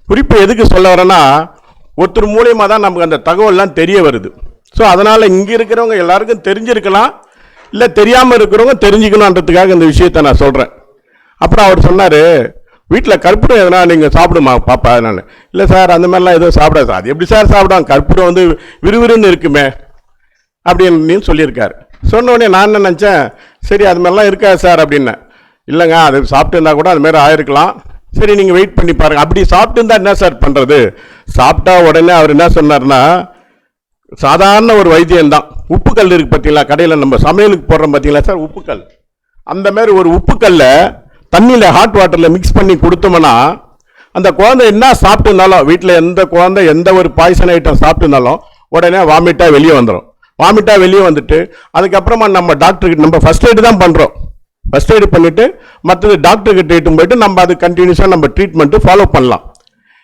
குறிப்பை எதுக்கு சொல்ல வரேன்னா, ஒருத்தர் மூலியமாக தான் நமக்கு அந்த தகவல்லாம் தெரிய வருது. ஸோ அதனால் இங்கே இருக்கிறவங்க எல்லாருக்கும் தெரிஞ்சிருக்கலாம், இல்லை தெரியாமல் இருக்கிறவங்க தெரிஞ்சுக்கணுன்றதுக்காக இந்த விஷயத்தை நான் சொல்கிறேன். அப்புறம் அவர் சொன்னார், வீட்டில் கற்பூரம் எதனா நீங்கள் சாப்பிடுமா பாப்பா? நான் இல்லை சார், அந்த மாதிரிலாம் எதுவும் சாப்பிடாது சார். அது எப்படி சார் சாப்பிடுவாங்க, கற்பூரம் வந்து விறுவிறுன்னு இருக்குமே அப்படின்னு சொல்லியிருக்காரு. சொன்னோடனே நான் என்ன நினச்சேன், சரி அது மாதிரிலாம் இருக்காது சார் அப்படின்னேன். இல்லைங்க, அது சாப்பிட்டு இருந்தால் கூட அது மாதிரி ஆயிருக்கலாம், சரி நீங்கள் வெயிட் பண்ணி பாருங்கள். அப்படி சாப்பிட்டு இருந்தால் என்ன சார் பண்ணுறது? சாப்பிட்டா உடனே அவர் என்ன சொன்னார்னா, சாதாரண ஒரு வைத்தியம்தான். உப்புக்கல் இருக்குது பார்த்தீங்களா, கடையில் நம்ம சமையலுக்கு போடுறோம் பார்த்தீங்களா சார் உப்புக்கல், அந்த மாதிரி ஒரு உப்புக்கல்லை தண்ணியில் ஹாட் வாட்டரில் மிக்ஸ் பண்ணி கொடுத்தோம்னா அந்த குழந்தை என்ன சாப்பிட்டுருந்தாலும், வீட்டில் எந்த குழந்தை எந்த ஒரு பாய்சன் ஐட்டம் சாப்பிட்டுருந்தாலும் உடனே வாமிட்டாக வெளியே வந்துடும். வாமிட்டாக வெளியே வந்துட்டு அதுக்கப்புறமா நம்ம டாக்டருக்கு நம்ம ஃபஸ்ட் எய்டு தான் பண்ணுறோம். ஃபஸ்ட் எய்டு பண்ணிவிட்டு மற்றது டாக்டர்கிட்ட இட்டுன்னு போயிட்டு நம்ம அது கண்டினியூஸாக நம்ம ட்ரீட்மெண்ட்டு ஃபாலோ பண்ணலாம்.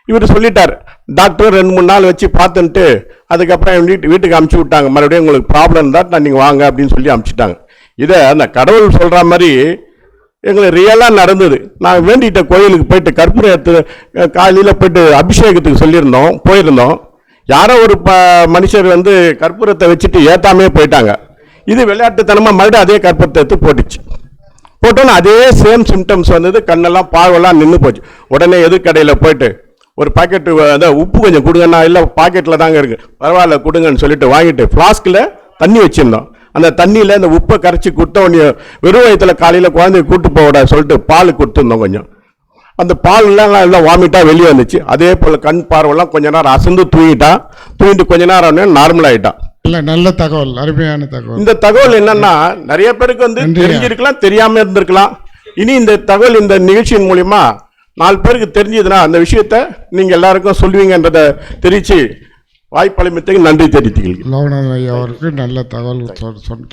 இவர் சொல்லிட்டார். டாக்டர் 2-3 நாள் வச்சு பார்த்துன்ட்டு அதுக்கப்புறம் வீட்டுக்கு அமுச்சு விட்டாங்க. மறுபடியும் உங்களுக்கு ப்ராப்ளம் தான் நீங்கள் வாங்க அப்படின்னு சொல்லி அமுச்சுட்டாங்க. இதை அந்த கடவுள் சொல்கிற மாதிரி எங்களுக்கு ரியலாக நடந்தது. நான் வேண்டிகிட்ட கோயிலுக்கு போயிட்டு கற்பூரம் எடுத்து காலையில் போயிட்டு அபிஷேகத்துக்கு போயிருந்தோம். யாரோ ஒரு மனுஷர் வந்து கற்பூரத்தை வச்சுட்டு ஏற்றாமே போயிட்டாங்க. இது விளையாட்டுத்தனமாக மறுபடியும் அதே கற்பூரத்தை எடுத்து போட்டுச்சு. போட்டோன்னு அதே சேம் சிம்டம்ஸ் வந்தது, கண்ணெல்லாம் பார்வெல்லாம் நின்று போச்சு. உடனே எதிர்கடையில் போயிட்டு ஒரு பாக்கெட்டு அதான் உப்பு கொஞ்சம் கொடுங்கண்ணா, இல்லை பாக்கெட்டில் தாங்க இருக்குது, பரவாயில்ல கொடுங்கன்னு சொல்லிட்டு வாங்கிட்டு ஃப்ளாஸ்கில் தண்ணி வச்சுருந்தோம். அந்த தண்ணியில் இந்த உப்பை கரைச்சி கொடுத்த உடனே வெறும் வயத்தில் காலையில் குழந்தைய கூட்டு போட சொல்லிட்டு பால் கொடுத்துருந்தோம். கொஞ்சம் அந்த பால்லாம் எல்லாம் வாமிட்டாக வெளியே வந்துச்சு. அதே போல் கண் பார்வைலாம் கொஞ்ச நேரம் அசந்து தூங்கிட்டு கொஞ்ச நேரம் நார்மல் ஆகிட்டான்.
இல்லை, நல்ல தகவல், அருமையான தகவல்.
இந்த தகவல் என்னன்னா நிறைய பேருக்கு வந்து தெரிஞ்சிருக்கலாம், தெரியாமல் இருந்திருக்கலாம். இனி இந்த தகவல் இந்த நிகழ்ச்சியின் மூலிமா 4 பேருக்கு தெரிஞ்சதுன்னா அந்த விஷயத்த நீங்கள் எல்லாருக்கும் சொல்லுவீங்கன்றதை தெரிவித்து வாய்ப்பளிமத்துக்கு நன்றி தெரிவித்துக்கிறேன்.
லோகநாதன் ஐயா அவருக்கு நல்ல தகவல்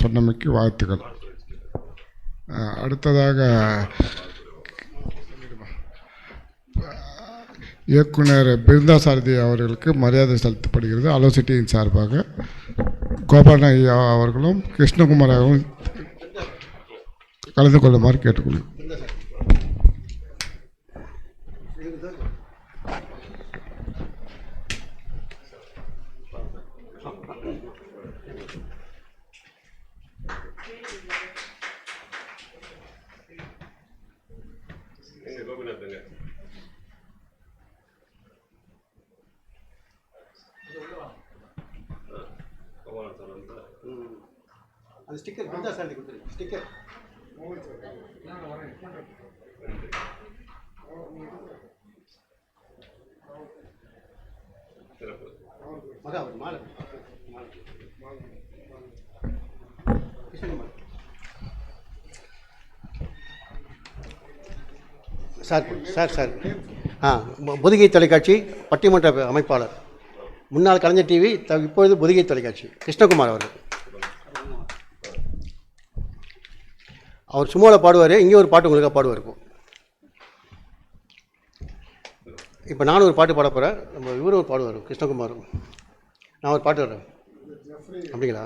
சொன்னமைக்கு வாழ்த்துக்கள். அடுத்ததாக இயக்குனர் பிருந்தாசாரதி அவர்களுக்கு மரியாதை செலுத்தப்படுகிறது. அலோசிட்டியின் சார்பாக கோபாலன் ஐயா அவர்களும் கிருஷ்ணகுமார் அவர்களும் கலந்து கொள்ளுமாறு கேட்டுக்கொள்கிறேன்.
அந்த ஸ்டிக்கர் பிருந்தா சாரதி கொடுத்துருங்க. ஸ்டிக்கர் மகா ஒரு மாலை சார் பொதிகை தொலைக்காட்சி பட்டிமன்ற அமைப்பாளர், முன்னாள் கலைஞர் டிவி, இப்பொழுது பொதிகை தொலைக்காட்சி, கிருஷ்ணகுமார் அவர்கள். அவர் சும்மாவில் பாடுவார், இங்கே ஒரு பாட்டு உங்களுக்காக பாடுவார். இப்போ நானும் ஒரு பாட்டு பாட போகிறேன். நம்ம இவரும் ஒரு பாடுவார், கிருஷ்ணகுமாரும். நான் ஒரு பாட்டு வரேன். அப்படிங்களா?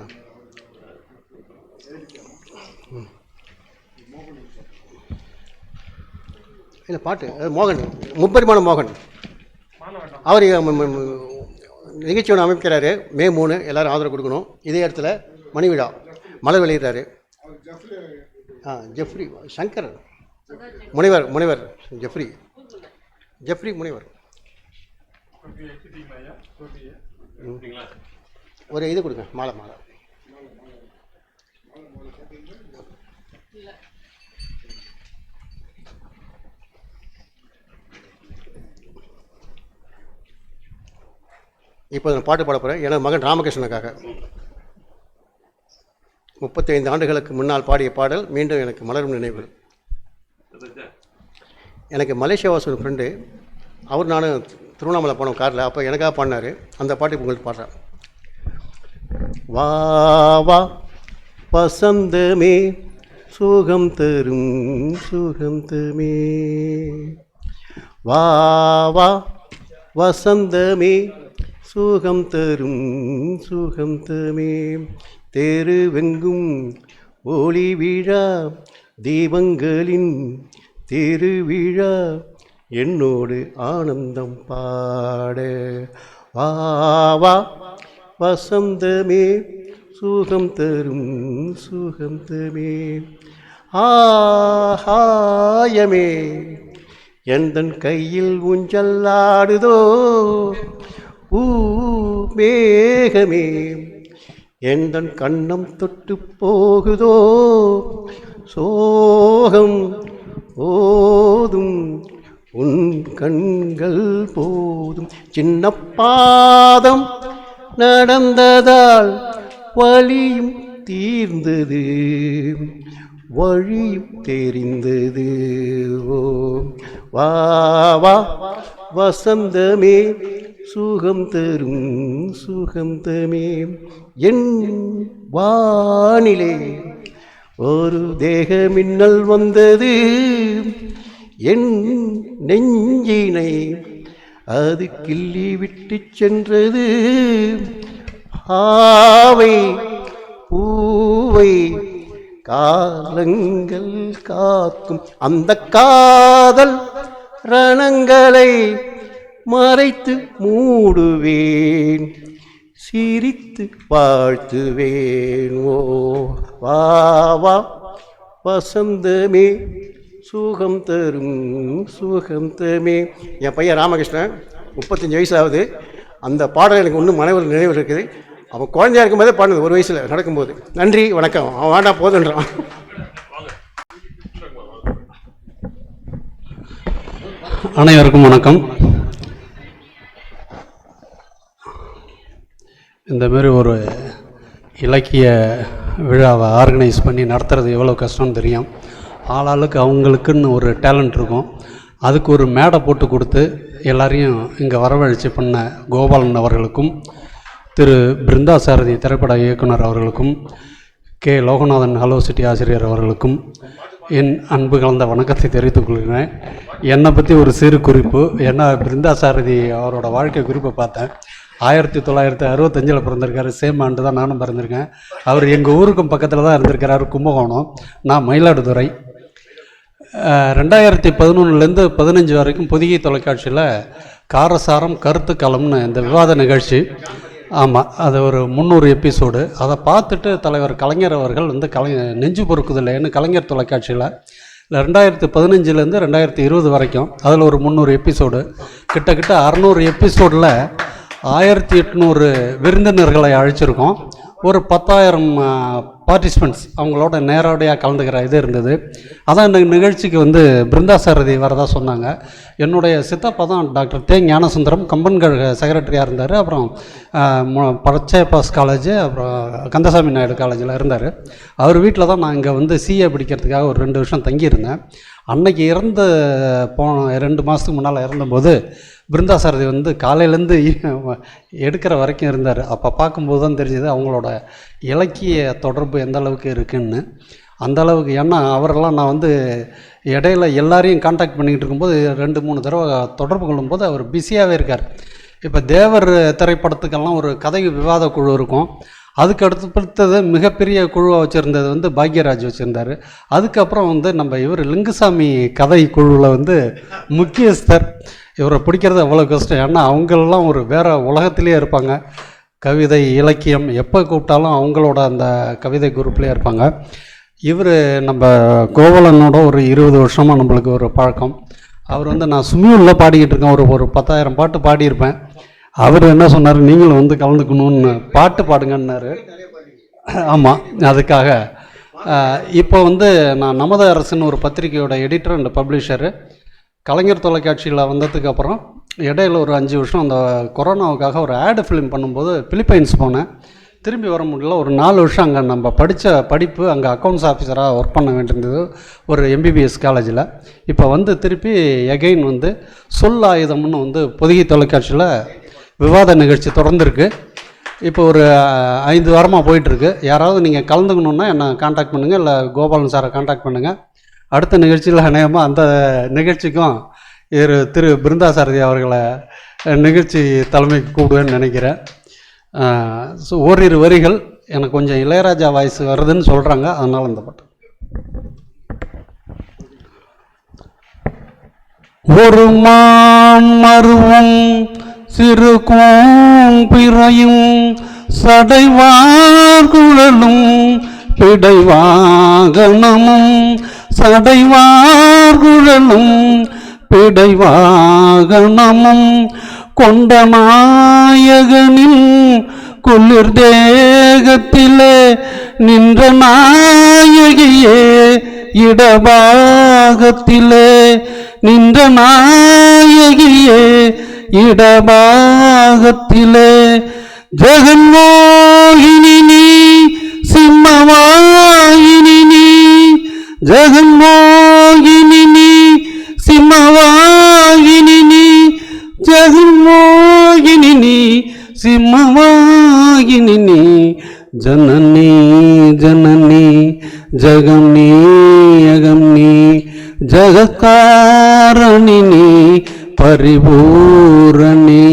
இல்லை பாட்டு மோகன், முப்பரிமாண மோகன். அவர் நிகழ்ச்சி ஒன்று அமைக்கிறாரு. மே 3 எல்லோரும் ஆதரவு கொடுக்கணும். இதே இடத்துல மணி விழா மலர் வெளியிடுறாரு. ஜெஃப்ரி சங்கர் முனைவர் ஜெஃப்ரி முனைவர். ஒரு இது கொடுங்க, மாலை. இப்போ நான் பாட்டு பாட போகிறேன். எனது மகன் ராமகிருஷ்ணனுக்காக. 35 ஆண்டுகளுக்கு முன்னால் பாடிய பாடல் மீண்டும் எனக்கு மலரும் நினைவு. எனக்கு மலேசியா வாசல் ஃப்ரெண்டு, அவர் நானும் திருவண்ணாமலை போனோம் காரில். அப்போ எனக்காக பாடினார். அந்த பாட்டு இப்போ உங்களுக்கு பாடுறேன். வா வா வசந்தமே சுகம் தரும் சுகந்தமே, வா வா வசந்தமே சுகம் தரும் சுகந்தமே, தெருவெங்கும் ஒளி விழா தீபங்களின் திருவிழா, என்னோடு ஆனந்தம் பாட, வா வா வசந்தமே சுகம் தரும் சுகந்தமே, ஆகாயமே எந்தன் கையில் ஊஞ்சலாடுதோ, மேகமே எந்தன் கண்ணம் தொட்டு போகுதோ, சோகம் போதும் உன் கண்கள் போதும், சின்ன பாதம் நடந்ததால் வலியும் தீர்ந்தது வழியும் தெரிந்தது, ஓ வா வா வசந்தமே சுகம் தரும் சுகந்தமே, என் வானிலே ஒரு தேக மின்னல் வந்தது, என் நெஞ்சினை அது கிள்ளி விட்டு சென்றது, ஆவை பூவை காலங்கள் காக்கும் அந்த காதல் ரணங்களை மறைத்து மூடுவேன், சிரித்து வாழ்த்துவேன், ஓ வா வா வசந்தமே சுகம் தரும் சுகந்தமே. என் பையன் ராமகிருஷ்ணன், 35 வயசு ஆகுது. அந்த பாடல் எனக்கு இன்னும் மனைவர் நினைவு இருக்குது. அவன் குழந்தையா இருக்கும்போதே பாடுனது, 1 வயசில் நடக்கும்போது. நன்றி வணக்கம். அவன் வேண்டாம் போதுன்றான்.
அனைவருக்கும் வணக்கம். இந்தமாரி ஒரு இலக்கிய விழாவை ஆர்கனைஸ் பண்ணி நடத்துறது எவ்வளோ கஷ்டம்னு தெரியும். ஆளாளுக்கு அவங்களுக்குன்னு ஒரு டேலண்ட் இருக்கும். அதுக்கு ஒரு மேடை போட்டு கொடுத்து எல்லாரையும் இங்கே வரவழைச்சி பண்ண கோபாலன் அவர்களுக்கும், திரு பிருந்தா சாரதி திரைப்பட இயக்குனர் அவர்களுக்கும், கே லோகநாதன் ஹலோ சிட்டி ஆசிரியர் அவர்களுக்கும் என் அன்பு கலந்த வணக்கத்தை தெரிவித்துக் கொள்கிறேன். என்னை பற்றி ஒரு சிறு குறிப்பு. ஏன்னா பிருந்தா சாரதி அவரோட வாழ்க்கை குறிப்பை பார்த்தேன். 1965 பிறந்திருக்காரு. சேம் ஆண்டு தான் நானும் பிறந்திருக்கேன். அவர் எங்கள் ஊருக்கும் பக்கத்தில் தான் இருந்திருக்கிறாரு, கும்பகோணம். நான் மயிலாடுதுறை. 2011 15 வரைக்கும் பொதிகை தொலைக்காட்சியில் காரசாரம் கருத்துக்களம்னு இந்த விவாத நிகழ்ச்சி. ஆமாம், அது ஒரு 300 எபிசோடு. அதை பார்த்துட்டு தலைவர் கலைஞர் அவர்கள் நெஞ்சு பொறுக்குதில்லைன்னு கலைஞர் தொலைக்காட்சியில் 2015 2020 வரைக்கும் அதில் ஒரு 300 எபிசோடு, கிட்டத்தட்ட 600 எபிசோடில் 1800 விருந்தினர்களை அழைச்சிருக்கோம். ஒரு 10,000 பார்ட்டிசிபெண்ட்ஸ் அவங்களோட நேரடியாக கலந்துக்கிற இது இருந்தது. அதான் இந்த நிகழ்ச்சிக்கு பிருந்தா சாரதி வரதா சொன்னாங்க. என்னுடைய சித்தப்பா தான் டாக்டர் தே ஞானசுந்தரம், கம்பன்கள் செக்ரட்டரியாக இருந்தார். அப்புறம் பச்சையப்பாஸ் காலேஜ், அப்புறம் கந்தசாமி நாயுடு காலேஜில் இருந்தார். அவர் வீட்டில் தான் நான் இங்கே சிஏ படிக்கிறதுக்காக ஒரு 2 வருஷம் தங்கியிருந்தேன். அன்னைக்கு போன 2 மாதத்துக்கு முன்னால் இறந்தபோது பிருந்தா சாரதி காலையிலேருந்து எடுக்கிற வரைக்கும் இருந்தார். அப்போ பார்க்கும்போது தான் தெரிஞ்சது அவங்களோட இலக்கிய தொடர்பு எந்த அளவுக்கு இருக்குன்னு. அந்த அளவுக்கு. ஏன்னா அவரெல்லாம் நான் வந்து இடையில எல்லாரையும் காண்டாக்ட் பண்ணிக்கிட்டு இருக்கும்போது 2-3 தடவை தொடர்பு கொள்ளும்போது அவர் பிஸியாகவே இருக்கார். இப்போ தேவர் திரைப்படத்துக்கெல்லாம் ஒரு கதை விவாத குழு இருக்கும். அதுக்கு அடுத்தது மிகப்பெரிய குழுவாக வச்சுருந்தது வந்து பாக்யராஜ் வச்சுருந்தார். அதுக்கப்புறம் வந்து நம்ம இவர் லிங்குசாமி கதை குழுவில் வந்து முக்கியஸ்தர். இவரை பிடிக்கிறது அவ்வளோ கஷ்டம். ஏன்னா அவங்களெல்லாம் ஒரு வேறு உலகத்திலே இருப்பாங்க. கவிதை இலக்கியம் எப்போ கூப்பிட்டாலும் அவங்களோட அந்த கவிதை குரூப்லேயே இருப்பாங்க. இவர் நம்ம கோவலனோட ஒரு 20 வருஷமாக நம்மளுக்கு ஒரு பழக்கம். அவர் வந்து நான் சுமியூரில் பாடிக்கிட்டு இருக்கேன், ஒரு 10,000 பாட்டு பாடியிருப்பேன். அவர் என்ன சொன்னார், நீங்களும் வந்து கலந்துக்கணும்னு பாட்டு பாடுங்கன்னாரு. ஆமாம், அதுக்காக இப்போ வந்து நான் நமது அரசுன்னு ஒரு பத்திரிகையோட எடிட்டர் அண்ட் பப்ளிஷரு. கலைஞர் தொலைக்காட்சியில் வந்ததுக்கப்புறம் இடையில ஒரு 5 வருஷம் அந்த கொரோனாவுக்காக ஒரு ஆடு ஃபிலிம் பண்ணும்போது பிலிப்பைன்ஸ் போனேன். திரும்பி வர முடியல. ஒரு 4 வருஷம் அங்கே நம்ம படித்த படிப்பு, அங்கே அக்கௌண்ட்ஸ் ஆஃபீஸராக ஒர்க் பண்ண வேண்டியிருந்தது ஒரு MBBS காலேஜில். இப்போ வந்து திருப்பி எகைன் வந்து சொல் ஆயுதம்னு வந்து பொதிகை தொலைக்காட்சியில் விவாத நிகழ்ச்சி தொடர்ந்துருக்கு. இப்போ ஒரு 5 வாரமாக போயிட்டுருக்கு. யாராவது நீங்கள் கலந்துக்கணுன்னா என்னை காண்டாக்ட் பண்ணுங்கள், இல்லை கோபாலன் சாரை காண்டாக்ட் பண்ணுங்கள். அடுத்த நிகழ்ச்சியில் அநேகமாக அந்த நிகழ்ச்சிக்கும் திரு பிருந்தா சாரதி அவர்களை நிகழ்ச்சி தலைமைக்கு கூப்பிடுவேன்னு நினைக்கிறேன். ஸோ ஓரிரு வரிகள் எனக்கு கொஞ்சம் இளையராஜா வாய்ஸ் வருதுன்னு சொல்கிறாங்க, அதனால் இந்த பாட்டு. ஒரு மாமருவும் சிறு கோம்பிறையும் சடைவார் குழலும் பிடைவாகனமும் சடைவார் குழலும் பிடைவாகனமும் கொண்ட நாயகனின் குளிர் தேகத்திலே நின்ற நாயகியே இடபாகத்திலே நின்ற நாயகியே இடபாகத்திலே ஜெகன்மோகினி நீ சிம்மவாயினி நீ ஜெகன்மோகினி நீ சிம்மவாயினி நீ ஜெகன்மோகினி நீ சிம்மவாயினி நீ ஜனனி ஜனனி ஜகம் நீ அகம் நீ ஜகத்காரணி நீ பரிபூரணி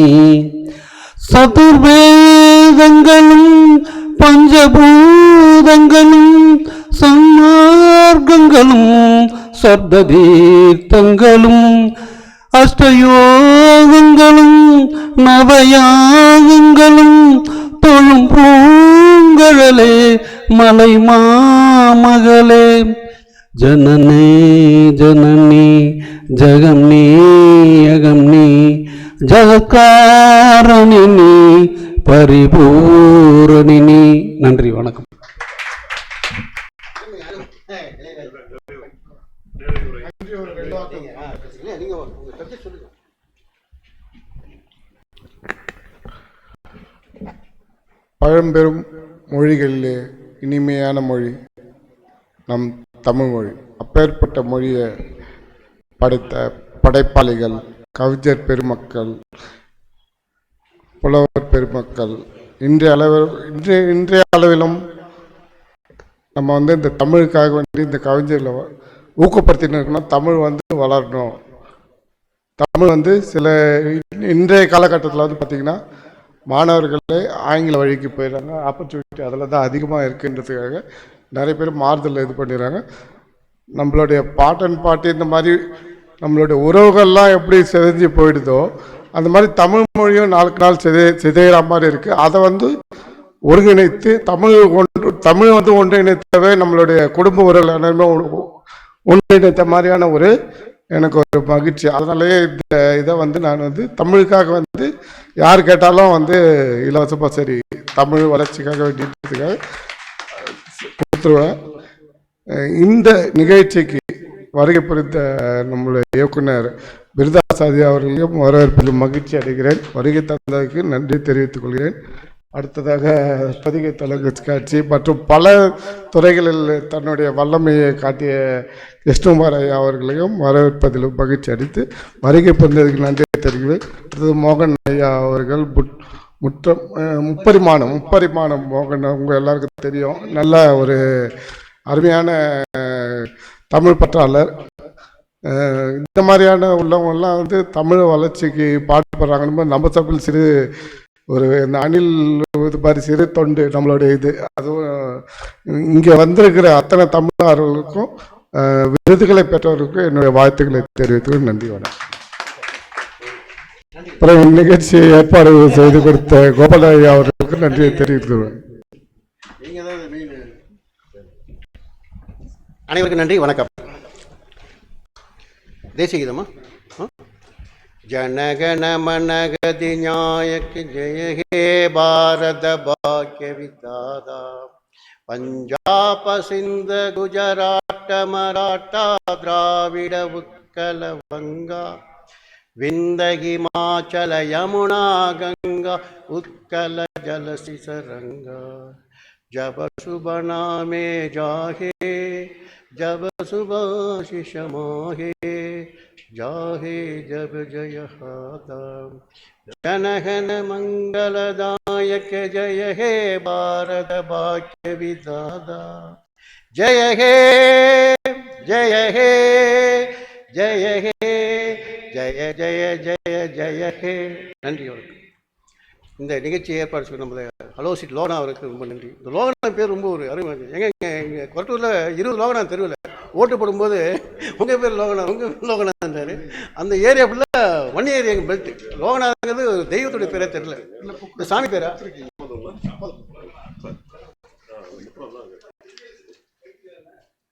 சதுர்வேதங்களும் பஞ்சபூதங்களும் சன்மார்க்கங்களும் சப்ததீர்த்தங்களும் அஷ்டயோகங்களும் நவயாகங்களும் தொழும் பூங்கழலே மலை மாமகளே ஜனனே ஜனனி ஜகம் நீ அகம் நீ ஜகத்காரணி நீ பரிபூரணி நீ. நன்றி, வணக்கம்.
பழம்பெரும் மொழிகளிலே இனிமையான மொழி நம் தமிழ் மொழி. அப்பேற்பட்ட மொழியை படைத்த படைப்பாளிகள், கவிஞர் பெருமக்கள், புலவர் பெருமக்கள் இன்றைய அளவிலும் நம்ம வந்து இந்த தமிழுக்காக வேண்டி இந்த கவிஞர்களை ஊக்கப்படுத்தின்னு இருக்கணும். தமிழ் வந்து வளரணும். தமிழ் வந்து சில இன்றைய காலகட்டத்தில் வந்து பார்த்திங்கன்னா மாணவர்களே ஆங்கில வழிக்கு போயிடுறாங்க. ஆப்பர்ச்சுனிட்டி அதில் தான் அதிகமாக இருக்குன்றதுக்காக நிறைய பேர் மாறுதல் இது பண்ணிடுறாங்க. நம்மளுடைய பாட்டி இந்த மாதிரி நம்மளுடைய உறவுகள்லாம் எப்படி சிதைஞ்சு போயிடுதோ அந்த மாதிரி தமிழ் மொழியும் நாளுக்கு நாள் சிதைகிற மாதிரி இருக்குது. அதை வந்து ஒருங்கிணைத்து தமிழ் வந்து ஒன்றிணைத்தவே நம்மளுடைய குடும்ப உறவுகள் எல்லாருமே ஒன்றிணைத்த மாதிரியான ஒரு எனக்கு ஒரு மகிழ்ச்சி. அதனாலேயே இந்த இதை வந்து நான் வந்து தமிழுக்காக வந்து யார் கேட்டாலும் வந்து இலவசமாக சரி தமிழ் வளர்ச்சிக்காக வேண்டியதுக்காக கொடுத்துருவேன். இந்த நிகழ்ச்சிக்கு வருகை புரிந்த நம்மளுடைய இயக்குனர் பிருந்தா சாரதி அவர்களையும் வரவேற்பிலும் மகிழ்ச்சி அடைகிறேன். வருகை தந்ததற்கு நன்றி தெரிவித்துக் கொள்கிறேன். அடுத்ததாக பொதிகை தொலைக்காட்சி மற்றும் பல துறைகளில் தன்னுடைய வல்லமையை காட்டிய கிருஷ்ணகுமார் ஐயா அவர்களையும் வரவேற்பதிலும் மகிழ்ச்சி அளித்து வருகை புரிந்ததற்கு நன்றி தெரிவிக்கிறேன். அடுத்தது மோகன் ஐயா அவர்கள் முப்பரிமாணம் மோகன் உங்கள் எல்லாருக்கும் தெரியும். நல்ல ஒரு அருமையான தமிழ் பற்றாளர். இந்த மாதிரியான உள்ளவங்கெல்லாம் வந்து தமிழ் வளர்ச்சிக்கு பாடுபடுறாங்கன்னு நம்ம சபையில் சிறு ஒரு இந்த அணில் இது மாதிரி சிறு தொண்டு நம்மளுடைய இது. அதுவும் இங்கே வந்திருக்கிற அத்தனை தமிழர்களுக்கும் விருதுகளை பெற்றவர்களுக்கும் என்னுடைய வாழ்த்துக்களை தெரிவித்து நன்றி. வணக்கம். அப்புறம் இந்நிகழ்ச்சியை ஏற்பாடு செய்து கொடுத்த கோபாலையா அவர்களுக்கு நன்றியை தெரிவித்துள்ளேன்.
அனைவருக்கும் நன்றி, வணக்கம். தேசிய கீதமா? ஜனகண மனகதி நாயக் ஜெய ஹே பாரத பாக்ய விதாதா பஞ்சாப சிந்த குஜராட்ட மராட்டா திராவிட உத்கல வங்கா விந்த ஹிமாச்சல யமுனா கங்கா உத்கல ஜலசி சரங்கா जब शुभ नामे जाहे जब सुभाषिष माहे जाहे जब जय हाता जनगण मंगलदायक जय हे भारत भाग्य विधाता जय हे जय हे जय हे जय जय जय जय हे. நன்றி. வணக்கம். இந்த நிகழ்ச்சி ஏற்பாடு செய்ய நம்மளை ஹலோ சிட் லோகனா அவருக்கு ரொம்ப நன்றி. இந்த லோகனா பேர் ரொம்ப ஒரு அருமை. எங்கள் கொரட்டூரில் 20 லோகனா தெருவில் ஓட்டு போடும்போது உங்கள் பேர் லோகனா உங்கள் பேர் லோகனா இருந்தார். அந்த ஏரியா ஃபுல்லாக ஒன் ஏரியா எங்கள் பெல்ட்டு லோகனாங்கிறது தெய்வத்துடைய பேரே தெரியல. இந்த சாமி பேரா